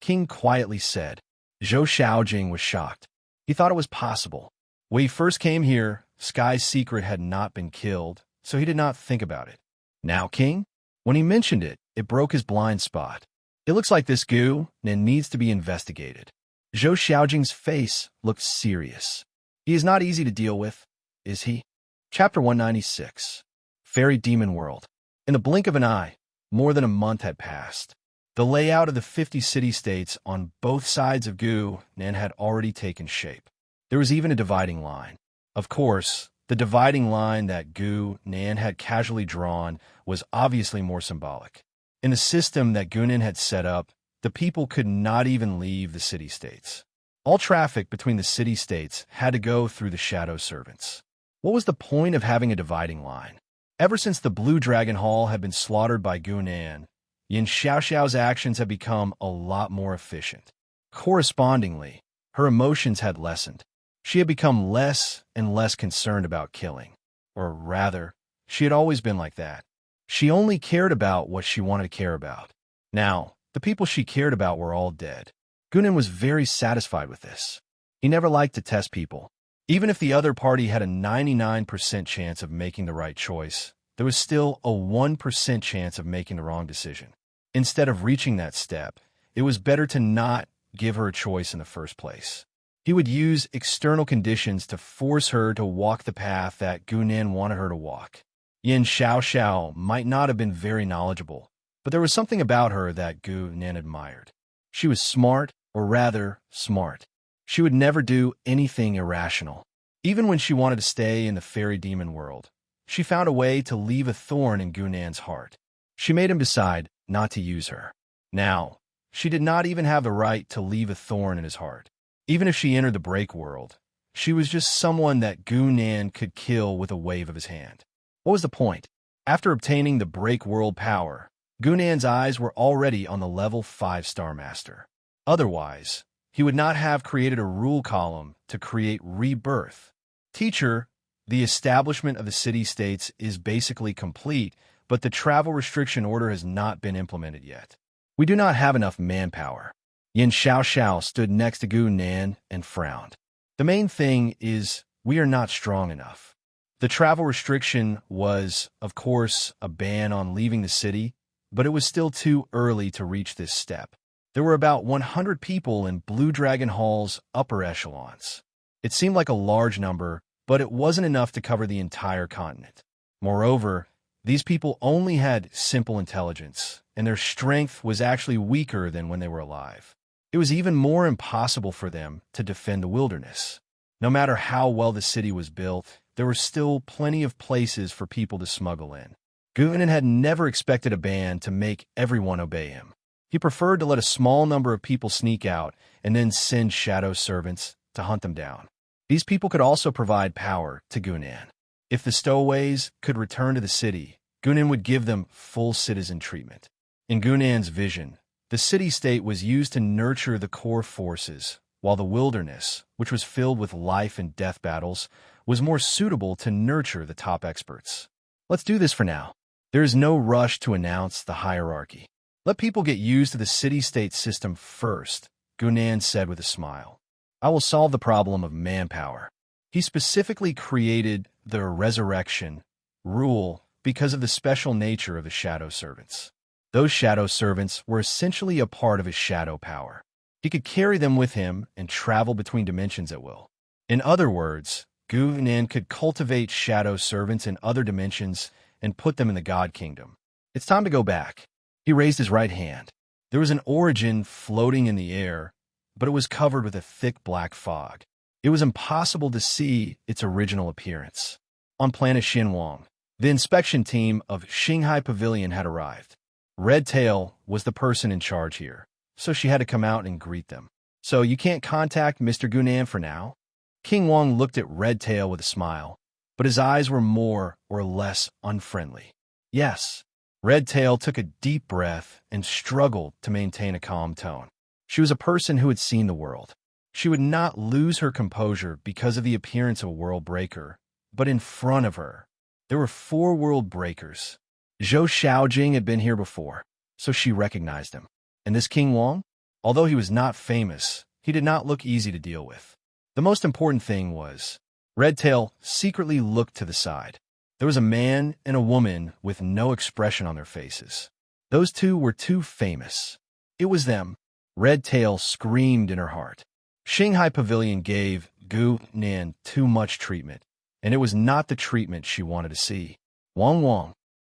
King quietly said. Zhou Xiaojing was shocked. He thought it was possible. When he first came here, Sky's secret had not been killed, so he did not think about it. Now, King? When he mentioned it, it broke his blind spot. It looks like this Gu and needs to be investigated. Zhou Xiaojing's face looked serious. He is not easy to deal with, is he? Chapter 196. Fairy Demon World. In the blink of an eye, more than a month had passed. The layout of the 50 city-states on both sides of Gunan had already taken shape. There was even a dividing line. Of course, the dividing line that Gunan had casually drawn was obviously more symbolic. In the system that Gunan had set up, the people could not even leave the city-states. All traffic between the city-states had to go through the shadow servants. What was the point of having a dividing line? Ever since the Blue Dragon Hall had been slaughtered by Gunan, Yin Xiaoxiao's actions had become a lot more efficient. Correspondingly, her emotions had lessened. She had become less and less concerned about killing. Or rather, she had always been like that. She only cared about what she wanted to care about. Now, the people she cared about were all dead. Gunan was very satisfied with this. He never liked to test people. Even if the other party had a 99% chance of making the right choice, there was still a 1% chance of making the wrong decision. Instead of reaching that step, it was better to not give her a choice in the first place. He would use external conditions to force her to walk the path that Gunan wanted her to walk. Yin Xiaoxiao might not have been very knowledgeable, but there was something about her that Gunan admired. She was smart, or rather, smart. She would never do anything irrational. Even when she wanted to stay in the fairy demon world, she found a way to leave a thorn in Gunan's heart. She made him decide not to use her. Now, she did not even have the right to leave a thorn in his heart. Even if she entered the break world, she was just someone that Gunan could kill with a wave of his hand. What was the point? After obtaining the break world power, Gunan's eyes were already on the level 5-star master. Otherwise, he would not have created a rule column to create rebirth. Teacher, the establishment of the city-states is basically complete, but the travel restriction order has not been implemented yet. We do not have enough manpower. Yin Xiao stood next to Gunan and frowned. The main thing is we are not strong enough. The travel restriction was, of course, a ban on leaving the city, but it was still too early to reach this step. There were about 100 people in Blue Dragon Hall's upper echelons. It seemed like a large number, but it wasn't enough to cover the entire continent. Moreover, these people only had simple intelligence, and their strength was actually weaker than when they were alive. It was even more impossible for them to defend the wilderness. No matter how well the city was built, there were still plenty of places for people to smuggle in. Gunan had never expected a ban to make everyone obey him. He preferred to let a small number of people sneak out and then send shadow servants to hunt them down. These people could also provide power to Gunan. If the stowaways could return to the city, Gunan would give them full citizen treatment. In Gunan's vision, the city-state was used to nurture the core forces, while the wilderness, which was filled with life and death battles, was more suitable to nurture the top experts. Let's do this for now. There is no rush to announce the hierarchy. Let people get used to the city-state system first, Gunan said with a smile. I will solve the problem of manpower. He specifically created the resurrection rule because of the special nature of the shadow servants. Those shadow servants were essentially a part of his shadow power. He could carry them with him and travel between dimensions at will. In other words, Gunan could cultivate shadow servants in other dimensions and put them in the God Kingdom. It's time to go back. He raised his right hand. There was an origin floating in the air, but it was covered with a thick black fog. It was impossible to see its original appearance. On planet Xinhuang, the inspection team of Xinghai Pavilion had arrived. Red Tail was the person in charge here, so she had to come out and greet them. So you can't contact Mr. Gunan for now? King Wang looked at Red Tail with a smile, but his eyes were more or less unfriendly. Yes. Red Tail took a deep breath and struggled to maintain a calm tone. She was a person who had seen the world. She would not lose her composure because of the appearance of a world breaker, but in front of her, there were 4 world breakers. Zhou Xiaojing had been here before, so she recognized him. And this King Wang? Although he was not famous, he did not look easy to deal with. The most important thing was, Red Tail secretly looked to the side. There was a man and a woman with no expression on their faces. Those two were too famous. It was them. Red Tail screamed in her heart. Shanghai Pavilion gave Gunan too much treatment, and it was not the treatment she wanted to see. Wang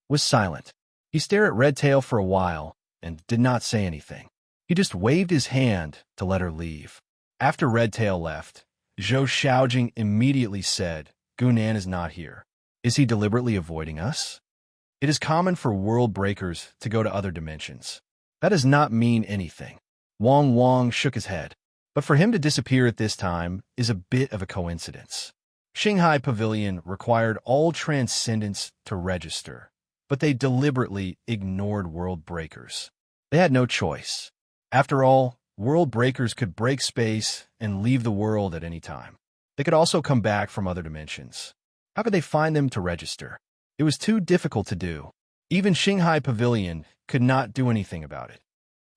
was silent. He stared at Red Tail for a while and did not say anything. He just waved his hand to let her leave. After Red Tail left, Zhou Xiaojing immediately said, Gunan is not here. Is he deliberately avoiding us? It is common for world breakers to go to other dimensions. That does not mean anything. Wang shook his head. But for him to disappear at this time is a bit of a coincidence. Shanghai Pavilion required all transcendents to register, but they deliberately ignored world breakers. They had no choice. After all, world breakers could break space and leave the world at any time. They could also come back from other dimensions. How could they find them to register? It was too difficult to do. Even Shanghai Pavilion could not do anything about it.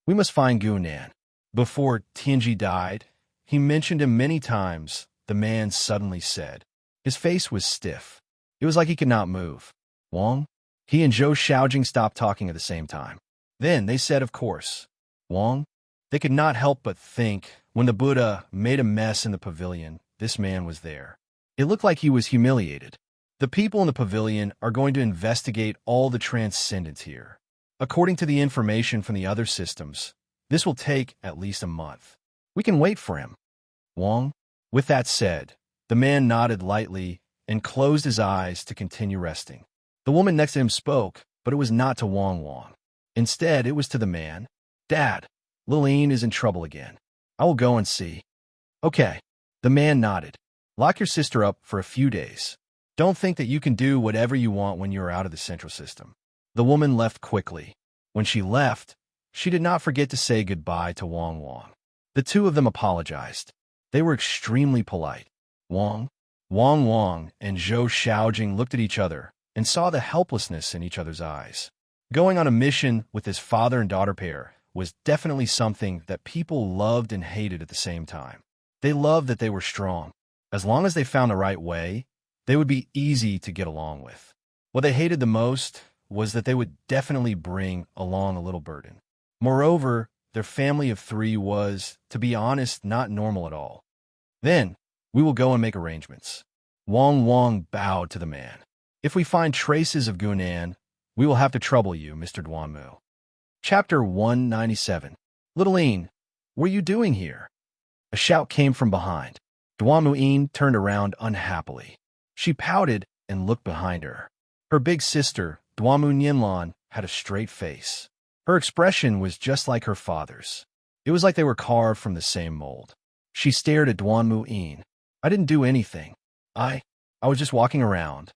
We must find Gunan. Before Tianji died, he mentioned him many times, the man suddenly said. His face was stiff. It was like he could not move. Wang? He and Zhou Xiaojing stopped talking at the same time. Then they said, of course. Wang? They could not help but think, when the Buddha made a mess in the pavilion, this man was there. It looked like he was humiliated. The people in the pavilion are going to investigate all the transcendents here. According to the information from the other systems, this will take at least a month. We can wait for him. Wang? With that said, the man nodded lightly and closed his eyes to continue resting. The woman next to him spoke, but it was not to Wang Wang. Instead, it was to the man. Dad, Lillian is in trouble again. I will go and see. Okay. The man nodded. Lock your sister up for a few days. Don't think that you can do whatever you want when you are out of the central system. The woman left quickly. When she left, she did not forget to say goodbye to Wang Wang. The two of them apologized. They were extremely polite. Wang Wang, and Zhou Xiaojing looked at each other and saw the helplessness in each other's eyes. Going on a mission with his father and daughter pair was definitely something that people loved and hated at the same time. They loved that they were strong. As long as they found the right way, they would be easy to get along with. What they hated the most was that they would definitely bring along a little burden. Moreover, their family of three was, to be honest, not normal at all. Then, we will go and make arrangements. Wang Wang bowed to the man. If we find traces of Gunan, we will have to trouble you, Mr. Duanmu. Chapter 197. Lillian, what are you doing here? A shout came from behind. Duanmu turned around unhappily. She pouted and looked behind her. Her big sister, Duanmu Nianlan, had a straight face. Her expression was just like her father's. It was like they were carved from the same mold. She stared at Duanmu. I didn't do anything. I was just walking around.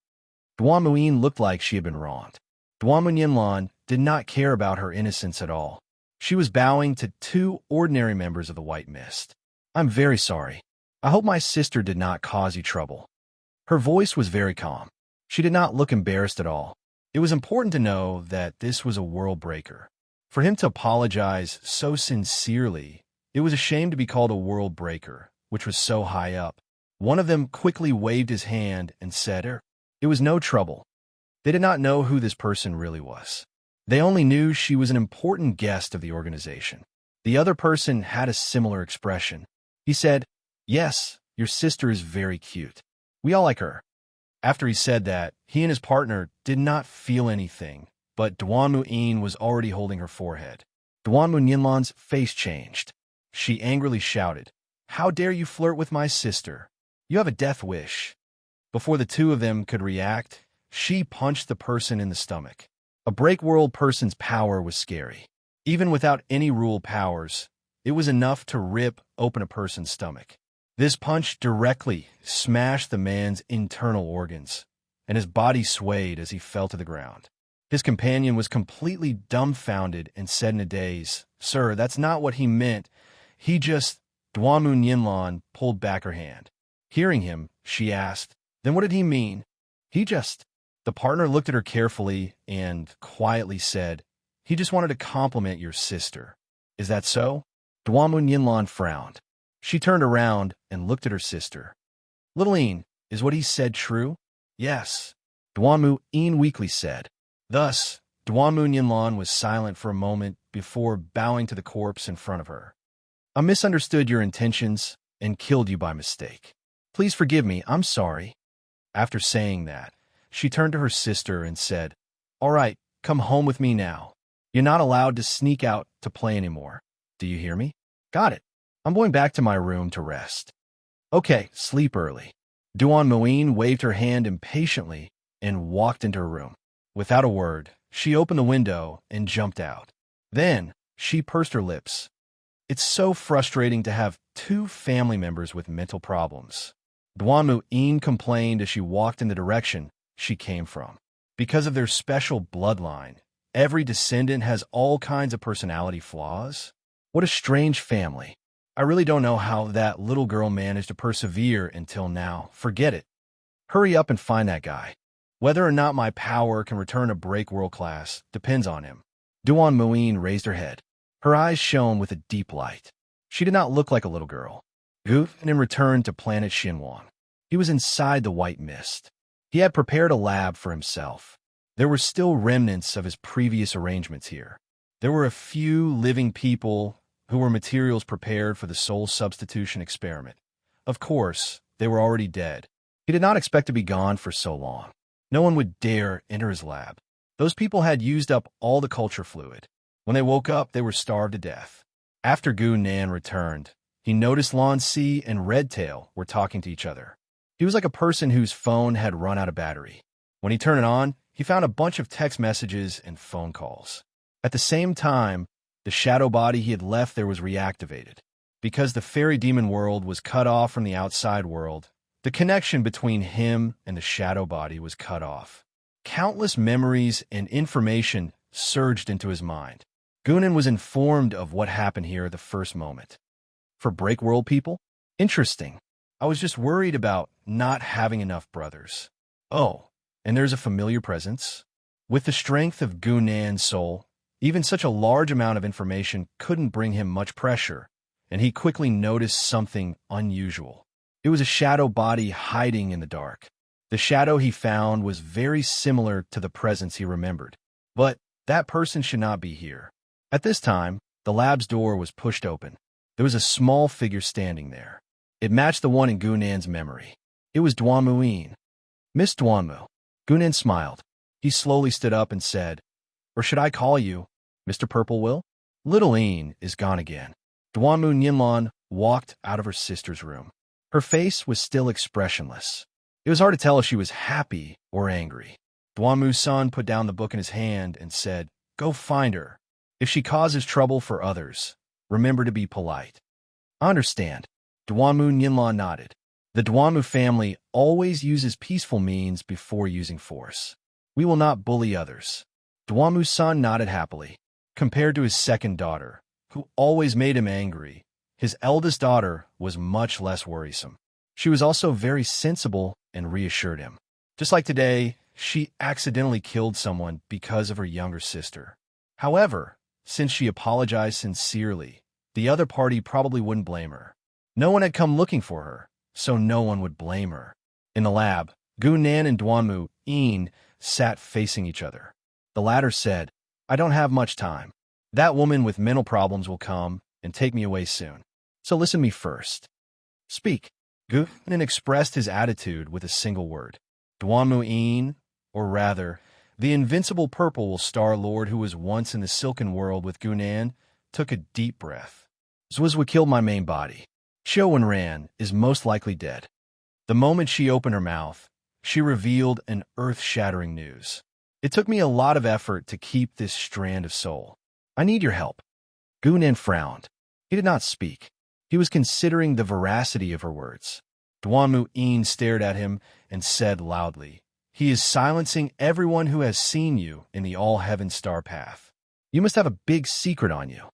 Duanmu looked like she had been wronged. Duanmu Nianlan did not care about her innocence at all. She was bowing to two ordinary members of the White Mist. I'm very sorry. I hope my sister did not cause you trouble. Her voice was very calm. She did not look embarrassed at all. It was important to know that this was a world breaker. For him to apologize so sincerely, it was a shame to be called a world breaker, which was so high up. One of them quickly waved his hand and said, It was no trouble. They did not know who this person really was. They only knew she was an important guest of the organization. The other person had a similar expression. He said, Yes, your sister is very cute. We all like her. After he said that, he and his partner did not feel anything, but Duanmu was already holding her forehead. Duanmu Nianlan's face changed. She angrily shouted, How dare you flirt with my sister? You have a death wish. Before the two of them could react, she punched the person in the stomach. A break-world person's power was scary. Even without any rule powers, it was enough to rip open a person's stomach. This punch directly smashed the man's internal organs, and his body swayed as he fell to the ground. His companion was completely dumbfounded and said in a daze, Sir, that's not what he meant. He just... Duanmu Nianlan pulled back her hand. Hearing him, she asked, Then what did he mean? He just... The partner looked at her carefully and quietly said, He just wanted to compliment your sister. Is that so? Duanmu Nianlan frowned. She turned around and looked at her sister. Lillian, is what he said true? Yes. Duanmu weakly said. Thus, Duanmu Nianlan was silent for a moment before bowing to the corpse in front of her. I misunderstood your intentions and killed you by mistake. Please forgive me, I'm sorry. After saying that, she turned to her sister and said, All right, come home with me now. You're not allowed to sneak out to play anymore. Do you hear me? Got it. I'm going back to my room to rest. Okay, sleep early. Duanmu waved her hand impatiently and walked into her room. Without a word, she opened the window and jumped out. Then, she pursed her lips. It's so frustrating to have two family members with mental problems. Duanmu complained as she walked in the direction she came from. Because of their special bloodline, every descendant has all kinds of personality flaws. What a strange family. I really don't know how that little girl managed to persevere until now. Forget it. Hurry up and find that guy. Whether or not my power can return a break world class depends on him. Duanmu raised her head. Her eyes shone with a deep light. She did not look like a little girl. Gunan returned to planet Xinhuan. He was inside the White Mist. He had prepared a lab for himself. There were still remnants of his previous arrangements here. There were a few living people who were materials prepared for the soul substitution experiment. Of course, they were already dead. He did not expect to be gone for so long. No one would dare enter his lab. Those people had used up all the culture fluid. When they woke up, they were starved to death. After Gunan returned, he noticed Lan Si and Redtail were talking to each other. He was like a person whose phone had run out of battery. When he turned it on, he found a bunch of text messages and phone calls. At the same time, the shadow body he had left there was reactivated. Because the fairy demon world was cut off from the outside world, the connection between him and the shadow body was cut off. Countless memories and information surged into his mind. Gunan was informed of what happened here at the first moment. For Break World people? Interesting. I was just worried about not having enough brothers. Oh, and there's a familiar presence. With the strength of Gunan's soul, even such a large amount of information couldn't bring him much pressure, and he quickly noticed something unusual. It was a shadow body hiding in the dark. The shadow he found was very similar to the presence he remembered. But that person should not be here. At this time, the lab's door was pushed open. There was a small figure standing there. It matched the one in Gunan's memory. It was Duanmuin. Miss Duanmu. Gunan smiled. He slowly stood up and said, "Or should I call you Mr. Purple-Will?" Little Een is gone again. Duanmu Yinlan walked out of her sister's room. Her face was still expressionless. It was hard to tell if she was happy or angry. Duanmu's son put down the book in his hand and said, "Go find her. If she causes trouble for others, remember to be polite." "I understand." Duanmu Yinlan nodded. The Duanmu family always uses peaceful means before using force. "We will not bully others." Duanmu's son nodded happily. Compared to his second daughter, who always made him angry, his eldest daughter was much less worrisome. She was also very sensible and reassured him. Just like today, she accidentally killed someone because of her younger sister. However, since she apologized sincerely, the other party probably wouldn't blame her. No one had come looking for her, so no one would blame her. In the lab, Gunan and Duanmu Een sat facing each other. The latter said, "I don't have much time. That woman with mental problems will come and take me away soon. So listen to me first." "Speak." Gunan expressed his attitude with a single word. Duanmu Een, or rather, the invincible Purple Star-Lord who was once in the Silken World with Gunan, took a deep breath. "This was what killed my main body. Xiao Ran is most likely dead." The moment she opened her mouth, she revealed an earth-shattering news. "It took me a lot of effort to keep this strand of soul. I need your help." Gunan frowned. He did not speak. He was considering the veracity of her words. Duanmu Een stared at him and said loudly, "He is silencing everyone who has seen you in the All-Heaven Star Path. You must have a big secret on you."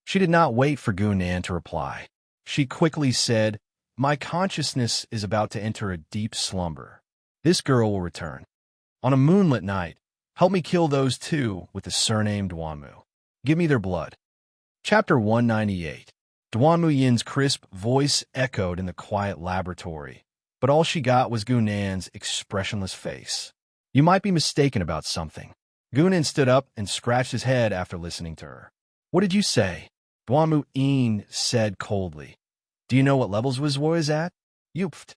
She did not wait for Gunan to reply. She quickly said, "My consciousness is about to enter a deep slumber. This girl will return. On a moonlit night, help me kill those two with the surname Duanmu. Give me their blood." Chapter 198. Duanmu Yin's crisp voice echoed in the quiet laboratory, but all she got was Gunan's expressionless face. "You might be mistaken about something." Gunan stood up and scratched his head after listening to her. "What did you say?" Duanmu Een said coldly. "Do you know what levels his was at?" "Youpht."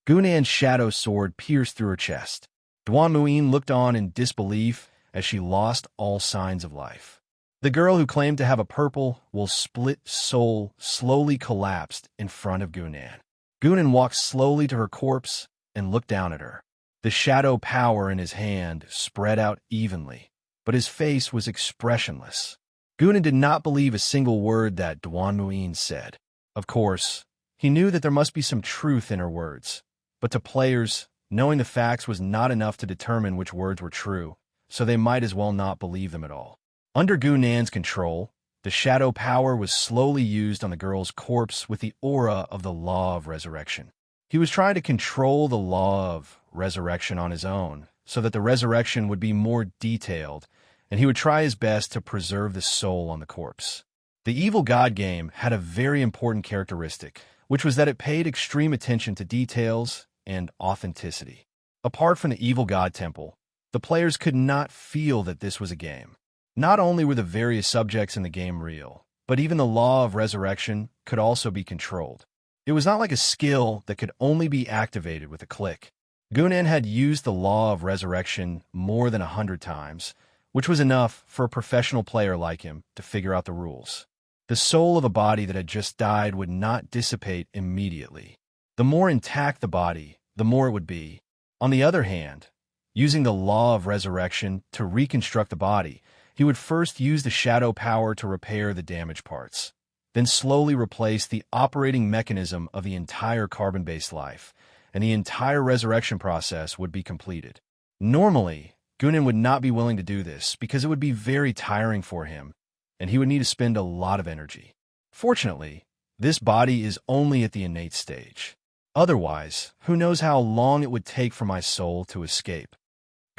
Gunan's shadow sword pierced through her chest. Duanmu Een looked on in disbelief as she lost all signs of life. The girl who claimed to have a split soul slowly collapsed in front of Gunan. Gunan walked slowly to her corpse and looked down at her. The shadow power in his hand spread out evenly, but his face was expressionless. Gunan did not believe a single word that Duanmu Een said. Of course, he knew that there must be some truth in her words, but to players, knowing the facts was not enough to determine which words were true, so they might as well not believe them at all. Under Gunan's control, the shadow power was slowly used on the girl's corpse with the aura of the law of resurrection. He was trying to control the law of resurrection on his own, so that the resurrection would be more detailed, and he would try his best to preserve the soul on the corpse. The Evil God game had a very important characteristic, which was that it paid extreme attention to details and authenticity. Apart from the Evil God Temple, the players could not feel that this was a game. Not only were the various subjects in the game real, but even the law of resurrection could also be controlled. It was not like a skill that could only be activated with a click. Gunan had used the law of resurrection more than 100 times, which was enough for a professional player like him to figure out the rules. The soul of a body that had just died would not dissipate immediately. The more intact the body, the more it would be. On the other hand, using the law of resurrection to reconstruct the body, he would first use the shadow power to repair the damaged parts, then slowly replace the operating mechanism of the entire carbon-based life, and the entire resurrection process would be completed. Normally, Gunan would not be willing to do this because it would be very tiring for him, and he would need to spend a lot of energy. Fortunately, this body is only at the innate stage. Otherwise, who knows how long it would take for my soul to escape.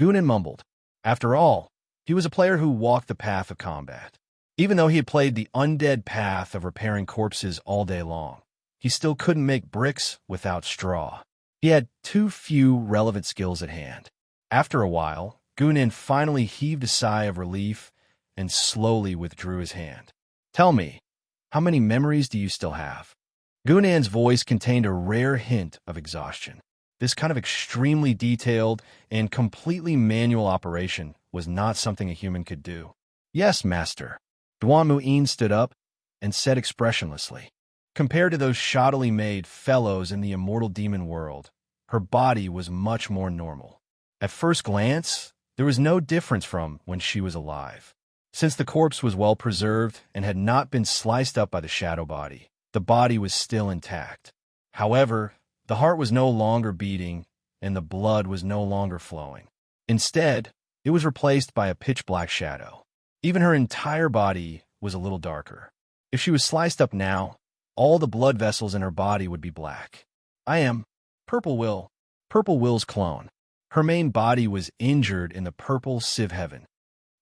Gunan mumbled. After all, he was a player who walked the path of combat. Even though he had played the undead path of repairing corpses all day long, he still couldn't make bricks without straw. He had too few relevant skills at hand. After a while, Gunan finally heaved a sigh of relief and slowly withdrew his hand. Tell me, how many memories do you still have? Gunan's voice contained a rare hint of exhaustion. This kind of extremely detailed and completely manual operation was not something a human could do. Yes, master. Duan Mu'in stood up and said expressionlessly. Compared to those shoddily made fellows in the immortal demon world, her body was much more normal. At first glance, there was no difference from when she was alive. Since the corpse was well preserved and had not been sliced up by the shadow body, the body was still intact. However, the heart was no longer beating and the blood was no longer flowing. Instead, it was replaced by a pitch-black shadow. Even her entire body was a little darker. If she was sliced up now, all the blood vessels in her body would be black. I am Purple Will's clone. Her main body was injured in the purple Civ heaven.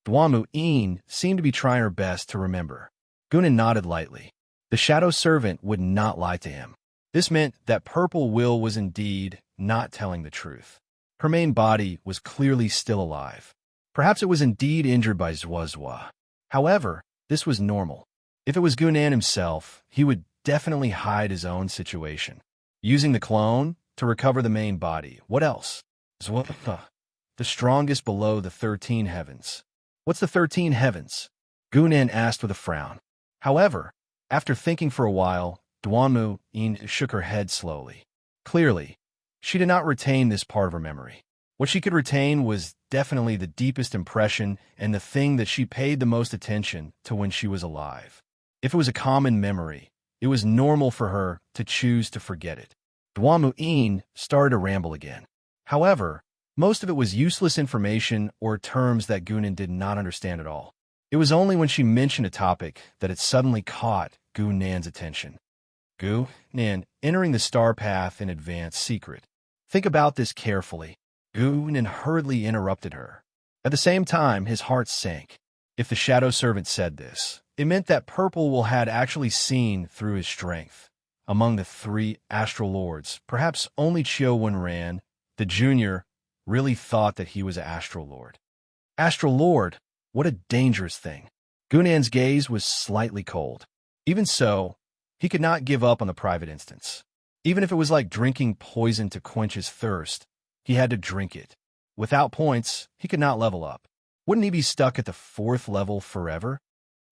Duan Mu'in seemed to be trying her best to remember. Gunan nodded lightly. The shadow servant would not lie to him. This meant that Purple Will was indeed not telling the truth. Her main body was clearly still alive. Perhaps it was indeed injured by Zwazwa. However, this was normal. If it was Gunan himself, he would definitely hide his own situation. Using the clone to recover the main body. What else? Zwazwa, the strongest below the 13 heavens. What's the 13 heavens? Gunan asked with a frown. However, after thinking for a while, Duan Mu'in shook her head slowly. Clearly, she did not retain this part of her memory. What she could retain was definitely the deepest impression and the thing that she paid the most attention to when she was alive. If it was a common memory, it was normal for her to choose to forget it. Duan Mu'in started to ramble again. However, most of it was useless information or terms that Gunan did not understand at all. It was only when she mentioned a topic that it suddenly caught Gunan's attention. Gunan, entering the star path in advance secret. Think about this carefully. Gunan hurriedly interrupted her. At the same time, his heart sank. If the shadow servant said this, it meant that Purple Will had actually seen through his strength. Among the 3 astral lords, perhaps only Chiu Wenran, the junior, really thought that he was an astral lord. Astral lord? What a dangerous thing. Gunan's gaze was slightly cold. Even so, he could not give up on the private instance. Even if it was like drinking poison to quench his thirst, he had to drink it. Without points, he could not level up. Wouldn't he be stuck at the 4th level forever?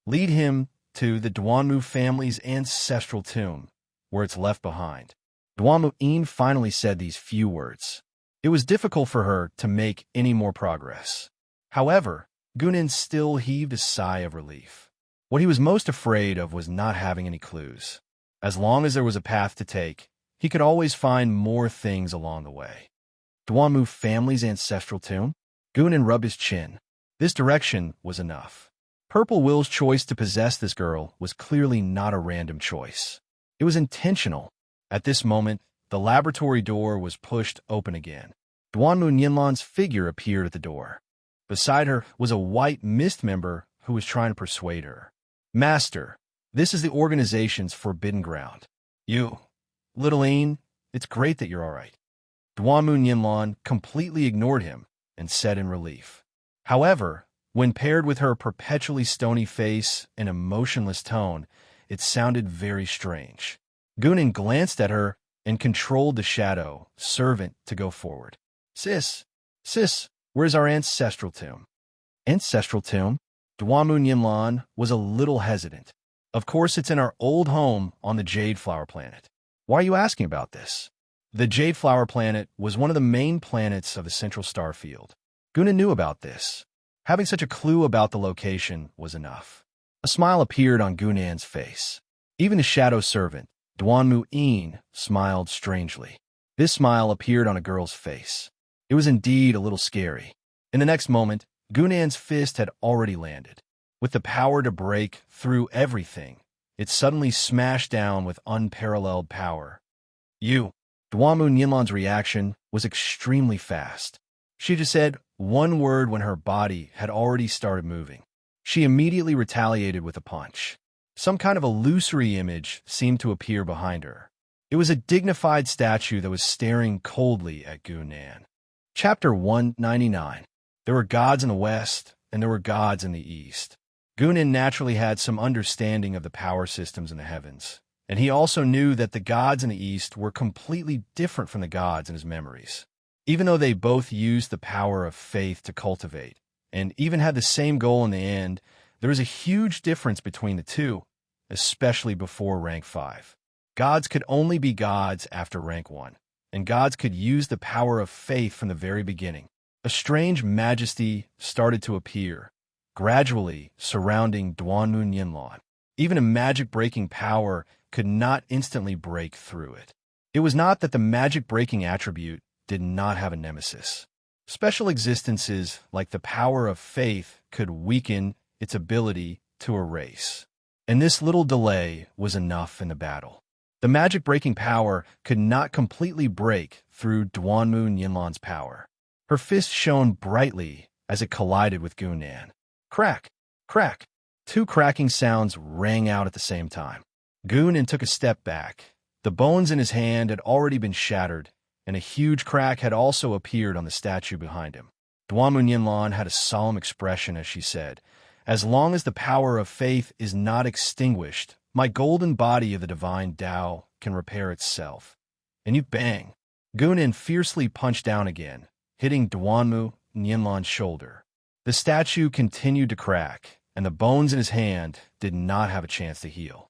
Lead him to the Duanmu family's ancestral tomb, where it's left behind. Duan Mu'in finally said these few words. It was difficult for her to make any more progress. However, Gunan still heaved a sigh of relief. What he was most afraid of was not having any clues. As long as there was a path to take, he could always find more things along the way. Duanmu family's ancestral tomb? Gunan rubbed his chin. This direction was enough. Purple Will's choice to possess this girl was clearly not a random choice. It was intentional. At this moment, the laboratory door was pushed open again. Duanmu Nianlan's figure appeared at the door. Beside her was a white mist member who was trying to persuade her. Master, this is the organization's forbidden ground. You, little Ain, it's great that you're all right. Duanmu Nianlan completely ignored him and said in relief. However, when paired with her perpetually stony face and emotionless tone, it sounded very strange. Gunan glanced at her and controlled the shadow servant to go forward. Sis, where's our ancestral tomb? Ancestral tomb? Duanmu Nianlan was a little hesitant. Of course, it's in our old home on the Jade Flower Planet. Why are you asking about this? The Jade Flower planet was one of the main planets of the central star field. Gunan knew about this. Having such a clue about the location was enough. A smile appeared on Gunan's face. Even the shadow servant, Duanmu-een, smiled strangely. This smile appeared on a girl's face. It was indeed a little scary. In the next moment, Gunan's fist had already landed. With the power to break through everything, it suddenly smashed down with unparalleled power. Duanmu-Nianlan's reaction was extremely fast. She just said one word when her body had already started moving. She immediately retaliated with a punch. Some kind of illusory image seemed to appear behind her. It was a dignified statue that was staring coldly at Gunan. Chapter 199. There were gods in the west, and there were gods in the east. Gunan naturally had some understanding of the power systems in the heavens, and he also knew that the gods in the east were completely different from the gods in his memories. Even though they both used the power of faith to cultivate, and even had the same goal in the end, there was a huge difference between the two, especially before rank 5. Gods could only be gods after rank 1, and gods could use the power of faith from the very beginning. A strange majesty started to appear, gradually surrounding Duanmu-Nianlan. Even a magic-breaking power could not instantly break through it. It was not that the magic-breaking attribute did not have a nemesis. Special existences like the power of faith could weaken its ability to erase. And this little delay was enough in the battle. The magic-breaking power could not completely break through Duanmu-Nianlan's power. Her fist shone brightly as it collided with Gunan. Crack! Crack! 2 cracking sounds rang out at the same time. Gunan took a step back. The bones in his hand had already been shattered, and a huge crack had also appeared on the statue behind him. Duanmu-Nianlan had a solemn expression as she said, "As long as the power of faith is not extinguished, my golden body of the divine Tao can repair itself." And you bang! Gunan fiercely punched down again, hitting Duanmu-Nianlan's shoulder. The statue continued to crack, and the bones in his hand did not have a chance to heal.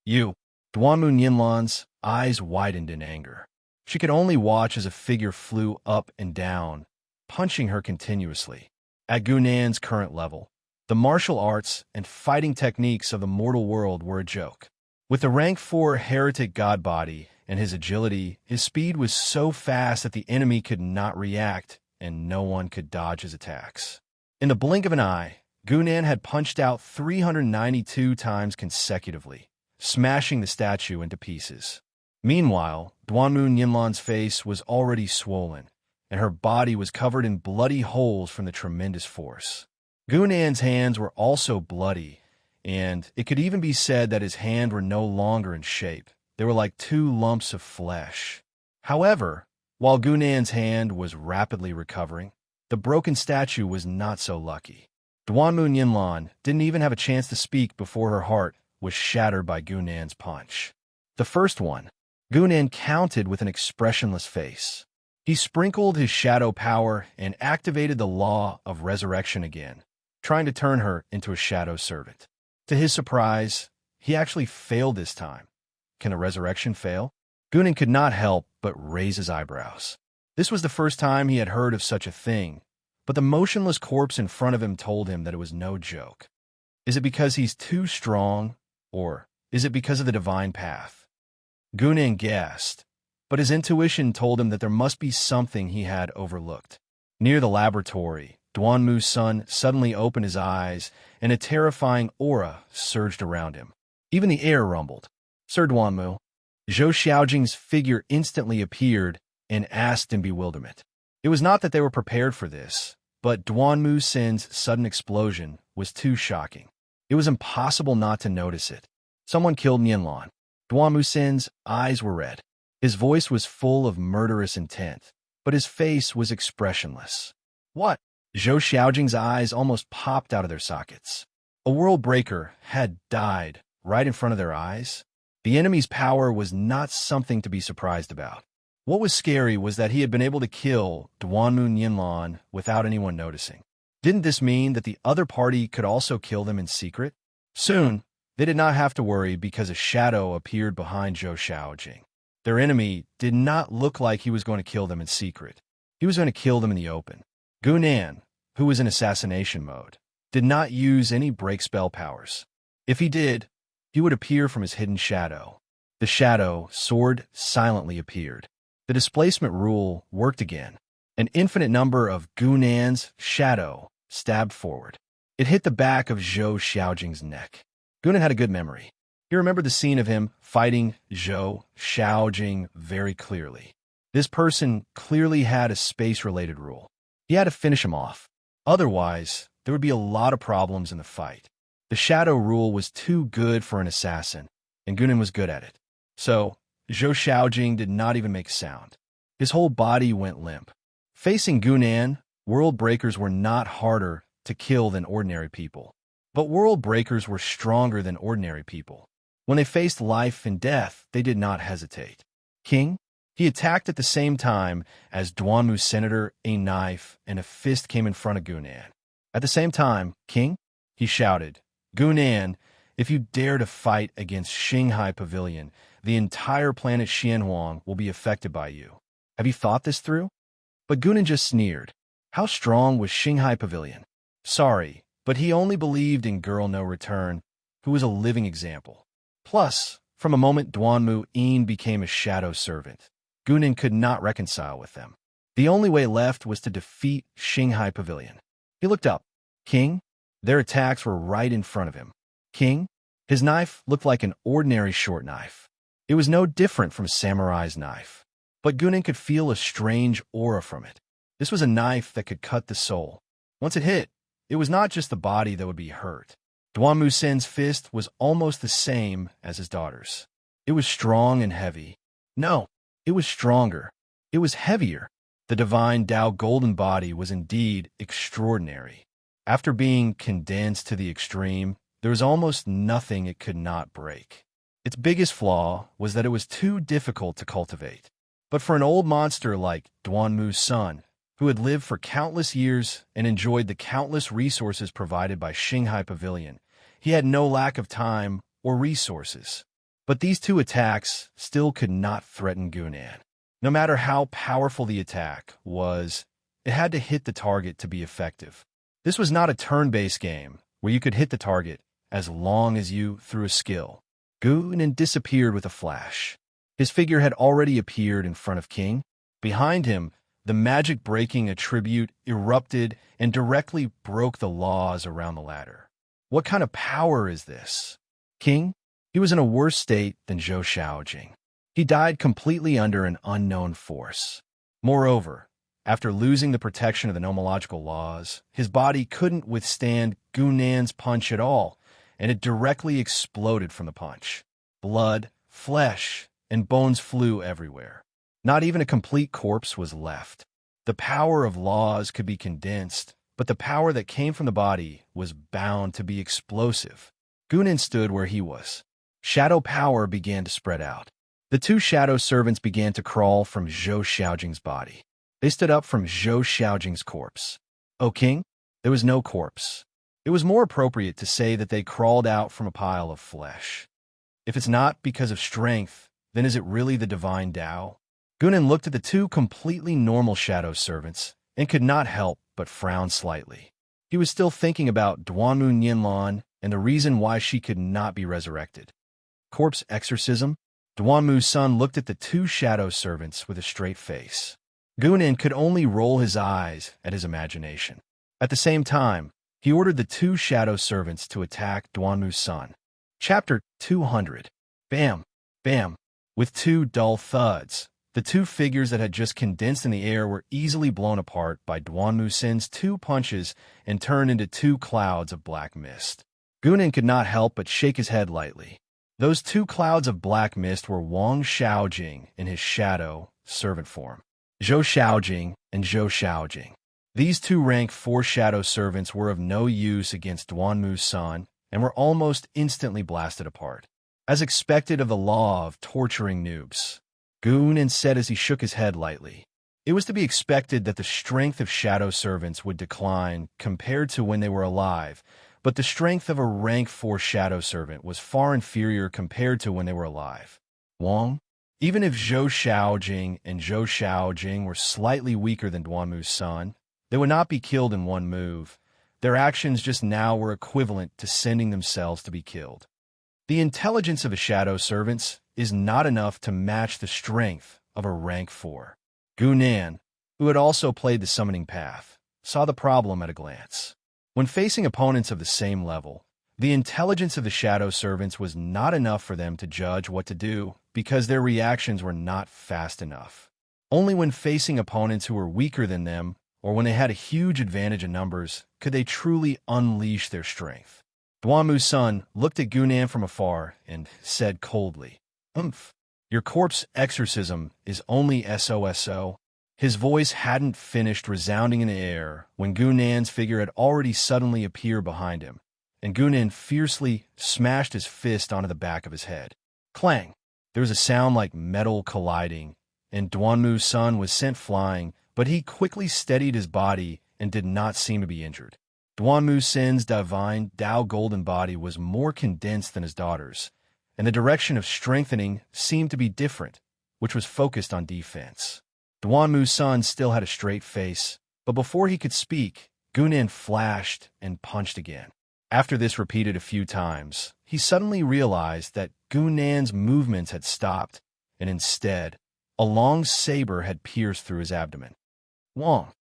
Duanmu-Nianlan's eyes widened in anger. She could only watch as a figure flew up and down, punching her continuously. At Gunan's current level, the martial arts and fighting techniques of the mortal world were a joke. With the rank 4 heretic god body and his agility, his speed was so fast that the enemy could not react and no one could dodge his attacks. In the blink of an eye, Gunan had punched out 392 times consecutively, smashing the statue into pieces. Meanwhile, Duanmu-Nianlan's face was already swollen, and her body was covered in bloody holes from the tremendous force. Gunan's hands were also bloody, and it could even be said that his hands were no longer in shape. They were like 2 lumps of flesh. However, while Gunan's hand was rapidly recovering, the broken statue was not so lucky. Duanmu-Nianlan didn't even have a chance to speak before her heart was shattered by Gunan's punch. The first one, Gunan counted with an expressionless face. He sprinkled his shadow power and activated the law of resurrection again, trying to turn her into a shadow servant. To his surprise, he actually failed this time. Can a resurrection fail? Gunan could not help but raise his eyebrows. This was the first time he had heard of such a thing, but the motionless corpse in front of him told him that it was no joke. Is it because he's too strong, or is it because of the divine path? Gunan guessed, but his intuition told him that there must be something he had overlooked. Near the laboratory, Duanmu's son suddenly opened his eyes, and a terrifying aura surged around him. Even the air rumbled. "Sir Duanmu." Zhou Xiaojing's figure instantly appeared and asked in bewilderment. It was not that they were prepared for this, but Duanmu Sin's sudden explosion was too shocking. It was impossible not to notice it. Someone killed Nianlan. Duanmu Sin's eyes were red. His voice was full of murderous intent, but his face was expressionless. What? Zhou Xiaojing's eyes almost popped out of their sockets. A world breaker had died right in front of their eyes. The enemy's power was not something to be surprised about. What was scary was that he had been able to kill Duanmu-Nianlan without anyone noticing. Didn't this mean that the other party could also kill them in secret? Soon, they did not have to worry because a shadow appeared behind Zhou Xiaojing. Their enemy did not look like he was going to kill them in secret. He was going to kill them in the open. Gunan, who was in assassination mode, did not use any break spell powers. If he did, he would appear from his hidden shadow. The shadow sword silently appeared. The displacement rule worked again. An infinite number of Gunan's shadow stabbed forward. It hit the back of Zhou Xiaojing's neck. Gunan had a good memory. He remembered the scene of him fighting Zhou Xiaojing very clearly. This person clearly had a space-related rule. He had to finish him off. Otherwise, there would be a lot of problems in the fight. The shadow rule was too good for an assassin, and Gunan was good at it. So, Zhou Xiaojing did not even make a sound. His whole body went limp. Facing Gunan, world breakers were not harder to kill than ordinary people. But world breakers were stronger than ordinary people. When they faced life and death, they did not hesitate. King? He attacked at the same time as Duanmu's senator, a knife and a fist came in front of Gunan. At the same time, King? He shouted, Gunan, if you dare to fight against Xinghai Pavilion, the entire planet Xianhuang will be affected by you. Have you thought this through? But Gunan just sneered. How strong was Xinghai Pavilion? Sorry, but he only believed in Girl No Return, who was a living example. Plus, from a moment Duanmu Yin became a shadow servant, Gunan could not reconcile with them. The only way left was to defeat Xinghai Pavilion. He looked up. King? Their attacks were right in front of him. King? His knife looked like an ordinary short knife. It was no different from a samurai's knife. But Gunan could feel a strange aura from it. This was a knife that could cut the soul. Once it hit, it was not just the body that would be hurt. Duanmu Sen's fist was almost the same as his daughter's. It was strong and heavy. No, it was stronger. It was heavier. The divine Dao golden body was indeed extraordinary. After being condensed to the extreme, there was almost nothing it could not break. Its biggest flaw was that it was too difficult to cultivate. But for an old monster like Duanmu's son, who had lived for countless years and enjoyed the countless resources provided by Xinghai Pavilion, he had no lack of time or resources. But these two attacks still could not threaten Gunan. No matter how powerful the attack was, it had to hit the target to be effective. This was not a turn-based game where you could hit the target as long as you threw a skill. Gunan disappeared with a flash. His figure had already appeared in front of King. Behind him, the magic-breaking attribute erupted and directly broke the laws around the ladder. What kind of power is this? King? He was in a worse state than Zhou Xiaojing. He died completely under an unknown force. Moreover, after losing the protection of the nomological laws, his body couldn't withstand Gunan's punch at all, and it directly exploded from the punch. Blood, flesh, and bones flew everywhere. Not even a complete corpse was left. The power of laws could be condensed, but the power that came from the body was bound to be explosive. Gunan stood where he was. Shadow power began to spread out. The two shadow servants began to crawl from Zhou Xiaojing's body. They stood up from Zhou Xiaojing's corpse. O King, there was no corpse. It was more appropriate to say that they crawled out from a pile of flesh. If it's not because of strength, then is it really the divine Tao? Gunan looked at the two completely normal shadow servants and could not help but frown slightly. He was still thinking about Duanmu Nianlan and the reason why she could not be resurrected. Corpse exorcism? Duanmu's son looked at the two shadow servants with a straight face. Gunan could only roll his eyes at his imagination. At the same time, he ordered the two shadow servants to attack Duanmu's son. Chapter 200. Bam! Bam! With two dull thuds, the two figures that had just condensed in the air were easily blown apart by Duanmu Sen's two punches and turned into two clouds of black mist. Gunan could not help but shake his head lightly. Those two clouds of black mist were Wang Xiaojing in his shadow servant form, Zhou Xiaojing and Zhou Xiaojing. These two rank 4 shadow servants were of no use against Duanmu's son and were almost instantly blasted apart. As expected of the law of torturing noobs, Gunan said as he shook his head lightly. It was to be expected that the strength of shadow servants would decline compared to when they were alive, but the strength of a rank 4 shadow servant was far inferior compared to when they were alive. Wang? Even if Zhou Xiaojing and Zhou Xiaojing were slightly weaker than Duanmu's son, they would not be killed in one move. Their actions just now were equivalent to sending themselves to be killed. The intelligence of the shadow servants is not enough to match the strength of a rank 4. Gunan, who had also played the summoning path, saw the problem at a glance. When facing opponents of the same level, the intelligence of the shadow servants was not enough for them to judge what to do because their reactions were not fast enough. Only when facing opponents who were weaker than them, or when they had a huge advantage in numbers, could they truly unleash their strength. Duanmu's son looked at Gunan from afar and said coldly, Your corpse exorcism is only SOSO. His voice hadn't finished resounding in the air when Gunan's figure had already suddenly appeared behind him, and Gunan fiercely smashed his fist onto the back of his head. Clang! There was a sound like metal colliding, and Duanmu's son was sent flying, but he quickly steadied his body and did not seem to be injured. Duanmu's son's divine Dao golden body was more condensed than his daughter's, and the direction of strengthening seemed to be different, which was focused on defense. Duanmu's son still had a straight face, but before he could speak, Gunan flashed and punched again. After this repeated a few times, he suddenly realized that Gunan's movements had stopped, and instead, a long saber had pierced through his abdomen. Wong.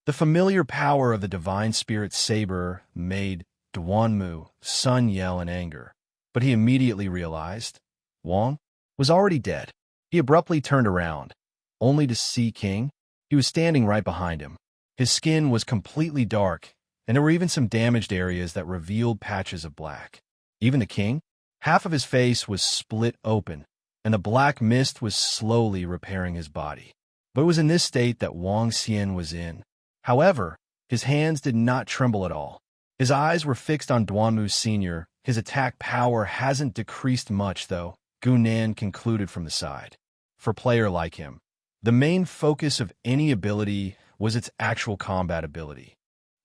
The familiar power of the divine spirit saber made Duanmu's son yell in anger, but he immediately realized Wong was already dead. He abruptly turned around, only to see King. He was standing right behind him. His skin was completely dark, and there were even some damaged areas that revealed patches of black. Even the king? Half of his face was split open, and the black mist was slowly repairing his body. But it was in this state that Wang Xian was in. However, his hands did not tremble at all. His eyes were fixed on Duanmu Sr. His attack power hasn't decreased much, though, Gunan concluded from the side. For a player like him, the main focus of any ability was its actual combat ability.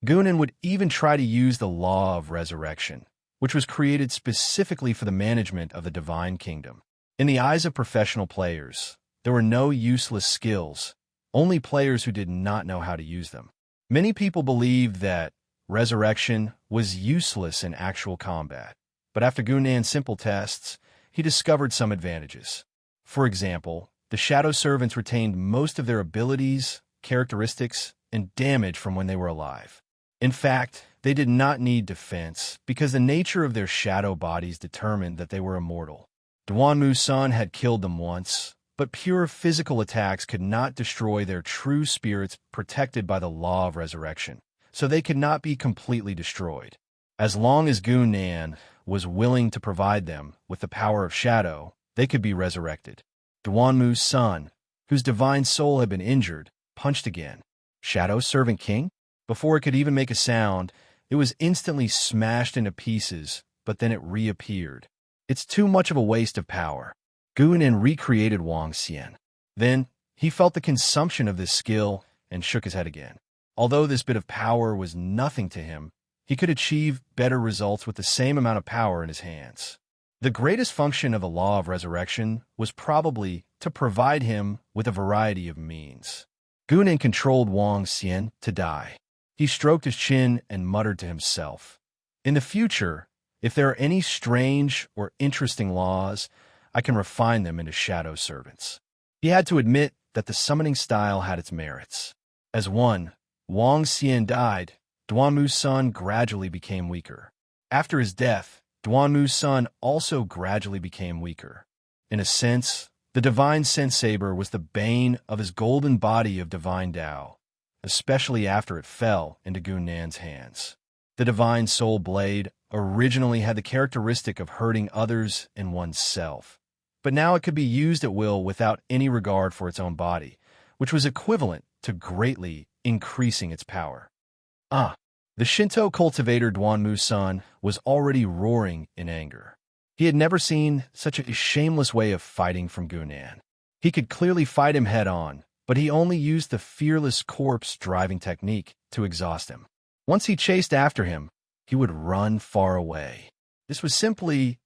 Gunan would even try to use the Law of Resurrection, which was created specifically for the management of the Divine Kingdom. In the eyes of professional players, there were no useless skills, only players who did not know how to use them. Many people believed that Resurrection was useless in actual combat, but after Gunan's simple tests, he discovered some advantages. For example, the Shadow Servants retained most of their abilities, characteristics, and damage from when they were alive. In fact, they did not need defense because the nature of their shadow bodies determined that they were immortal. Duanmu's son had killed them once, but pure physical attacks could not destroy their true spirits protected by the Law of Resurrection, so they could not be completely destroyed. As long as Gunan was willing to provide them with the power of shadow, they could be resurrected. Duanmu's son, whose divine soul had been injured, punched again. Shadow Servant King? Before it could even make a sound, it was instantly smashed into pieces, but then it reappeared. It's too much of a waste of power. Gunan recreated Wang Xian. Then, he felt the consumption of this skill and shook his head again. Although this bit of power was nothing to him, he could achieve better results with the same amount of power in his hands. The greatest function of the Law of Resurrection was probably to provide him with a variety of means. Gunan controlled Wang Xian to die. He stroked his chin and muttered to himself, "In the future, if there are any strange or interesting laws, I can refine them into shadow servants." He had to admit that the summoning style had its merits. As Wang Xian died, Duanmu's son gradually became weaker. After his death, Duanmu's son also gradually became weaker. In a sense, the divine sense saber was the bane of his golden body of divine Tao, especially after it fell into Gunan's hands. The divine soul blade originally had the characteristic of hurting others and oneself, but now it could be used at will without any regard for its own body, which was equivalent to greatly increasing its power. The Shinto cultivator Duanmu's son was already roaring in anger. He had never seen such a shameless way of fighting from Gunan. He could clearly fight him head-on, but he only used the fearless corpse-driving technique to exhaust him. Once he chased after him, he would run far away. This was simply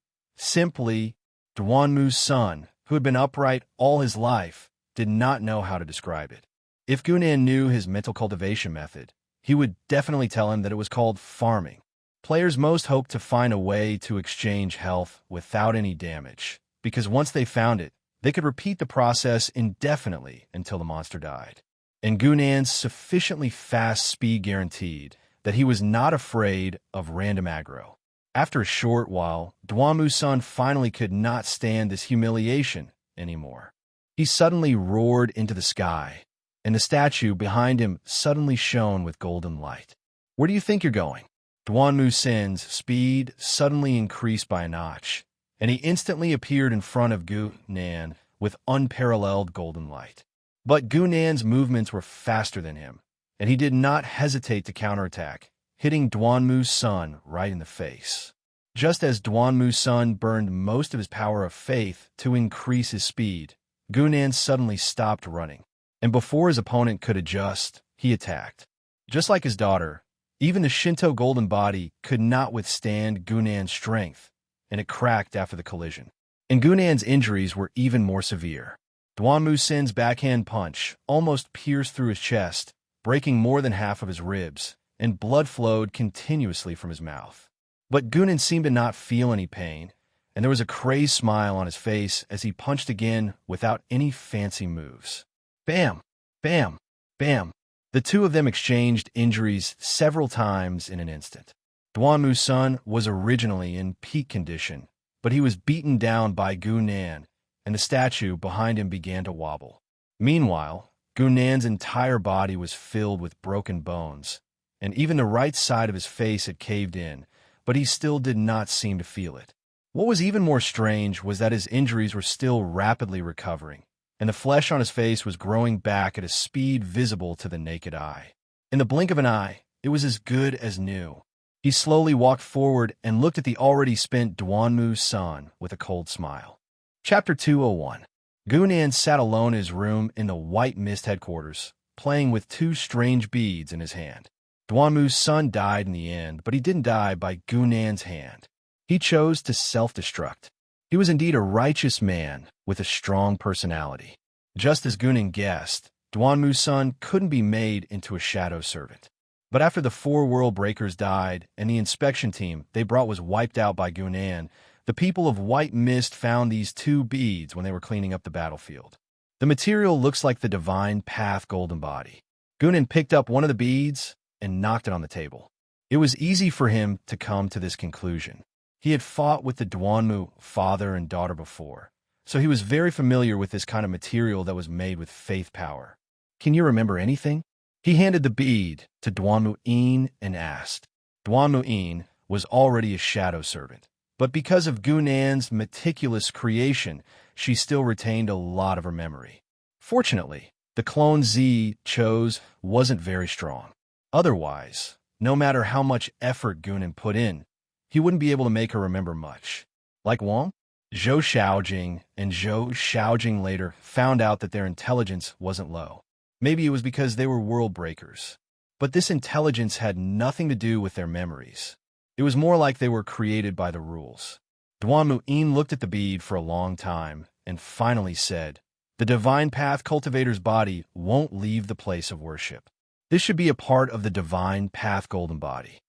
Duanmu's son, who had been upright all his life, did not know how to describe it. If Gunan knew his mental cultivation method, he would definitely tell him that it was called farming. Players most hoped to find a way to exchange health without any damage, because once they found it, they could repeat the process indefinitely until the monster died. And Gunan's sufficiently fast speed guaranteed that he was not afraid of random aggro. After a short while, Dwanmu's son finally could not stand this humiliation anymore. He suddenly roared into the sky, and the statue behind him suddenly shone with golden light. "Where do you think you're going?" Dwanmu Sin's speed suddenly increased by a notch, and he instantly appeared in front of Gunan with unparalleled golden light. But Gunan's movements were faster than him, and he did not hesitate to counterattack, hitting Dwanmu's son right in the face. Just as Dwanmu's son burned most of his power of faith to increase his speed, Gunan suddenly stopped running, and before his opponent could adjust, he attacked. Just like his daughter, even the Shinto golden body could not withstand Gunan's strength, and it cracked after the collision. And Gunan's injuries were even more severe. Dwanmu Sin's backhand punch almost pierced through his chest, breaking more than half of his ribs, and blood flowed continuously from his mouth. But Gunan seemed to not feel any pain, and there was a crazed smile on his face as he punched again without any fancy moves. Bam! Bam! Bam! The two of them exchanged injuries several times in an instant. Dwanmu's son was originally in peak condition, but he was beaten down by Gunan, and the statue behind him began to wobble. Meanwhile, Gunan's entire body was filled with broken bones, and even the right side of his face had caved in, but he still did not seem to feel it. What was even more strange was that his injuries were still rapidly recovering, and the flesh on his face was growing back at a speed visible to the naked eye. In the blink of an eye, it was as good as new. He slowly walked forward and looked at the already spent Dwanmu's son with a cold smile. Chapter 201. Gunan sat alone in his room in the White Mist headquarters, playing with two strange beads in his hand. Dwanmu's son died in the end, but he didn't die by Gunan's hand. He chose to self-destruct. He was indeed a righteous man with a strong personality. Just as Gunan guessed, Dwanmu's son couldn't be made into a shadow servant. But after the four world breakers died and the inspection team they brought was wiped out by Gunan, the people of White Mist found these two beads when they were cleaning up the battlefield. The material looks like the Divine Path golden body. Gunan picked up one of the beads and knocked it on the table. It was easy for him to come to this conclusion. He had fought with the Dwanmu father and daughter before, so he was very familiar with this kind of material that was made with faith power. "Can you remember anything?" He handed the bead to Dwanmu-in and asked. Dwanmu-in was already a shadow servant, but because of Gunan's meticulous creation, she still retained a lot of her memory. Fortunately, the clone Z chose wasn't very strong. Otherwise, no matter how much effort Gunan put in, he wouldn't be able to make her remember much. Like Wang, Zhou Xiaojing and Zhou Xiaojing later found out that their intelligence wasn't low. Maybe it was because they were world breakers. But this intelligence had nothing to do with their memories. It was more like they were created by the rules. Dwanmu-in looked at the bead for a long time and finally said, "The Divine Path cultivator's body won't leave the place of worship. This should be a part of the Divine Path golden body."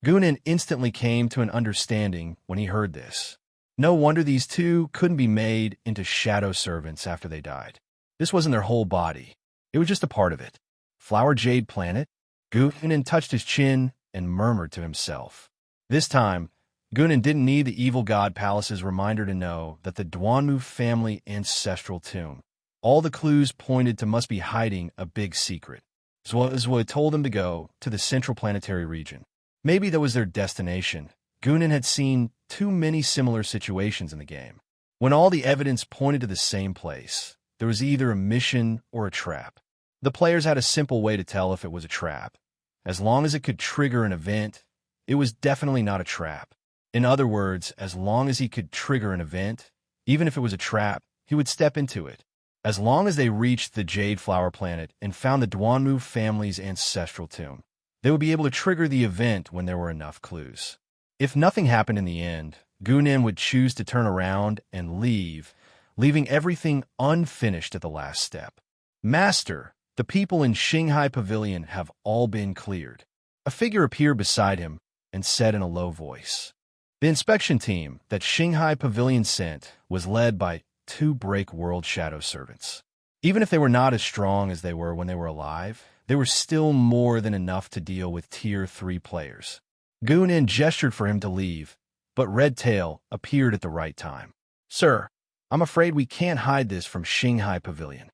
Gunan instantly came to an understanding when he heard this. No wonder these two couldn't be made into shadow servants after they died. This wasn't their whole body. It was just a part of it. Flower Jade Planet? Gunan touched his chin and murmured to himself. This time, Gunan didn't need the evil god palace's reminder to know that the Dwanmu family ancestral tomb. All the clues pointed to must be hiding a big secret. Zwo had told him to go to the central planetary region. Maybe that was their destination. Gunan had seen too many similar situations in the game. When all the evidence pointed to the same place, there was either a mission or a trap. The players had a simple way to tell if it was a trap. As long as it could trigger an event, it was definitely not a trap. In other words, as long as he could trigger an event, even if it was a trap, he would step into it. As long as they reached the Jade Flower Planet and found the Dwanmu family's ancestral tomb, they would be able to trigger the event when there were enough clues. If nothing happened in the end, Gunan would choose to turn around and leave, leaving everything unfinished at the last step. "Master, the people in Shanghai Pavilion have all been cleared." A figure appeared beside him and said in a low voice. The inspection team that Shanghai Pavilion sent was led by 2 Break World Shadow servants. Even if they were not as strong as they were when they were alive, they were still more than enough to deal with Tier 3 players. Gunan gestured for him to leave, but Red Tail appeared at the right time. "Sir, I'm afraid we can't hide this from Shanghai Pavilion."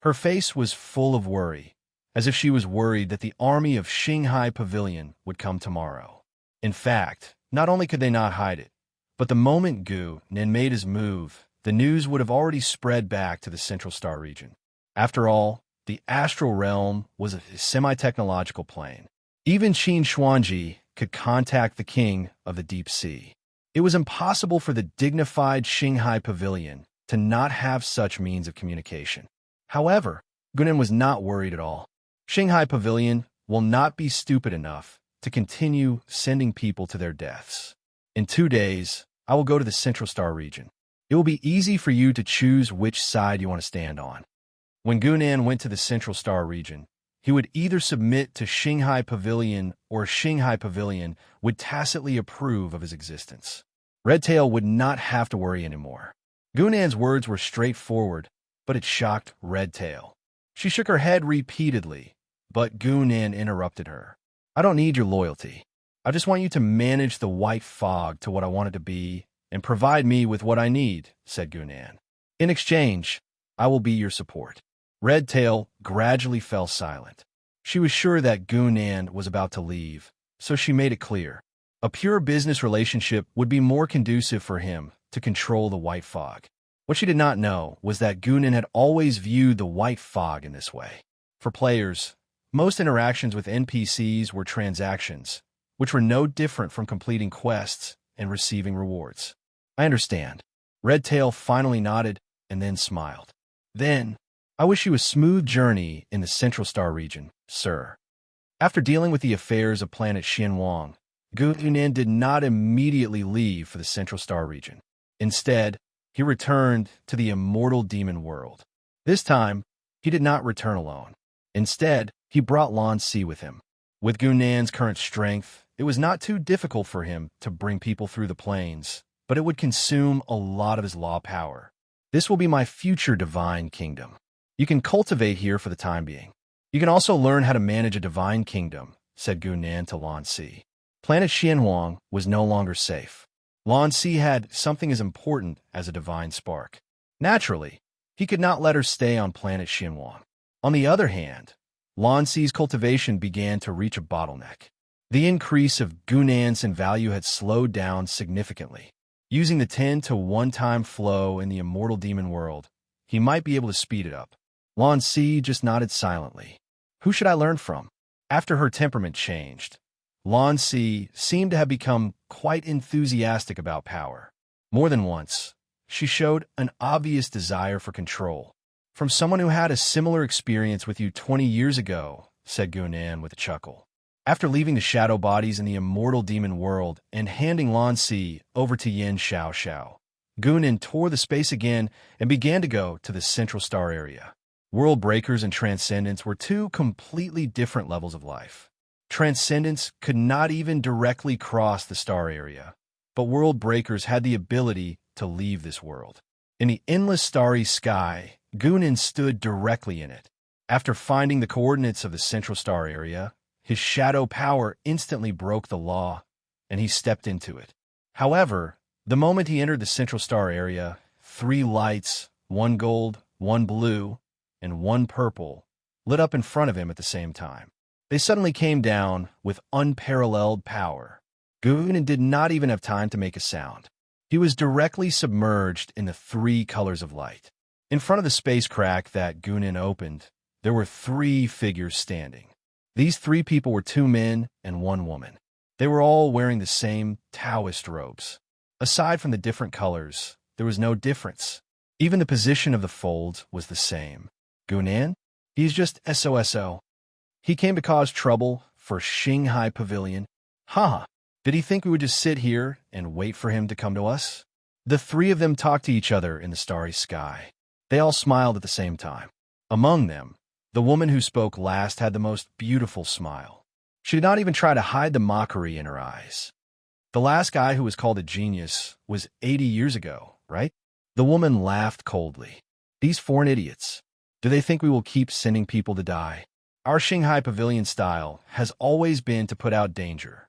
Her face was full of worry, as if she was worried that the army of Shanghai Pavilion would come tomorrow. In fact, not only could they not hide it, but the moment Gu Nin made his move, the news would have already spread back to the Central Star region. After all, the astral realm was a semi-technological plane. Even Qin Xuanji could contact the king of the deep sea. It was impossible for the dignified Shanghai Pavilion to not have such means of communication. However, Gunan was not worried at all. Shanghai Pavilion will not be stupid enough to continue sending people to their deaths. In 2 days, I will go to the Central Star region. It will be easy for you to choose which side you want to stand on. When Gunan went to the Central Star region, he would either submit to Shanghai Pavilion or Shanghai Pavilion would tacitly approve of his existence. Red Tail would not have to worry anymore. Gunan's words were straightforward, but it shocked Red Tail. She shook her head repeatedly, but Gunan interrupted her. "I don't need your loyalty. I just want you to manage the white fog to what I want it to be and provide me with what I need," said Gunan. "In exchange, I will be your support." Red Tail gradually fell silent. She was sure that Gunan was about to leave, so she made it clear. A pure business relationship would be more conducive for him to control the white fog. What she did not know was that Gunan had always viewed the white fog in this way. For players, most interactions with NPCs were transactions, which were no different from completing quests and receiving rewards. "I understand." Red Tail finally nodded and then smiled. "Then, I wish you a smooth journey in the Central Star region, sir." After dealing with the affairs of planet Xianwang, Gunan did not immediately leave for the Central Star region. Instead, he returned to the immortal demon world. This time, he did not return alone. Instead, he brought Lan Si with him. With Gunan's current strength, it was not too difficult for him to bring people through the plains, but it would consume a lot of his law power. "This will be my future divine kingdom. You can cultivate here for the time being. You can also learn how to manage a divine kingdom," said Gunan to Lan Si. Planet Xianhuang was no longer safe. Lan Si had something as important as a divine spark. Naturally, he could not let her stay on planet Xianhuang. On the other hand, Lan Si's cultivation began to reach a bottleneck. The increase of Gunan's in value had slowed down significantly. Using the 10 to 1 time flow in the immortal demon world, he might be able to speed it up. Lan Si just nodded silently. Who should I learn from? After her temperament changed, Lan Si seemed to have become quite enthusiastic about power. More than once, she showed an obvious desire for control. "From someone who had a similar experience with you 20 years ago," said Gunan with a chuckle. After leaving the shadow bodies in the immortal demon world and handing Lan Si over to Yin Xiao Xiao, Gunan tore the space again and began to go to the Central Star area. World Breakers and Transcendence were 2 completely different levels of life. Transcendence could not even directly cross the star area, but World Breakers had the ability to leave this world. In the endless starry sky, Gunan stood directly in it. After finding the coordinates of the Central Star area, his shadow power instantly broke the law, and he stepped into it. However, the moment he entered the Central Star area, 3 lights, 1 gold, 1 blue, and 1 purple, lit up in front of him at the same time. They suddenly came down with unparalleled power. Gunan did not even have time to make a sound. He was directly submerged in the 3 colors of light. In front of the space crack that Gunan opened, there were 3 figures standing. These 3 people were 2 men and 1 woman. They were all wearing the same Taoist robes. Aside from the different colors, there was no difference. Even the position of the folds was the same. Gunan? He's just SOSO. He came to cause trouble for Shanghai Pavilion. Haha, did he think we would just sit here and wait for him to come to us? The three of them talked to each other in the starry sky. They all smiled at the same time. Among them, the woman who spoke last had the most beautiful smile. She did not even try to hide the mockery in her eyes. The last guy who was called a genius was 80 years ago, right? The woman laughed coldly. These foreign idiots. Do they think we will keep sending people to die? Our Shanghai Pavilion style has always been to put out danger.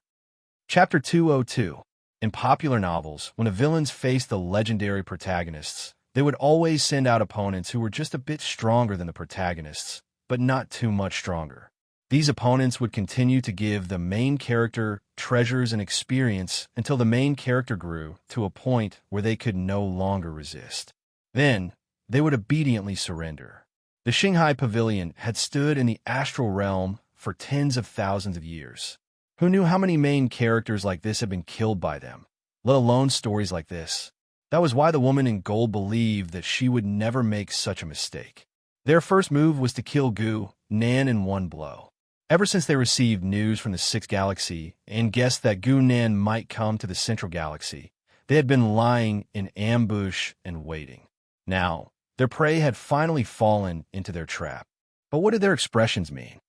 Chapter 202. In popular novels, when the villains faced the legendary protagonists, they would always send out opponents who were just a bit stronger than the protagonists, but not too much stronger. These opponents would continue to give the main character treasures and experience until the main character grew to a point where they could no longer resist. Then, they would obediently surrender. The Shanghai Pavilion had stood in the astral realm for tens of thousands of years. Who knew how many main characters like this had been killed by them, let alone stories like this? That was why the woman in gold believed that she would never make such a mistake. Their first move was to kill Gu Nan in one blow. Ever since they received news from the Sixth Galaxy and guessed that Gu Nan might come to the Central Galaxy, they had been lying in ambush and waiting. Now, their prey had finally fallen into their trap. But what did their expressions mean?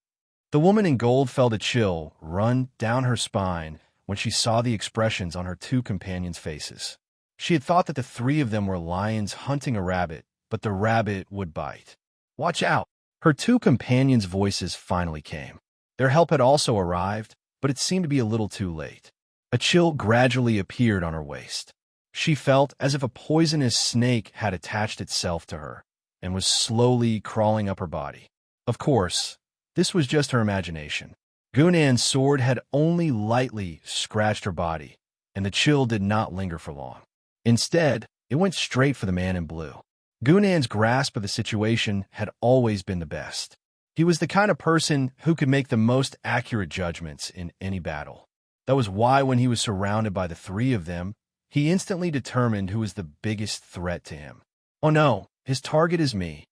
The woman in gold felt a chill run down her spine when she saw the expressions on her two companions' faces. She had thought that the three of them were lions hunting a rabbit, but the rabbit would bite. Watch out! Her two companions' voices finally came. Their help had also arrived, but it seemed to be a little too late. A chill gradually appeared on her waist. She felt as if a poisonous snake had attached itself to her and was slowly crawling up her body. Of course, this was just her imagination. Gunan's sword had only lightly scratched her body, and the chill did not linger for long. Instead, it went straight for the man in blue. Gunan's grasp of the situation had always been the best. He was the kind of person who could make the most accurate judgments in any battle. That was why when he was surrounded by the three of them, he instantly determined who was the biggest threat to him. Oh no, his target is me.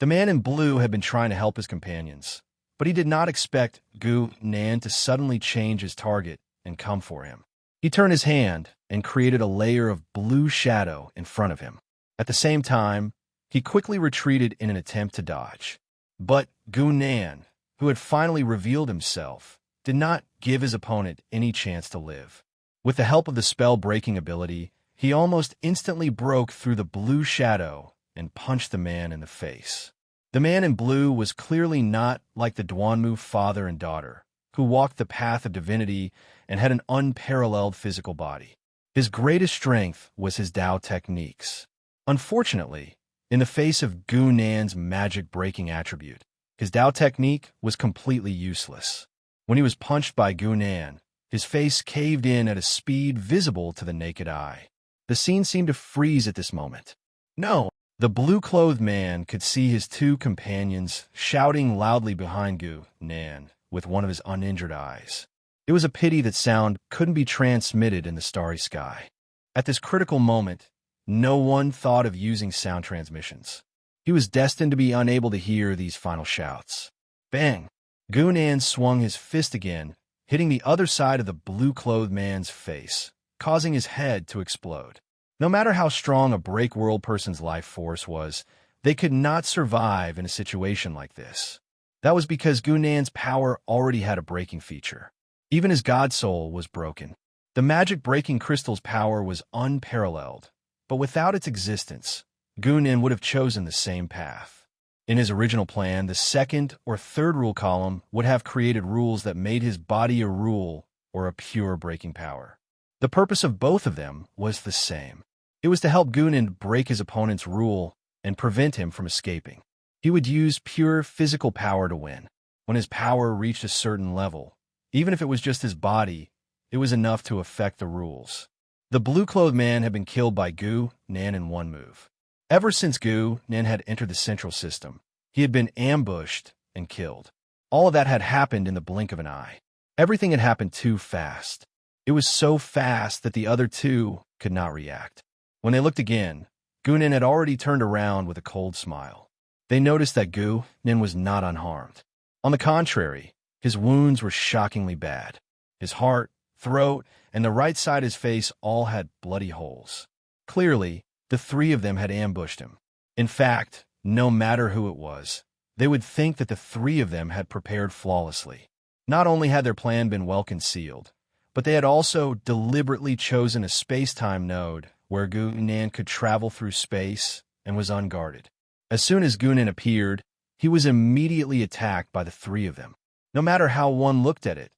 The man in blue had been trying to help his companions, but he did not expect Gu Nan to suddenly change his target and come for him. He turned his hand and created a layer of blue shadow in front of him. At the same time, he quickly retreated in an attempt to dodge. But Gu Nan, who had finally revealed himself, did not give his opponent any chance to live. With the help of the spell-breaking ability, he almost instantly broke through the blue shadow and punched the man in the face. The man in blue was clearly not like the Duanmu father and daughter, who walked the path of divinity and had an unparalleled physical body. His greatest strength was his Dao techniques. Unfortunately, in the face of Gu Nan's magic-breaking attribute, his Dao technique was completely useless. When he was punched by Gu Nan, his face caved in at a speed visible to the naked eye. The scene seemed to freeze at this moment. No! The blue-clothed man could see his two companions shouting loudly behind Gu Nan with one of his uninjured eyes. It was a pity that sound couldn't be transmitted in the starry sky. At this critical moment, no one thought of using sound transmissions. He was destined to be unable to hear these final shouts. Bang! Gu Nan swung his fist again, hitting the other side of the blue-clothed man's face, causing his head to explode. No matter how strong a break-world person's life force was, they could not survive in a situation like this. That was because Gu Nan's power already had a breaking feature. Even his god soul was broken. The magic-breaking crystal's power was unparalleled, but without its existence, Gu Nan would have chosen the same path. In his original plan, the second or third rule column would have created rules that made his body a rule or a pure breaking power. The purpose of both of them was the same. It was to help Gu Nan break his opponent's rule and prevent him from escaping. He would use pure physical power to win. When his power reached a certain level, even if it was just his body, it was enough to affect the rules. The blue-clothed man had been killed by Gu Nan in one move. Ever since Gu Nan had entered the central system, he had been ambushed and killed. All of that had happened in the blink of an eye. Everything had happened too fast. It was so fast that the other two could not react. When they looked again, Gu Nan had already turned around with a cold smile. They noticed that Gu Nan was not unharmed. On the contrary, his wounds were shockingly bad. His heart, throat, and the right side of his face all had bloody holes. Clearly, the three of them had ambushed him. In fact, no matter who it was, they would think that the three of them had prepared flawlessly. Not only had their plan been well concealed, but they had also deliberately chosen a space-time node where Gunan could travel through space and was unguarded. As soon as Gunan appeared, he was immediately attacked by the three of them. No matter how one looked at it,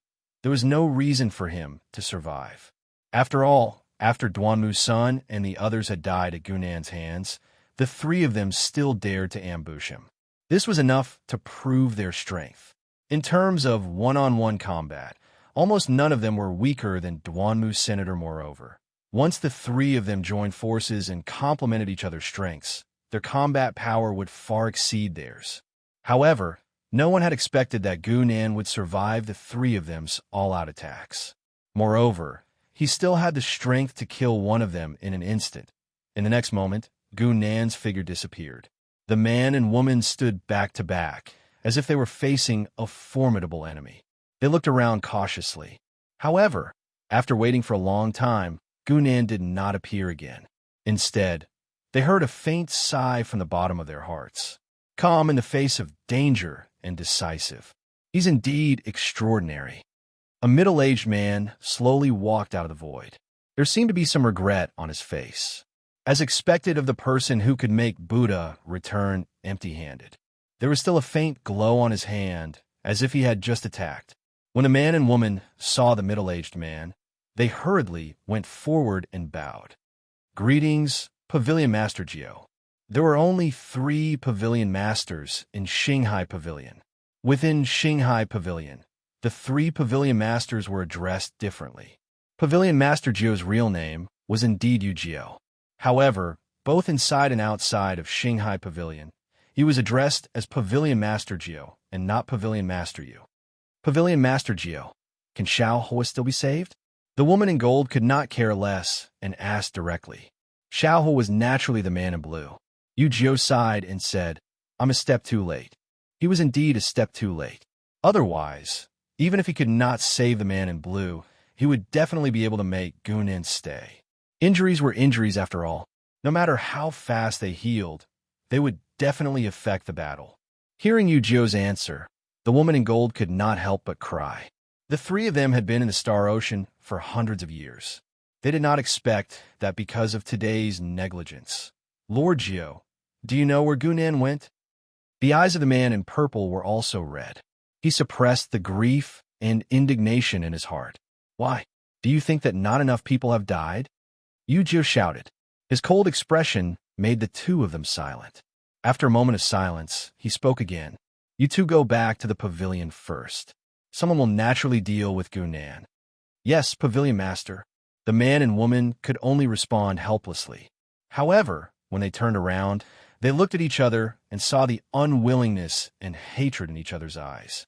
there was no reason for him to survive. After all, after Duanmu's son and the others had died at Gunan's hands, the three of them still dared to ambush him. This was enough to prove their strength. In terms of one-on-one combat, almost none of them were weaker than Duanmu's senator. Moreover, once the three of them joined forces and complemented each other's strengths, their combat power would far exceed theirs. However, no one had expected that Gunan would survive the three of them's all-out attacks. Moreover, he still had the strength to kill one of them in an instant. In the next moment, Gunan's figure disappeared. The man and woman stood back to back, as if they were facing a formidable enemy. They looked around cautiously. However, after waiting for a long time, Gunan did not appear again. Instead, they heard a faint sigh from the bottom of their hearts. Calm in the face of danger and decisive. He's indeed extraordinary. A middle-aged man slowly walked out of the void. There seemed to be some regret on his face, as expected of the person who could make Buddha return empty-handed. There was still a faint glow on his hand, as if he had just attacked. When the man and woman saw the middle-aged man, they hurriedly went forward and bowed. Greetings, Pavilion Master Gio. There were only 3 Pavilion Masters in Shanghai Pavilion. Within Shanghai Pavilion, the 3 Pavilion Masters were addressed differently. Pavilion Master Gio's real name was indeed Yu Gio. However, both inside and outside of Shanghai Pavilion, he was addressed as Pavilion Master Gio and not Pavilion Master Yu. Pavilion Master Gio, can Xiao Hua still be saved? The woman in gold could not care less and asked directly. Xiao Hua was naturally the man in blue. Yu Gio sighed and said, I'm a step too late. He was indeed a step too late. Otherwise, even if he could not save the man in blue, he would definitely be able to make Gunan stay. Injuries were injuries after all. No matter how fast they healed, they would definitely affect the battle. Hearing Yu Gio's answer, the woman in gold could not help but cry. The 3 of them had been in the Star Ocean for hundreds of years. They did not expect that because of today's negligence. Lord Gio, do you know where Gunan went? The eyes of the man in purple were also red. He suppressed the grief and indignation in his heart. Why? Do you think that not enough people have died? Yu Gio shouted. His cold expression made the 2 of them silent. After a moment of silence, he spoke again. You 2 go back to the pavilion first. Someone will naturally deal with Gunan. Yes, Pavilion Master. The man and woman could only respond helplessly. However, when they turned around, they looked at each other and saw the unwillingness and hatred in each other's eyes.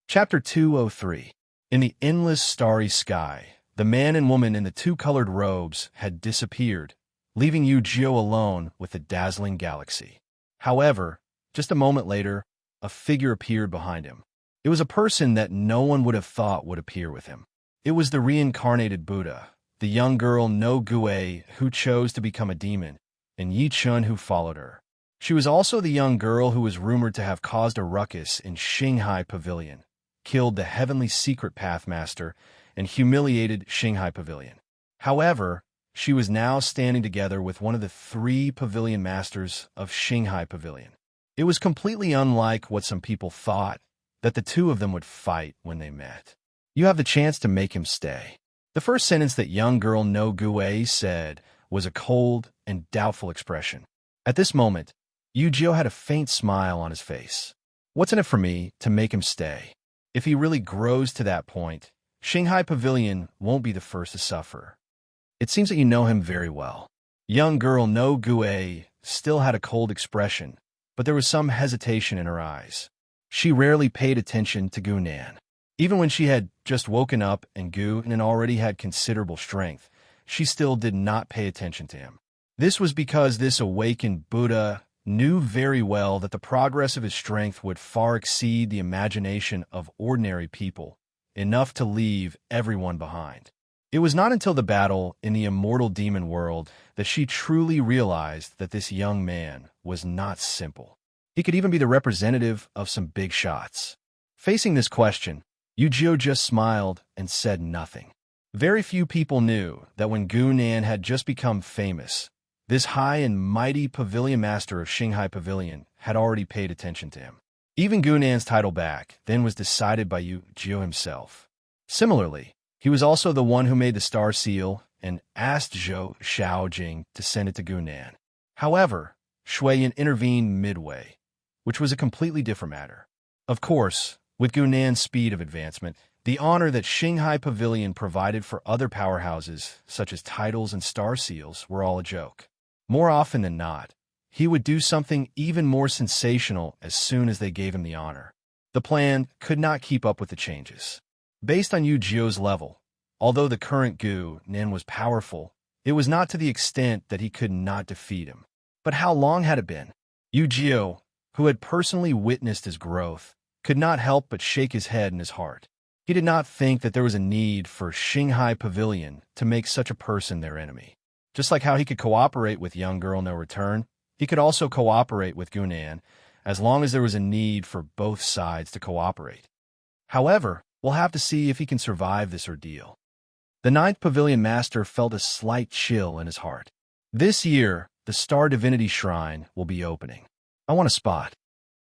Chapter 203. In the endless starry sky, the man and woman in the 2-colored robes had disappeared, leaving Yu Gio alone with the dazzling galaxy. However, just a moment later, a figure appeared behind him. It was a person that no one would have thought would appear with him. It was the reincarnated Buddha, the young girl No Gue who chose to become a demon, and Yi Chun who followed her. She was also the young girl who was rumored to have caused a ruckus in Shanghai Pavilion, killed the Heavenly Secret Path Master, and humiliated Shanghai Pavilion. However, she was now standing together with one of the 3 Pavilion Masters of Shanghai Pavilion. It was completely unlike what some people thought, that the 2 of them would fight when they met. You have the chance to make him stay. The first sentence that young girl No Gue said was a cold and doubtful expression. At this moment, Yu Gio had a faint smile on his face. What's in it for me to make him stay? If he really grows to that point, Shanghai Pavilion won't be the first to suffer. It seems that you know him very well. Young girl No Gue still had a cold expression, but there was some hesitation in her eyes. She rarely paid attention to Gunan. Even when she had just woken up and Gunan already had considerable strength, she still did not pay attention to him. This was because this awakened Buddha knew very well that the progress of his strength would far exceed the imagination of ordinary people, enough to leave everyone behind. It was not until the battle in the immortal demon world that she truly realized that this young man was not simple. He could even be the representative of some big shots. Facing this question, Yu-Gi-Oh just smiled and said nothing. Very few people knew that when Gunan had just become famous, this high and mighty pavilion master of Shanghai Pavilion had already paid attention to him. Even Gunan's title back then was decided by Yu-Gi-Oh himself. Similarly, he was also the one who made the star seal and asked Zhou Xiaojing to send it to Gunan. However, Shuiyan intervened midway, which was a completely different matter. Of course, with Gunan's speed of advancement, the honor that Shanghai Pavilion provided for other powerhouses, such as titles and star seals, were all a joke. More often than not, he would do something even more sensational as soon as they gave him the honor. The plan could not keep up with the changes. Based on Yu-Gi-Oh's level, although the current Gu-Nin was powerful, it was not to the extent that he could not defeat him. But how long had it been? Yu-Gi-Oh, who had personally witnessed his growth, could not help but shake his head in his heart. He did not think that there was a need for Shanghai Pavilion to make such a person their enemy. Just like how he could cooperate with Young Girl No Return, he could also cooperate with Gunan, as long as there was a need for both sides to cooperate. However, we'll have to see if he can survive this ordeal. The ninth Pavilion Master felt a slight chill in his heart. This year, the Star Divinity Shrine will be opening. I want a spot.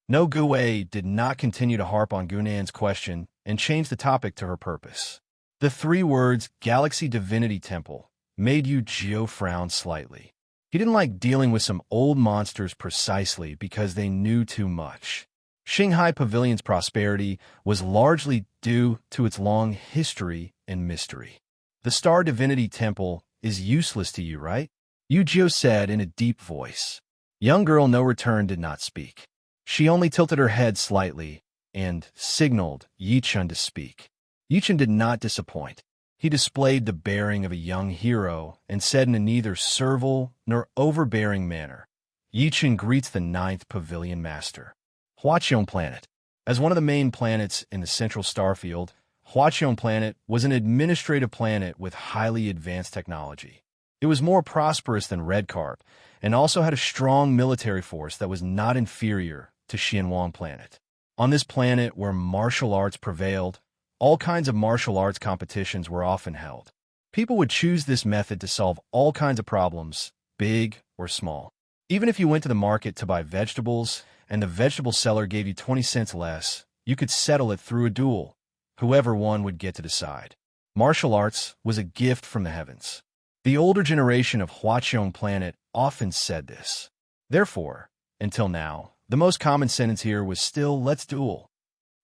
No Gue did not continue to harp on Gunan's question and changed the topic to her purpose. The three words Galaxy Divinity Temple made Yu-Gi-Oh frown slightly. He didn't like dealing with some old monsters precisely because they knew too much. Shanghai Pavilion's prosperity was largely due to its long history and mystery. The Star Divinity Temple is useless to you, right? Yu-Gi-Oh said in a deep voice. Young Girl No Return did not speak. She only tilted her head slightly and signaled Yichun to speak. Yichun did not disappoint. He displayed the bearing of a young hero and said in a neither servile nor overbearing manner, Yichun greets the ninth Pavilion Master. Huaqiong Planet. As one of the main planets in the central star field, Huaqiong Planet was an administrative planet with highly advanced technology. It was more prosperous than Redcarp and also had a strong military force that was not inferior to Xianwang Planet. On this planet where martial arts prevailed, all kinds of martial arts competitions were often held. People would choose this method to solve all kinds of problems, big or small. Even if you went to the market to buy vegetables and the vegetable seller gave you 20 cents less, you could settle it through a duel. Whoever won would get to decide. Martial arts was a gift from the heavens. The older generation of Huaqiong Planet often said this. Therefore, until now, the most common sentence here was still, let's duel.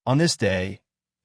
On this day,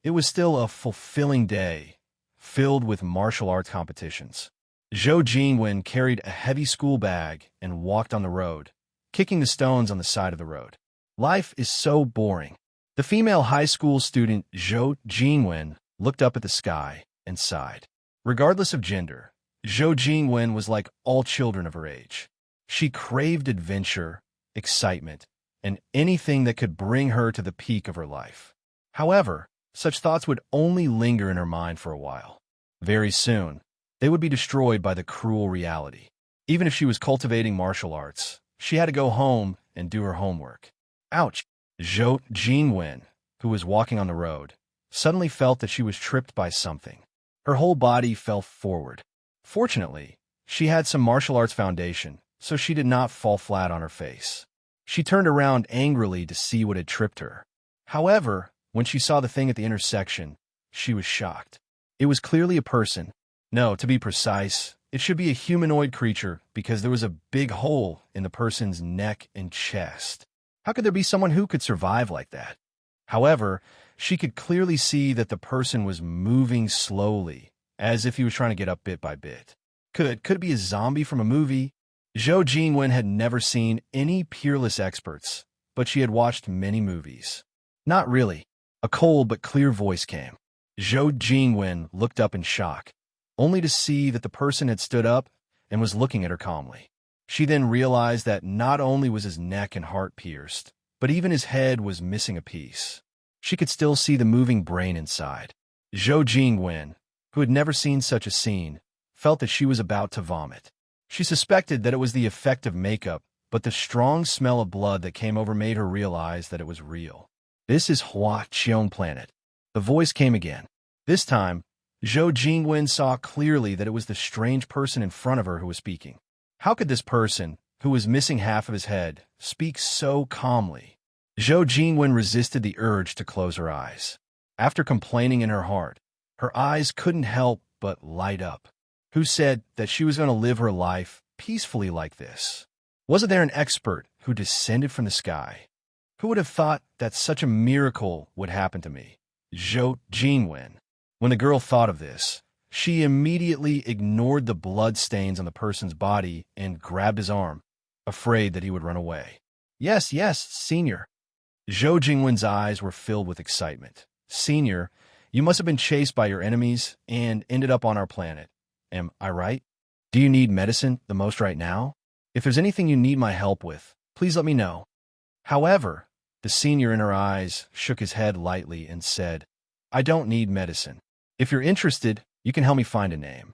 it was still a fulfilling day, filled with martial arts competitions. Zhou Jingwen carried a heavy school bag and walked on the road, kicking the stones on the side of the road. Life is so boring. The female high school student Zhou Jingwen looked up at the sky and sighed. Regardless of gender, Zhou Jingwen was like all children of her age. She craved adventure, excitement, and anything that could bring her to the peak of her life. However, such thoughts would only linger in her mind for a while. Very soon, they would be destroyed by the cruel reality. Even if she was cultivating martial arts, she had to go home and do her homework. Ouch! Zhou Jingwen, who was walking on the road, suddenly felt that she was tripped by something. Her whole body fell forward. Fortunately, she had some martial arts foundation, so she did not fall flat on her face. She turned around angrily to see what had tripped her. However, when she saw the thing at the intersection, she was shocked. It was clearly a person. No, to be precise, it should be a humanoid creature because there was a big hole in the person's neck and chest. How could there be someone who could survive like that? However, she could clearly see that the person was moving slowly, as if he was trying to get up bit by bit. Could it be a zombie from a movie? Zhou Jingwen had never seen any peerless experts, but she had watched many movies. Not really. A cold but clear voice came. Zhou Jingwen looked up in shock, only to see that the person had stood up and was looking at her calmly. She then realized that not only was his neck and heart pierced, but even his head was missing a piece. She could still see the moving brain inside. Zhou Jingwen, who had never seen such a scene, felt that she was about to vomit. She suspected that it was the effect of makeup, but the strong smell of blood that came over made her realize that it was real. "This is Hua Qiong planet." The voice came again. This time, Zhou Jingwen saw clearly that it was the strange person in front of her who was speaking. How could this person, who was missing half of his head, speak so calmly? Zhou Jingwen resisted the urge to close her eyes. After complaining in her heart, her eyes couldn't help but light up. Who said that she was going to live her life peacefully like this? Wasn't there an expert who descended from the sky? Who would have thought that such a miracle would happen to me? Zhou Jingwen. When the girl thought of this, she immediately ignored the blood stains on the person's body and grabbed his arm, afraid that he would run away. "Yes, yes, Senior." Zhou Jingwen's eyes were filled with excitement. "Senior, you must have been chased by your enemies and ended up on our planet. Am I right? Do you need medicine the most right now? If there's anything you need my help with, please let me know." However, the senior in her eyes shook his head lightly and said, "I don't need medicine. If you're interested, you can help me find a name."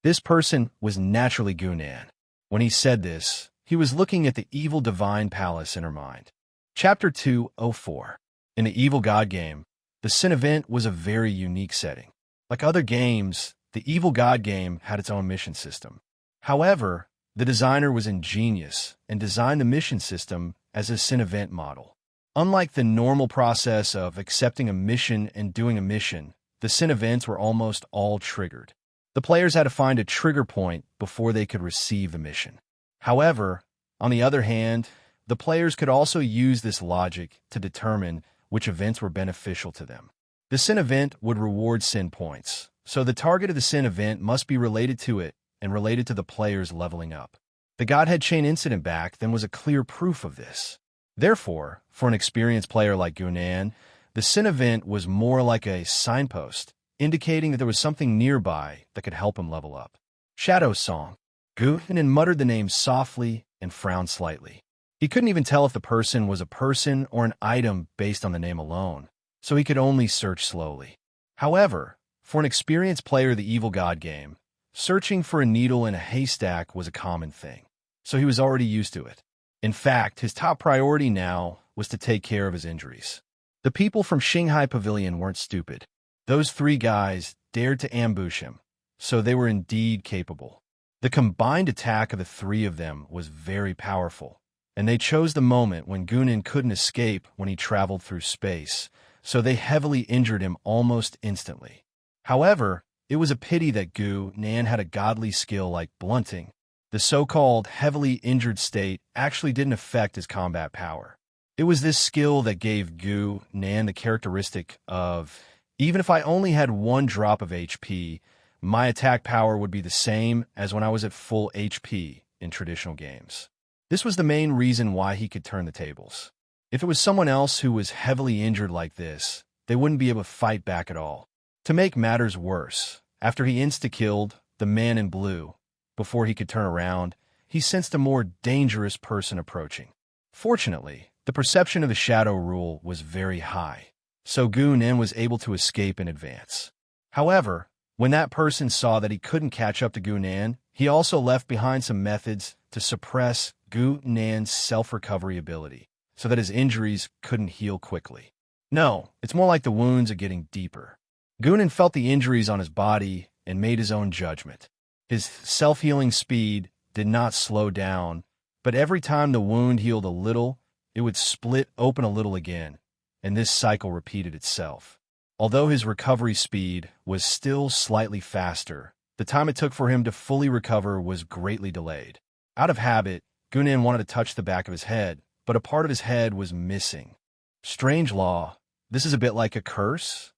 This person was naturally Gunan. When he said this, he was looking at the evil divine palace in her mind. Chapter 204. In the Evil God game, the Sin event was a very unique setting. Like other games, the Evil God game had its own mission system. However, the designer was ingenious and designed the mission system as a Sin event model. Unlike the normal process of accepting a mission and doing a mission, the Sin events were almost all triggered. The players had to find a trigger point before they could receive the mission. However, on the other hand, the players could also use this logic to determine which events were beneficial to them. The Sin event would reward Sin points, so the target of the Sin event must be related to it and related to the players leveling up. The Godhead Chain incident back then was a clear proof of this. Therefore, for an experienced player like Gunan, the Sin event was more like a signpost, indicating that there was something nearby that could help him level up. Shadow Song. Gunan muttered the name softly and frowned slightly. He couldn't even tell if the person was a person or an item based on the name alone, so he could only search slowly. However, for an experienced player of the Evil God game, searching for a needle in a haystack was a common thing, so he was already used to it. In fact, his top priority now was to take care of his injuries. The people from Shanghai Pavilion weren't stupid. Those three guys dared to ambush him, so they were indeed capable. The combined attack of the three of them was very powerful, and they chose the moment when Gunan couldn't escape when he traveled through space, so they heavily injured him almost instantly. However, it was a pity that Gunan had a godly skill like blunting. The so-called heavily injured state actually didn't affect his combat power. It was this skill that gave Gunan the characteristic of, even if I only had 1 drop of HP, my attack power would be the same as when I was at full HP in traditional games. This was the main reason why he could turn the tables. If it was someone else who was heavily injured like this, they wouldn't be able to fight back at all. To make matters worse, after he insta-killed the man in blue, before he could turn around, he sensed a more dangerous person approaching. Fortunately, the perception of the Shadow Rule was very high, so Gunan was able to escape in advance. However, when that person saw that he couldn't catch up to Gunan, he also left behind some methods to suppress Gunan's self-recovery ability, so that his injuries couldn't heal quickly. No, it's more like the wounds are getting deeper. Gunan felt the injuries on his body and made his own judgment. His self-healing speed did not slow down, but every time the wound healed a little, it would split open a little again, and this cycle repeated itself. Although his recovery speed was still slightly faster, the time it took for him to fully recover was greatly delayed. Out of habit, Gunan wanted to touch the back of his head, but a part of his head was missing. Strange law. This is a bit like a curse?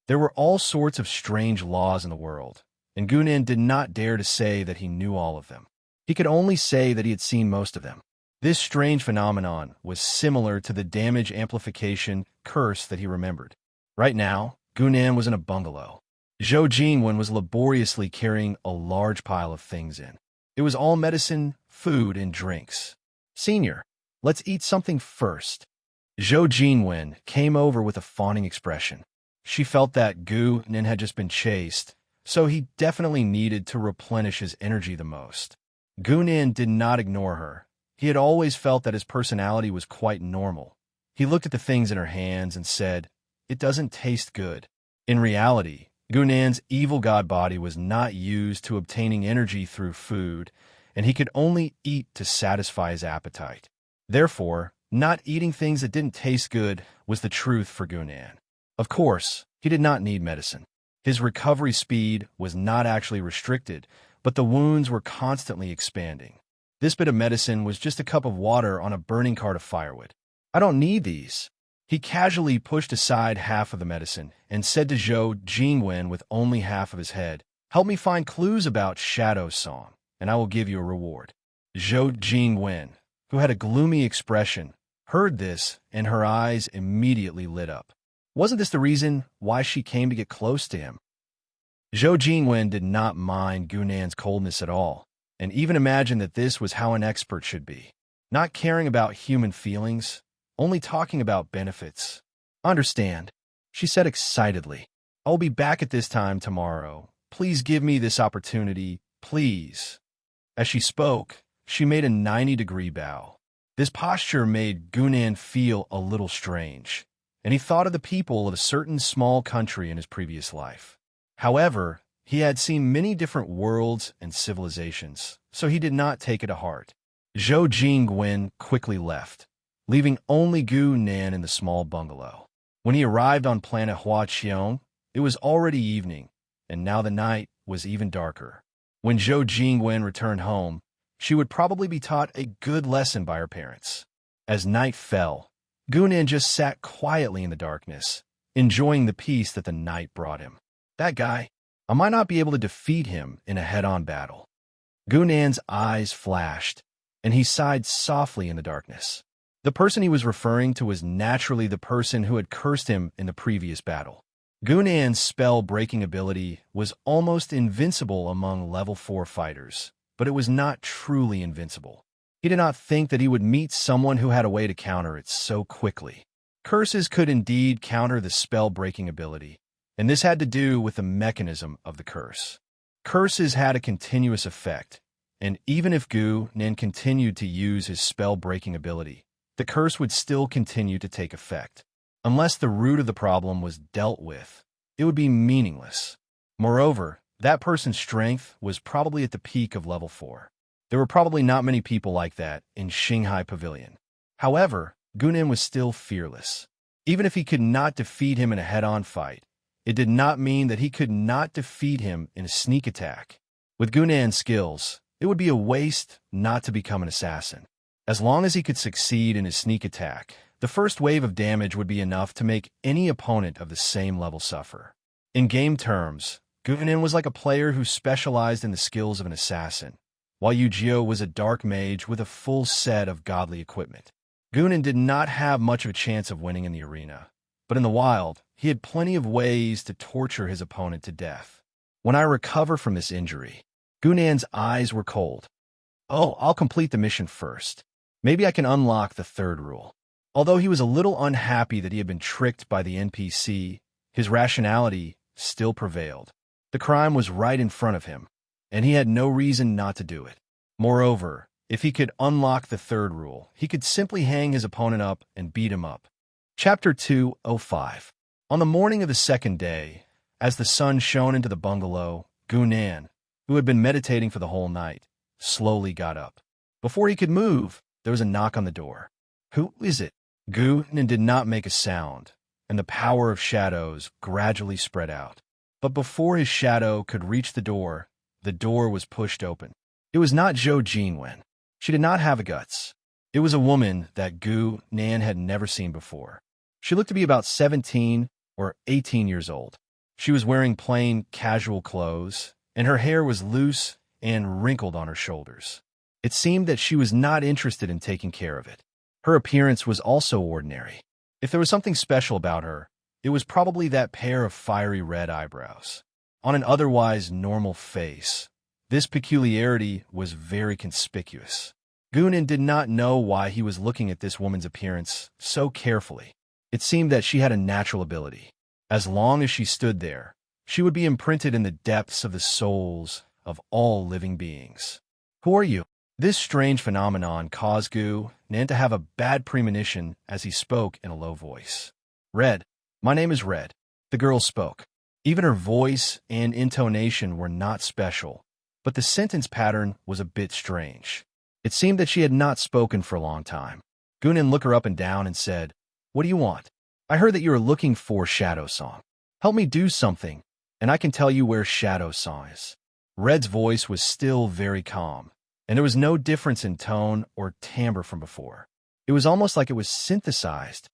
There were all sorts of strange laws in the world, and Gunan did not dare to say that he knew all of them. He could only say that he had seen most of them. This strange phenomenon was similar to the damage amplification curse that he remembered. Right now, Gunan was in a bungalow. Zhou Jingwen was laboriously carrying a large pile of things in. It was all medicine, food, and drinks. "Senior, let's eat something first." Zhou Jingwen came over with a fawning expression. She felt that Gunan had just been chased, so he definitely needed to replenish his energy the most. Gunan did not ignore her. He had always felt that his personality was quite normal. He looked at the things in her hands and said, "It doesn't taste good." In reality, Gunan's evil god body was not used to obtaining energy through food, and he could only eat to satisfy his appetite. Therefore, not eating things that didn't taste good was the truth for Gunan. Of course, he did not need medicine. His recovery speed was not actually restricted, but the wounds were constantly expanding. This bit of medicine was just a cup of water on a burning cart of firewood. "I don't need these." He casually pushed aside half of the medicine and said to Zhou Jingwen with only half of his head, "Help me find clues about Shadow's song, and I will give you a reward." Zhou Jingwen, who had a gloomy expression, heard this, and her eyes immediately lit up. Wasn't this the reason why she came to get close to him? Zhou Jingwen did not mind Gunan's coldness at all, and even imagined that this was how an expert should be. Not caring about human feelings, only talking about benefits. "Understand," she said excitedly. "I'll be back at this time tomorrow. Please give me this opportunity, please." As she spoke, she made a 90-degree bow. This posture made Gunan feel a little strange, and he thought of the people of a certain small country in his previous life. However, he had seen many different worlds and civilizations, so he did not take it to heart. Zhou Jingwen quickly left, leaving only Gunan in the small bungalow. When he arrived on planet Huaqiong, it was already evening, and now the night was even darker. When Zhou Jingwen returned home, she would probably be taught a good lesson by her parents. As night fell, Gunan just sat quietly in the darkness, enjoying the peace that the night brought him. That guy, I might not be able to defeat him in a head-on battle. Gunan's eyes flashed, and he sighed softly in the darkness. The person he was referring to was naturally the person who had cursed him in the previous battle. Gunan's spell-breaking ability was almost invincible among level 4 fighters, but it was not truly invincible. He did not think that he would meet someone who had a way to counter it so quickly. Curses could indeed counter the spell-breaking ability, and this had to do with the mechanism of the curse. Curses had a continuous effect, and even if Gunan continued to use his spell-breaking ability, the curse would still continue to take effect. Unless the root of the problem was dealt with, it would be meaningless. Moreover, that person's strength was probably at the peak of level 4. There were probably not many people like that in Shanghai Pavilion. However, Gunan was still fearless. Even if he could not defeat him in a head-on fight, it did not mean that he could not defeat him in a sneak attack. With Gunan's skills, it would be a waste not to become an assassin. As long as he could succeed in his sneak attack, the first wave of damage would be enough to make any opponent of the same level suffer. In game terms, Gunan was like a player who specialized in the skills of an assassin, while Yu-Gi-Oh was a dark mage with a full set of godly equipment. Gunan did not have much of a chance of winning in the arena, but in the wild, he had plenty of ways to torture his opponent to death. When I recover from this injury, Gunan's eyes were cold. "Oh, I'll complete the mission first. Maybe I can unlock the third rule." Although he was a little unhappy that he had been tricked by the NPC, his rationality still prevailed. The crime was right in front of him, and he had no reason not to do it. Moreover, if he could unlock the third rule, he could simply hang his opponent up and beat him up. Chapter 205. On the morning of the second day, as the sun shone into the bungalow, Gunan, who had been meditating for the whole night, slowly got up. Before he could move, there was a knock on the door. "Who is it?" Gunan did not make a sound, and the power of shadows gradually spread out. But before his shadow could reach the door was pushed open. It was not Zhou Jingwen. She did not have the guts. It was a woman that Gunan had never seen before. She looked to be about 17 or 18 years old. She was wearing plain, casual clothes, and her hair was loose and wrinkled on her shoulders. It seemed that she was not interested in taking care of it. Her appearance was also ordinary. If there was something special about her, it was probably that pair of fiery red eyebrows. On an otherwise normal face, this peculiarity was very conspicuous. Gunan did not know why he was looking at this woman's appearance so carefully. It seemed that she had a natural ability. As long as she stood there, She would be imprinted in the depths of the souls of all living beings. Who are you? This strange phenomenon caused Gu-nan to have a bad premonition as he spoke in a low voice. Red. My name is Red. The girl spoke. Even her voice and intonation were not special, but the sentence pattern was a bit strange. It seemed that she had not spoken for a long time. Gu-nan looked her up and down and said, "What do you want? I heard that you are looking for Shadow Song. Help me do something, and I can tell you where Shadow Song is." Red's voice was still very calm, and there was no difference in tone or timbre from before. It was almost like it was synthesized.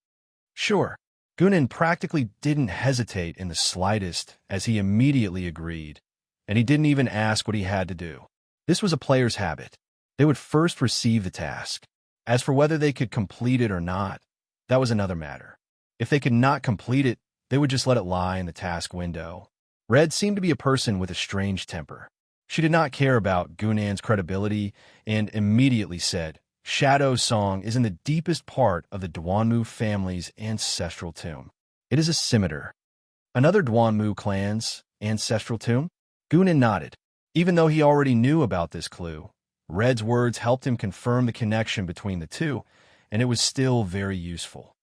Sure. Gu-nan practically didn't hesitate in the slightest as he immediately agreed, and he didn't even ask what he had to do. This was a player's habit. They would first receive the task. As for whether they could complete it or not, that was another matter. If they could not complete it, they would just let it lie in the task window. Red seemed to be a person with a strange temper. She did not care about Gu-nan's credibility and immediately said, "Shadow Song is in the deepest part of the Duanmu family's ancestral tomb. It is a scimitar." Another Duanmu clan's ancestral tomb? Gu-nan nodded. Even though he already knew about this clue, Red's words helped him confirm the connection between the two, and it was still very useful.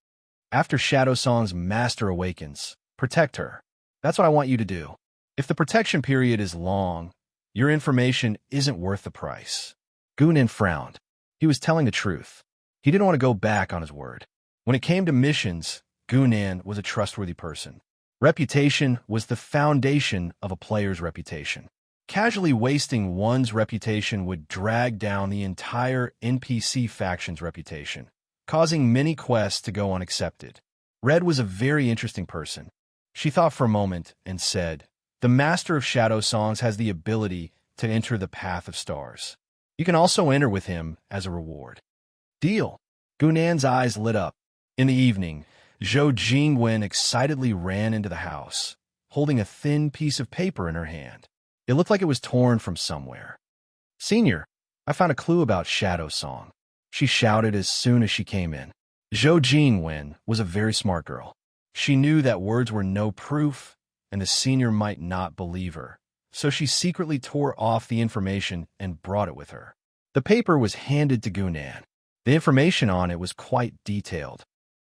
After Shadow Song's master awakens, protect her. That's what I want you to do. If the protection period is long, your information isn't worth the price. Gu-nan frowned. He was telling the truth. He didn't want to go back on his word. When it came to missions, Gu-nan was a trustworthy person. Reputation was the foundation of a player's reputation. Casually wasting one's reputation would drag down the entire NPC faction's reputation, causing many quests to go unaccepted. Red was a very interesting person. She thought for a moment and said, "The Master of Shadow Songs has the ability to enter the Path of Stars. You can also enter with him as a reward." Deal. Gu-nan's eyes lit up. In the evening, Zhou Jingwen excitedly ran into the house, holding a thin piece of paper in her hand. It looked like it was torn from somewhere. "Senior, I found a clue about Shadow Song," she shouted as soon as she came in. Zhou Jingwen was a very smart girl. She knew that words were no proof, and the senior might not believe her, so she secretly tore off the information and brought it with her. The paper was handed to Gu-nan. The information on it was quite detailed.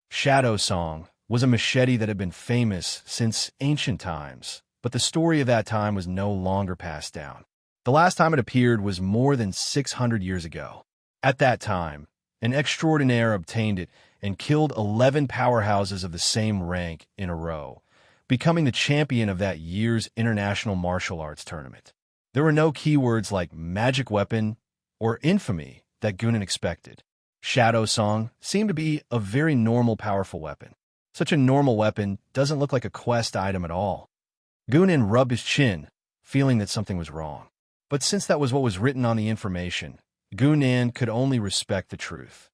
Shadow Song was a machete that had been famous since ancient times, but the story of that time was no longer passed down. The last time it appeared was more than 600 years ago. At that time, an extraordinaire obtained it and killed 11 powerhouses of the same rank in a row, becoming the champion of that year's international martial arts tournament. There were no keywords like magic weapon or infamy that Gu-nan expected. Shadow Song seemed to be a very normal, powerful weapon. Such a normal weapon doesn't look like a quest item at all. Gu-nan rubbed his chin, feeling that something was wrong. But since that was what was written on the information, Gu-nan could only respect the truth.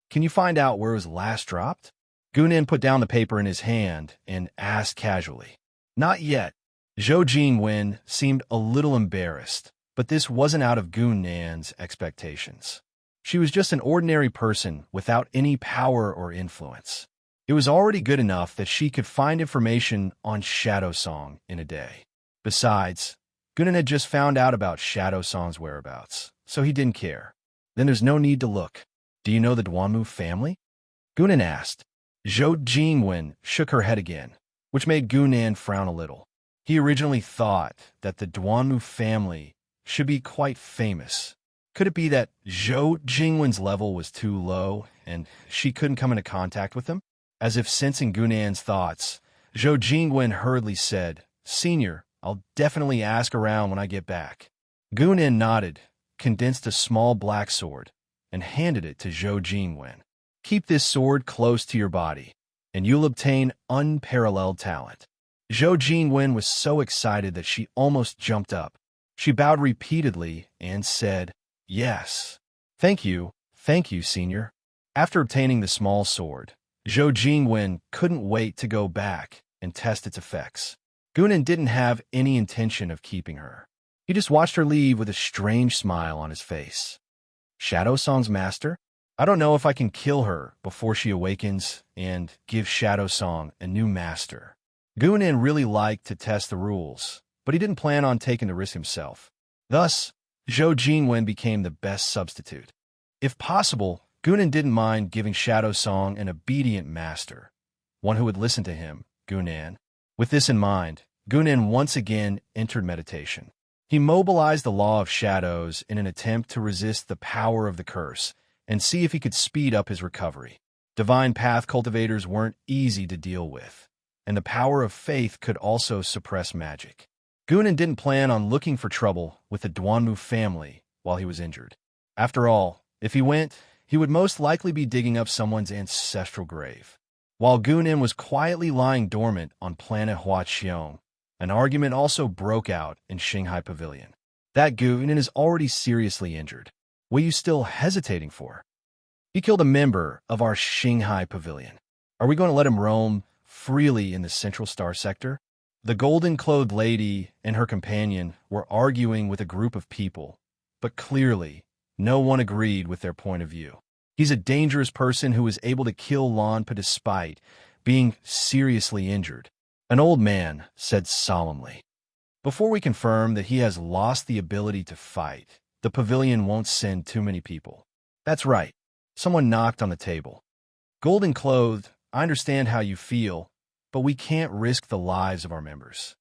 "Can you find out where it was last dropped?" Gu-nan put down the paper in his hand and asked casually. "Not yet." Zhou Jingwen seemed a little embarrassed, but this wasn't out of Gu-nan's expectations. She was just an ordinary person without any power or influence. It was already good enough that she could find information on Shadow Song in a day. Besides, Gu-nan had just found out about Shadow Song's whereabouts, so he didn't care. Then there's no need to look. "Do you know the Duanmu family?" Gu-nan asked. Zhou Jingwen shook her head again, which made Gu-nan frown a little. He originally thought that the Duanmu family should be quite famous. Could it be that Zhou Jingwen's level was too low and she couldn't come into contact with them? As if sensing Gu-nan's thoughts, Zhou Jingwen hurriedly said, "Senior, I'll definitely ask around when I get back." Gu-nan nodded, condensed a small black sword, and handed it to Zhou Jingwen. "Keep this sword close to your body, and you'll obtain unparalleled talent." Zhou Jingwen was so excited that she almost jumped up. She bowed repeatedly and said, "Yes. Thank you, senior." After obtaining the small sword, Zhou Jingwen couldn't wait to go back and test its effects. Gu-nan didn't have any intention of keeping her. He just watched her leave with a strange smile on his face. "Shadow Song's master? I don't know if I can kill her before she awakens and give Shadow Song a new master." Gunan really liked to test the rules, but he didn't plan on taking the risk himself. Thus, Zhou Jingwen became the best substitute. If possible, Gunan didn't mind giving Shadow Song an obedient master, one who would listen to him, Gunan. With this in mind, Gunan once again entered meditation. He mobilized the law of shadows in an attempt to resist the power of the curse and see if he could speed up his recovery. Divine path cultivators weren't easy to deal with, and the power of faith could also suppress magic. Gunan didn't plan on looking for trouble with the Duanmu family while he was injured. After all, if he went, he would most likely be digging up someone's ancestral grave. While Gunan was quietly lying dormant on planet Huaqiong, an argument also broke out in Shanghai Pavilion. That Gunan is already seriously injured. What are you still hesitating for? He killed a member of our Shanghai Pavilion. Are we going to let him roam freely in the Central Star sector? The golden-clothed lady and her companion were arguing with a group of people, but clearly, no one agreed with their point of view. He's a dangerous person who was able to kill Lanpa despite being seriously injured. An old man said solemnly. Before we confirm that he has lost the ability to fight, the pavilion won't send too many people. That's right. Someone knocked on the table. Golden-clothed, I understand how you feel, but we can't risk the lives of our members.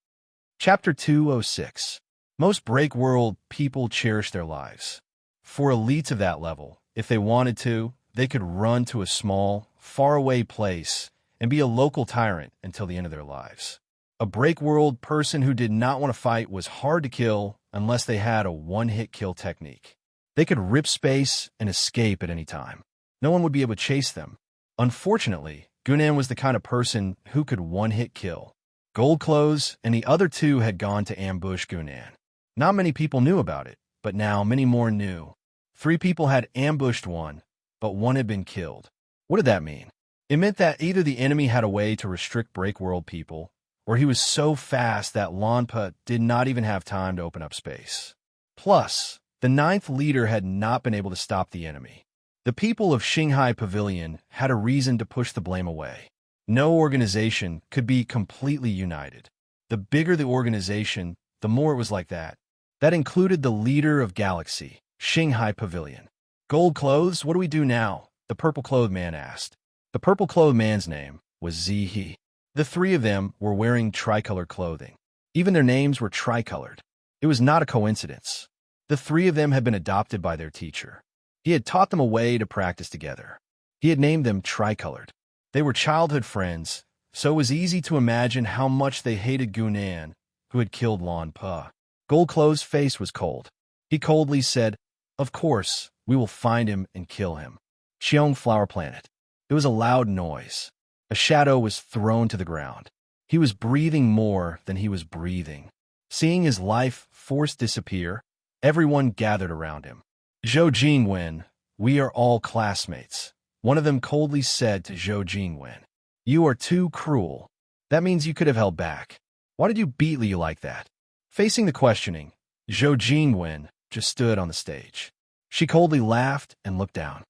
Chapter 206. Most break-world people cherish their lives. For elites of that level, if they wanted to, they could run to a small, faraway place and be a local tyrant until the end of their lives. A break-world person who did not want to fight was hard to kill unless they had a one-hit kill technique. They could rip space and escape at any time. No one would be able to chase them. Unfortunately, Gunan was the kind of person who could one-hit kill. Gold Clothes and the other two had gone to ambush Gunan. Not many people knew about it, but now many more knew. 3 people had ambushed one, but one had been killed. What did that mean? It meant that either the enemy had a way to restrict break-world people, or he was so fast that Lanpa did not even have time to open up space. Plus, the 9th leader had not been able to stop the enemy. The people of Shanghai Pavilion had a reason to push the blame away. No organization could be completely united. The bigger the organization, the more it was like that. That included the leader of Galaxy, Shanghai Pavilion. Gold Clothes, what do we do now? The purple-clothed man asked. The purple-clothed man's name was Zihe. The 3 of them were wearing tricolored clothing. Even their names were tricolored. It was not a coincidence. The 3 of them had been adopted by their teacher. He had taught them a way to practice together. He had named them tricolored. They were childhood friends, so it was easy to imagine how much they hated Gunan, who had killed Lanpa. Gold Clothes' face was cold. He coldly said, "Of course, we will find him and kill him." Xiong Flower Planet. It was a loud noise. A shadow was thrown to the ground. He was breathing more than he was breathing. Seeing his life force disappear, everyone gathered around him. Zhou Jingwen, we are all classmates. One of them coldly said to Zhou Jingwen, "You are too cruel. That means you could have held back. Why did you beat Liu like that?" Facing the questioning, Zhou Jingwen just stood on the stage. She coldly laughed and looked down.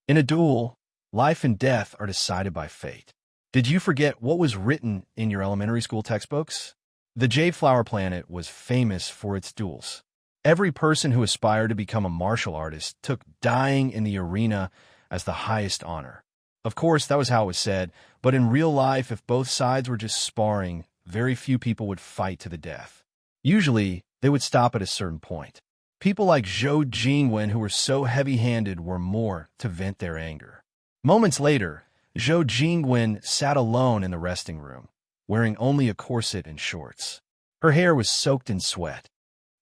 In a duel, life and death are decided by fate. Did you forget what was written in your elementary school textbooks? The Jade Flower Planet was famous for its duels. Every person who aspired to become a martial artist took dying in the arena as the highest honor. Of course, that was how it was said, but in real life, if both sides were just sparring, very few people would fight to the death. Usually, they would stop at a certain point. People like Zhou Jingwen, who were so heavy-handed, were more to vent their anger. Moments later, Zhou Jingwen sat alone in the resting room, wearing only a corset and shorts. Her hair was soaked in sweat.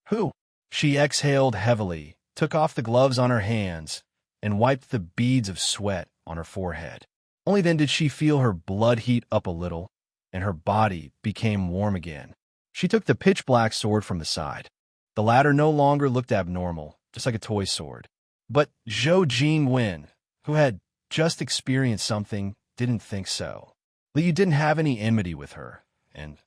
"Who?" She exhaled heavily, took off the gloves on her hands, and wiped the beads of sweat on her forehead. Only then did she feel her blood heat up a little, and her body became warm again. She took the pitch-black sword from the side. The latter no longer looked abnormal, just like a toy sword. But Zhou Jingwen, who had just experienced something, didn't think so. Liu didn't have any enmity with her, and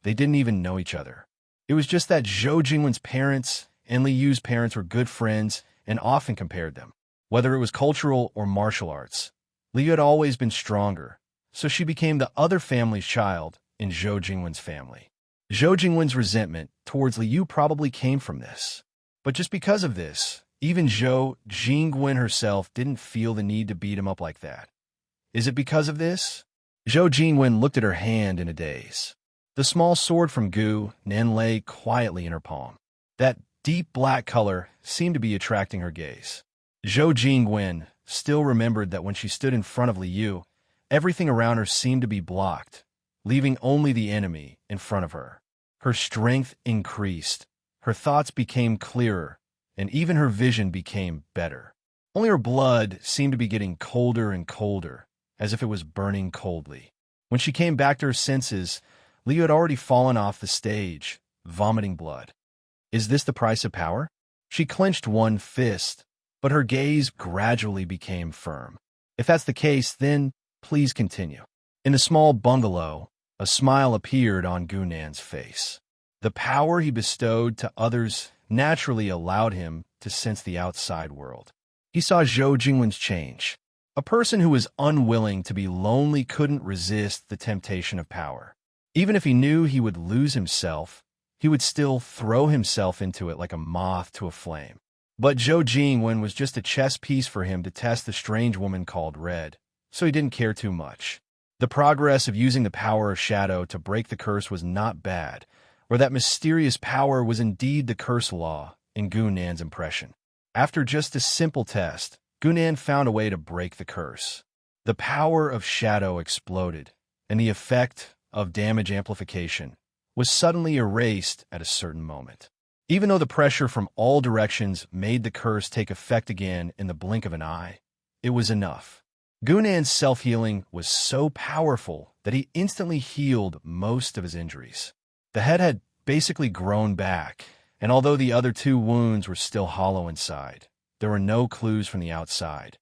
they didn't even know each other. It was just that Zhou Jingwen's parents and Liu's parents were good friends and often compared them. Whether it was cultural or martial arts, Liu had always been stronger, so she became the other family's child in Zhou Jingwen's family. Zhou Jingwen's resentment towards Liu probably came from this. But just because of this, even Zhou Jingwen herself didn't feel the need to beat him up like that. Is it because of this? Zhou Jingwen looked at her hand in a daze. The small sword from Gu Nen lay quietly in her palm. That deep black color seemed to be attracting her gaze. Zhou Jingwen still remembered that when she stood in front of Liu, everything around her seemed to be blocked, leaving only the enemy in front of her. Her strength increased, her thoughts became clearer, and even her vision became better. Only her blood seemed to be getting colder and colder, as if it was burning coldly. When she came back to her senses, Liu had already fallen off the stage, vomiting blood. Is this the price of power? She clenched one fist, but her gaze gradually became firm. If that's the case, then please continue. In the small bungalow, a smile appeared on Gunan's face. The power he bestowed to others naturally allowed him to sense the outside world. He saw Zhou Jingwen's change. A person who was unwilling to be lonely couldn't resist the temptation of power. Even if he knew he would lose himself, he would still throw himself into it like a moth to a flame. But Zhou Jingwen was just a chess piece for him to test the strange woman called Red, so he didn't care too much. The progress of using the power of shadow to break the curse was not bad, or that mysterious power was indeed the curse law in Gunan's impression. After just a simple test, Gunan found a way to break the curse. The power of shadow exploded, and the effect of damage amplification was suddenly erased at a certain moment. Even though the pressure from all directions made the curse take effect again in the blink of an eye, it was enough. Gunan's self-healing was so powerful that he instantly healed most of his injuries. The head had basically grown back, and although the other two wounds were still hollow inside, there were no clues from the outside.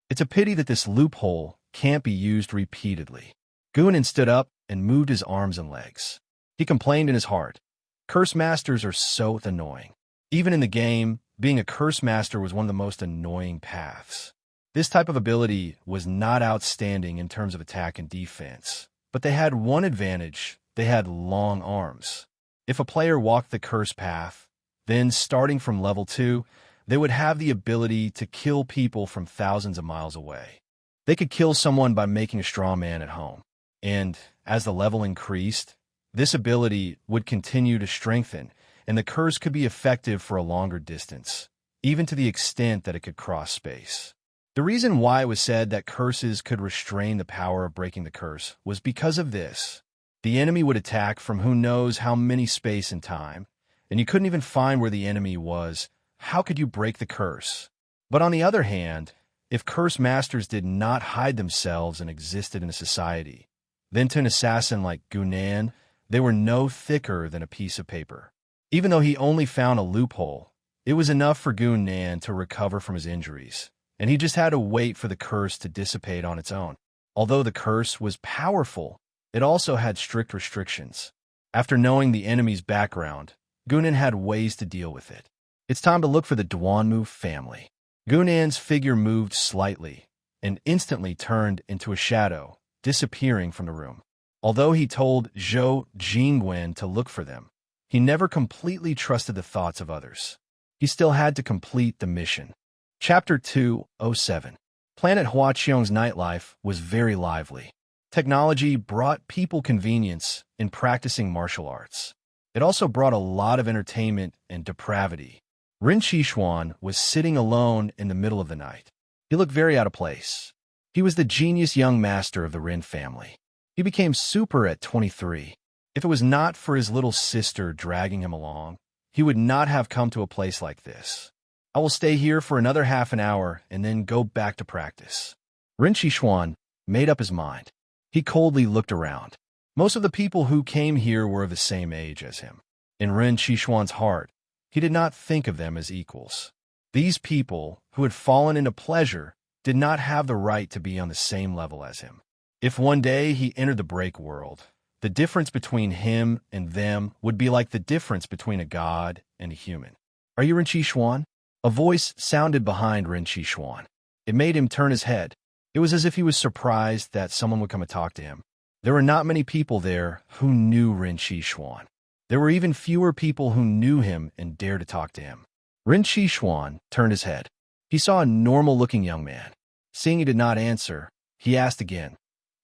It's a pity that this loophole can't be used repeatedly. Gunan stood up and moved his arms and legs. He complained in his heart, "Curse masters are so annoying." Even in the game, being a curse master was one of the most annoying paths. This type of ability was not outstanding in terms of attack and defense, but they had one advantage: they had long arms. If a player walked the curse path, then starting from level 2, they would have the ability to kill people from thousands of miles away. They could kill someone by making a straw man at home. And as the level increased, this ability would continue to strengthen, and the curse could be effective for a longer distance, even to the extent that it could cross space. The reason why it was said that curses could restrain the power of breaking the curse was because of this. The enemy would attack from who knows how many space and time, and you couldn't even find where the enemy was. How could you break the curse? But on the other hand, if curse masters did not hide themselves and existed in a society, then to an assassin like Gunan, they were no thicker than a piece of paper. Even though he only found a loophole, it was enough for Gunan to recover from his injuries, and he just had to wait for the curse to dissipate on its own. Although the curse was powerful, it also had strict restrictions. After knowing the enemy's background, Gunan had ways to deal with it. It's time to look for the Duanmu family. Gunan's figure moved slightly and instantly turned into a shadow, disappearing from the room. Although he told Zhou Jingwen to look for them, he never completely trusted the thoughts of others. He still had to complete the mission. Chapter 207. Planet Huaqiong's nightlife was very lively. Technology brought people convenience in practicing martial arts. It also brought a lot of entertainment and depravity. Rin Qishuan was sitting alone in the middle of the night. He looked very out of place. He was the genius young master of the Rin family. He became super at 23. If it was not for his little sister dragging him along, he would not have come to a place like this. I will stay here for another half an hour and then go back to practice. Rin Qishuan made up his mind. He coldly looked around. Most of the people who came here were of the same age as him. In Rin Qishuan's heart, he did not think of them as equals. These people, who had fallen into pleasure, did not have the right to be on the same level as him. If one day he entered the break world, the difference between him and them would be like the difference between a god and a human. "Are you Rin Qishuan?" A voice sounded behind Rin Qishuan. It made him turn his head. It was as if he was surprised that someone would come and talk to him. There were not many people there who knew Rin Xuan. There were even fewer people who knew him and dared to talk to him. Rin Xuan turned his head. He saw a normal-looking young man. Seeing he did not answer, he asked again,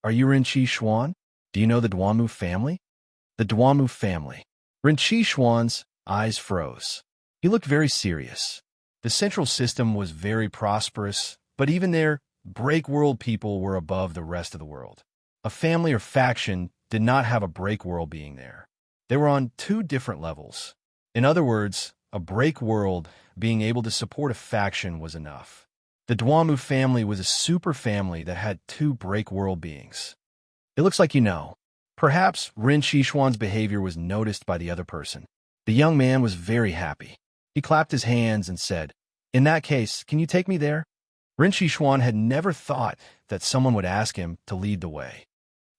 "Are you Rin Xuan? Do you know the Duanmu family?" The Duanmu family. Rin Xuan's eyes froze. He looked very serious. The central system was very prosperous, but even there, break world people were above the rest of the world. A family or faction did not have a break world being there. They were on two different levels. In other words, a break world being able to support a faction was enough. The Duanmu family was a super family that had two break world beings. It looks like you know. Perhaps Rin Xuan's behavior was noticed by the other person. The young man was very happy. He clapped his hands and said, "In that case, can you take me there?" Rin Xuan had never thought that someone would ask him to lead the way.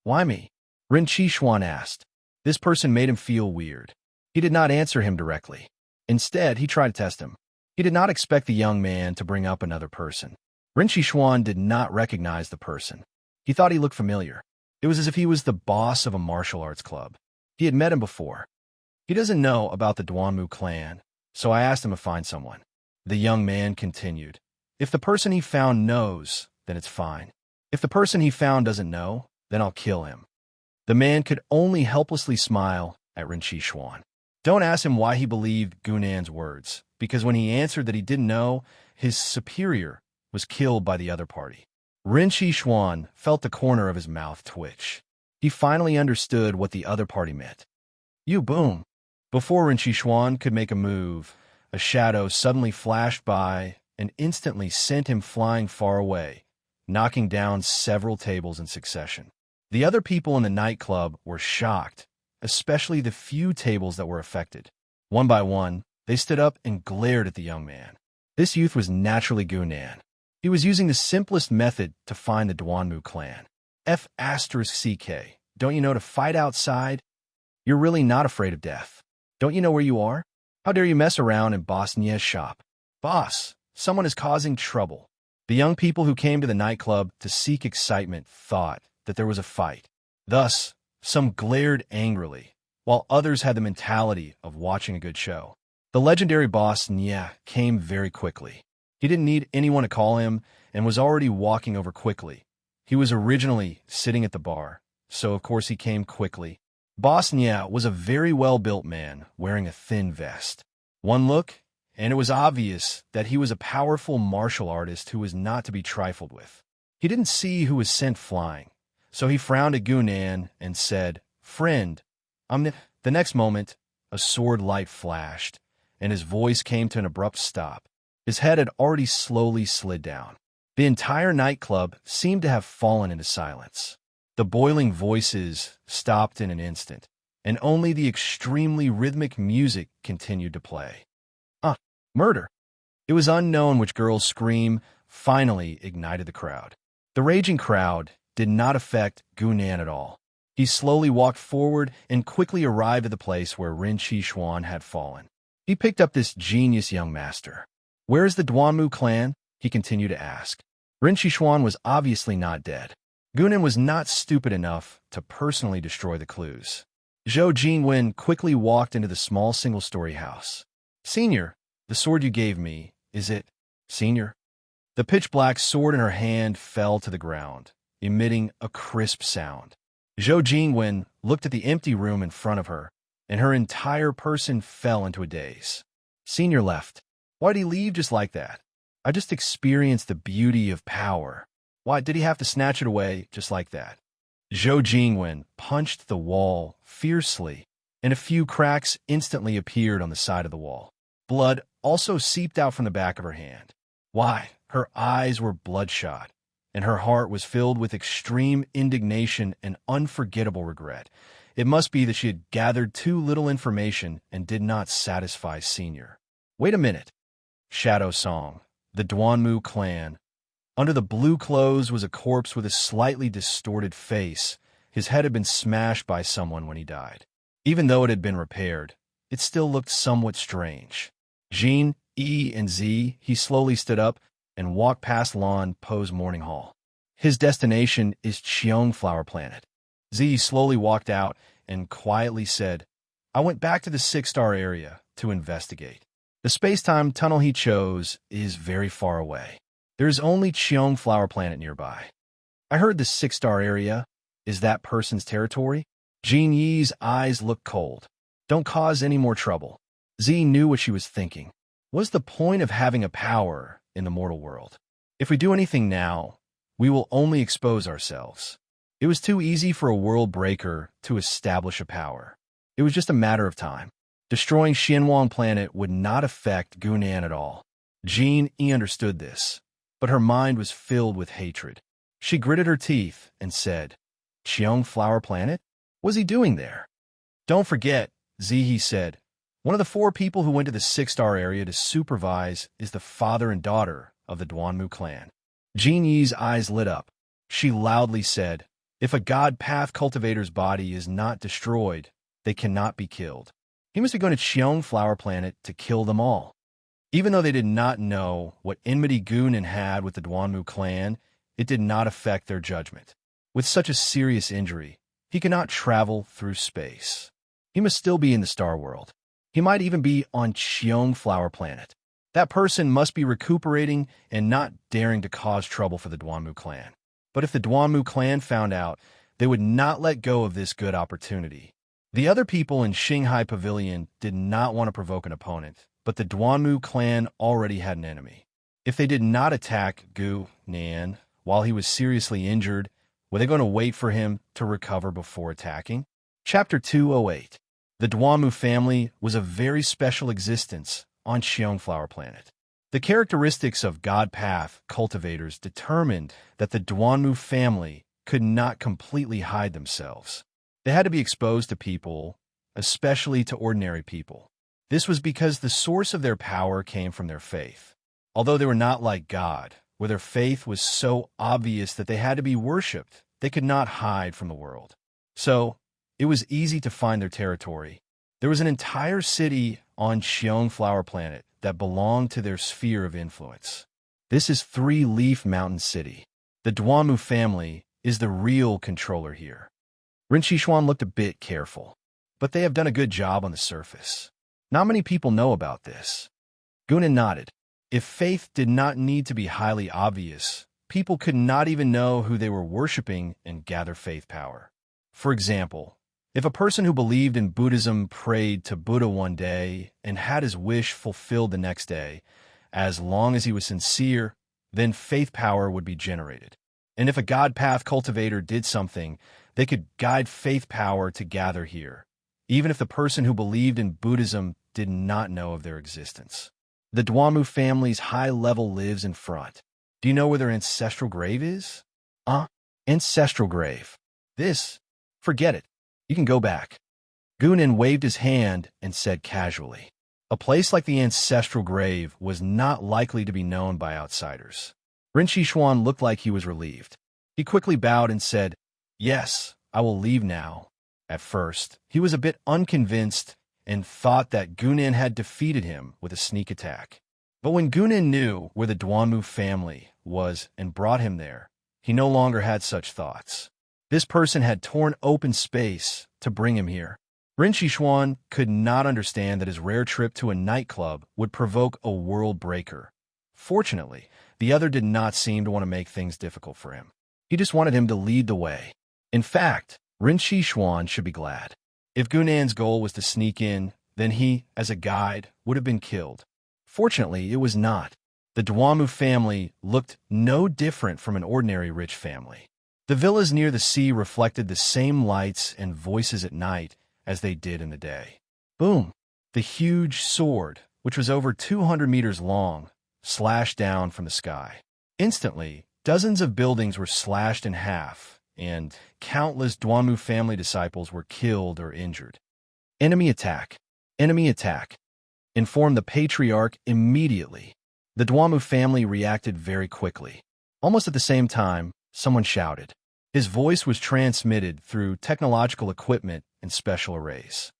"Why me?" Rin Xuan asked. This person made him feel weird. He did not answer him directly. Instead, he tried to test him. He did not expect the young man to bring up another person. Rin Xuan did not recognize the person. He thought he looked familiar. It was as if he was the boss of a martial arts club. He had met him before. He doesn't know about the Duanmu clan, so I asked him to find someone. The young man continued. If the person he found knows, then it's fine. If the person he found doesn't know, then I'll kill him. The man could only helplessly smile at Rin Xuan. Don't ask him why he believed Gunan's words, because when he answered that he didn't know, his superior was killed by the other party. Rin Xuan felt the corner of his mouth twitch. He finally understood what the other party meant. You boom. Before Rin Xuan could make a move, a shadow suddenly flashed by and instantly sent him flying far away, knocking down several tables in succession. The other people in the nightclub were shocked, especially the few tables that were affected. One by one, they stood up and glared at the young man. This youth was naturally Gunan. He was using the simplest method to find the Duanmu clan. F***CK. Don't you know to fight outside? You're really not afraid of death. Don't you know where you are? How dare you mess around in Boss Nia's shop? Boss, someone is causing trouble. The young people who came to the nightclub to seek excitement thought that there was a fight. Thus, some glared angrily, while others had the mentality of watching a good show. The legendary Boss Nia came very quickly. He didn't need anyone to call him and was already walking over quickly. He was originally sitting at the bar, so of course he came quickly. Boss Nia was a very well-built man wearing a thin vest. One look, and it was obvious that he was a powerful martial artist who was not to be trifled with. He didn't see who was sent flying, so he frowned at Gunan and said, "Friend, The next moment, a sword light flashed, and his voice came to an abrupt stop. His head had already slowly slid down. The entire nightclub seemed to have fallen into silence. The boiling voices stopped in an instant, and only the extremely rhythmic music continued to play. Murder! It was unknown which girl's scream finally ignited the crowd. The raging crowd did not affect Gunan at all. He slowly walked forward and quickly arrived at the place where Rin Xuan had fallen. He picked up this genius young master. "Where is the Duanmu clan?" he continued to ask. Rin Xuan was obviously not dead. Gunan was not stupid enough to personally destroy the clues. Zhou Jingwen quickly walked into the small single-story house. "Senior, the sword you gave me, is it, Senior?" The pitch-black sword in her hand fell to the ground, emitting a crisp sound. Zhou Jingwen looked at the empty room in front of her, and her entire person fell into a daze. "Senior left. Why'd he leave just like that? I just experienced the beauty of power. Why did he have to snatch it away just like that?" Zhou Jingwen punched the wall fiercely, and a few cracks instantly appeared on the side of the wall. Blood also seeped out from the back of her hand. Why, her eyes were bloodshot, and her heart was filled with extreme indignation and unforgettable regret. It must be that she had gathered too little information and did not satisfy Senior. Wait a minute. Shadow Song, the Duanmu clan. Under the blue clothes was a corpse with a slightly distorted face. His head had been smashed by someone when he died. Even though it had been repaired, it still looked somewhat strange. Jean, E, and Z, he slowly stood up and walked past Lan Po's morning hall. His destination is Cheong Flower Planet. Z slowly walked out and quietly said, I went back to the six-star area to investigate. The space-time tunnel he chose is very far away. There is only Cheong Flower Planet nearby. I heard the six-star area is that person's territory. Jean Yi's eyes looked cold. Don't cause any more trouble. Z knew what she was thinking. What's the point of having a power in the mortal world? If we do anything now, we will only expose ourselves. It was too easy for a world breaker to establish a power. It was just a matter of time. Destroying Xianwang Planet would not affect Gunan at all. Jean Yi understood this, but her mind was filled with hatred. She gritted her teeth and said, Cheong Flower Planet? What's he doing there? Don't forget, Zihi said. One of the 4 people who went to the six-star area to supervise is the father and daughter of the Duanmu clan. Jean Yi's eyes lit up. She loudly said, if a god path cultivator's body is not destroyed, they cannot be killed. He must be going to Cheong Flower Planet to kill them all. Even though they did not know what enmity Gunan had with the Duanmu clan, it did not affect their judgment. With such a serious injury, he cannot travel through space. He must still be in the star world. He might even be on Cheong Flower Planet. That person must be recuperating and not daring to cause trouble for the Duanmu clan. But if the Duanmu clan found out, they would not let go of this good opportunity. The other people in Shanghai Pavilion did not want to provoke an opponent, but the Duanmu clan already had an enemy. If they did not attack Gu Nan while he was seriously injured, were they going to wait for him to recover before attacking? Chapter 208. The Duanmu family was a very special existence on Cheong Flower Planet. The characteristics of God Path cultivators determined that the Duanmu family could not completely hide themselves. They had to be exposed to people, especially to ordinary people. This was because the source of their power came from their faith. Although they were not like God, where their faith was so obvious that they had to be worshipped, they could not hide from the world. So, it was easy to find their territory. There was an entire city on Cheong Flower Planet that belonged to their sphere of influence. This is Three Leaf Mountain City. The Duanmu family is the real controller here. Rin Xishuan looked a bit careful, but they have done a good job on the surface. Not many people know about this. Gunan nodded. If faith did not need to be highly obvious, people could not even know who they were worshipping and gather faith power. For example, if a person who believed in Buddhism prayed to Buddha one day and had his wish fulfilled the next day, as long as he was sincere, then faith power would be generated. And if a God Path cultivator did something, they could guide faith power to gather here, even if the person who believed in Buddhism did not know of their existence. The Duanmu family's high level lives in front. Do you know where their ancestral grave is? Ancestral grave. Forget it. You can go back. Gunan waved his hand and said casually. A place like the ancestral grave was not likely to be known by outsiders. Rin Xishuan looked like he was relieved. He quickly bowed and said, Yes, I will leave now. At first, he was a bit unconvinced and thought that Gunan had defeated him with a sneak attack. But when Gunan knew where the Duanmu family was and brought him there, he no longer had such thoughts. This person had torn open space to bring him here. Rin Xishuan could not understand that his rare trip to a nightclub would provoke a world breaker. Fortunately, the other did not seem to want to make things difficult for him. He just wanted him to lead the way. In fact, Rin Xishuan should be glad. If Gunan's goal was to sneak in, then he, as a guide, would have been killed. Fortunately, it was not. The Duanmu family looked no different from an ordinary rich family. The villas near the sea reflected the same lights and voices at night as they did in the day. Boom! The huge sword, which was over 200 meters long, slashed down from the sky. Instantly, dozens of buildings were slashed in half, and countless Duanmu family disciples were killed or injured. Enemy attack! Enemy attack! Informed the patriarch immediately. The Duanmu family reacted very quickly. Almost at the same time, someone shouted. His voice was transmitted through technological equipment and special arrays.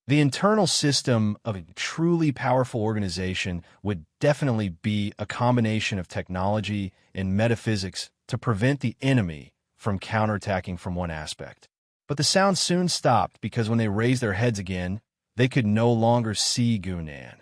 The internal system of a truly powerful organization would definitely be a combination of technology and metaphysics to prevent the enemy from counterattacking from one aspect. But the sound soon stopped because when they raised their heads again, they could no longer see Gunan.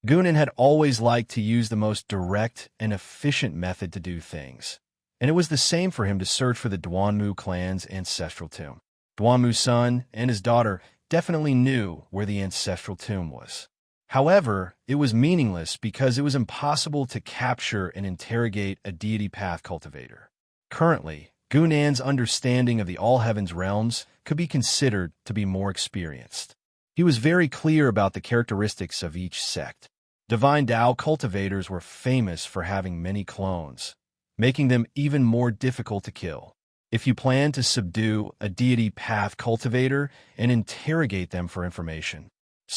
Gunan had always liked to use the most direct and efficient method to do things, and it was the same for him to search for the Duanmu clan's ancestral tomb. Duanmu's son and his daughter definitely knew where the ancestral tomb was. However, it was meaningless because it was impossible to capture and interrogate a deity path cultivator. Currently, Gunan's understanding of the All Heavens realms could be considered to be more experienced. He was very clear about the characteristics of each sect. Divine Tao cultivators were famous for having many clones, making them even more difficult to kill. If you plan to subdue a deity path cultivator and interrogate them for information,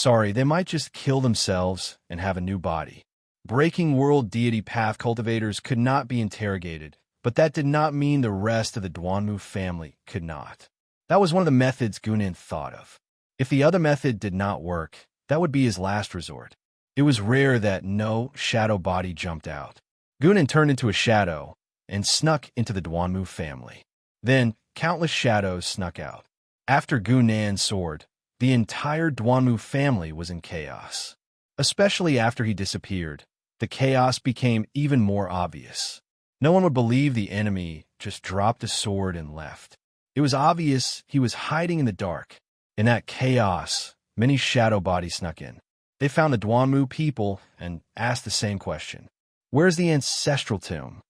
they might just kill themselves and have a new body. Breaking world deity path cultivators could not be interrogated, but that did not mean the rest of the Duanmu family could not. That was one of the methods Gunan thought of. If the other method did not work, that would be his last resort. It was rare that no shadow body jumped out. Gunan turned into a shadow and snuck into the Duanmu family. Then, countless shadows snuck out. After Gunan's sword, the entire Duanmu family was in chaos. Especially after he disappeared, the chaos became even more obvious. No one would believe the enemy just dropped a sword and left. It was obvious he was hiding in the dark. In that chaos, many shadow bodies snuck in. They found the Duanmu people and asked the same question. Where's the ancestral tomb?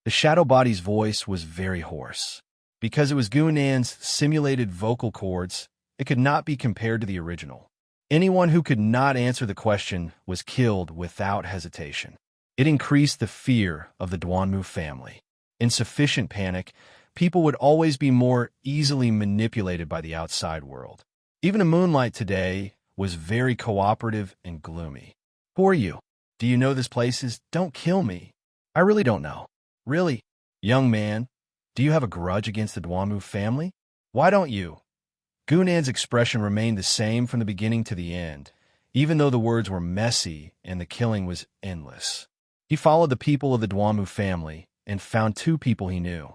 The shadow body's voice was very hoarse. Because it was Gunan's simulated vocal cords, it could not be compared to the original. Anyone who could not answer the question was killed without hesitation. It increased the fear of the Duanmu family. In sufficient panic, people would always be more easily manipulated by the outside world. Even the moonlight today was very cooperative and gloomy. Who are you? Do you know this place? Don't kill me. I really don't know. Really? Young man, do you have a grudge against the Duanmu family? Why don't you? Gunan's expression remained the same from the beginning to the end, even though the words were messy and the killing was endless. He followed the people of the Duanmu family and found two people he knew.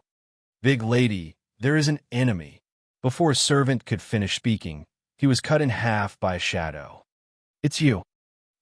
Big lady, there is an enemy. Before a servant could finish speaking, he was cut in half by a shadow. It's you.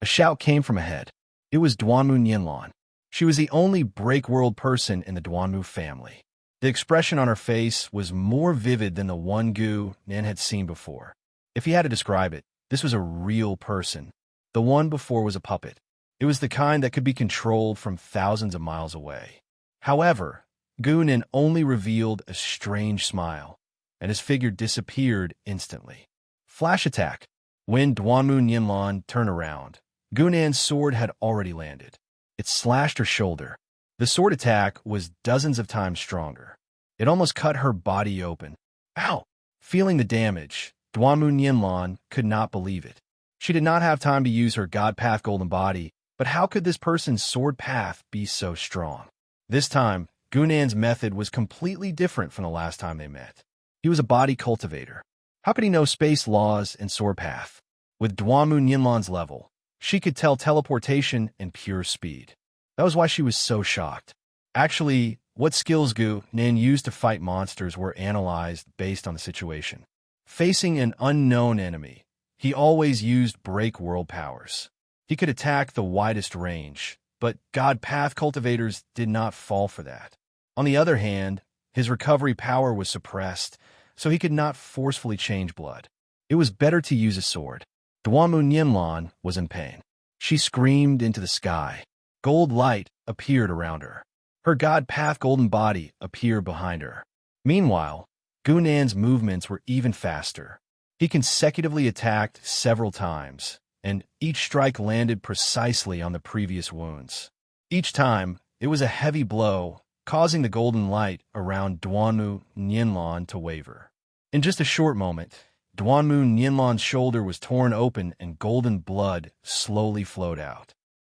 A shout came from ahead. It was Duanmu Nianlan. She was the only break-world person in the Duanmu family. The expression on her face was more vivid than the one Gunan had seen before. If he had to describe it, this was a real person. The one before was a puppet. It was the kind that could be controlled from thousands of miles away. However, Gunan only revealed a strange smile, and his figure disappeared instantly. Flash attack. When Duanmu Nianlan turned around, Gunan's sword had already landed. It slashed her shoulder. The sword attack was dozens of times stronger. It almost cut her body open. Ow! Feeling the damage, Duanmu Nianlan could not believe it. She did not have time to use her God Path Golden Body, but how could this person's sword path be so strong? This time, Gunan's method was completely different from the last time they met. He was a body cultivator. How could he know space laws and sword path? With Duanmu Nianlan's level, she could tell teleportation and pure speed. That was why she was so shocked. Actually, what skills Gunan used to fight monsters were analyzed based on the situation. Facing an unknown enemy, he always used break world powers. He could attack the widest range, but God Path cultivators did not fall for that. On the other hand, his recovery power was suppressed, so he could not forcefully change blood. It was better to use a sword. Duanmu Nianlan was in pain. She screamed into the sky. Gold light appeared around her. Her God Path Golden Body appeared behind her. Meanwhile, Gunan's movements were even faster. He consecutively attacked several times, and each strike landed precisely on the previous wounds. Each time, it was a heavy blow, causing the golden light around Duanmu Nianlan to waver. In just a short moment, Duanmu Nianlan's shoulder was torn open and golden blood slowly flowed out.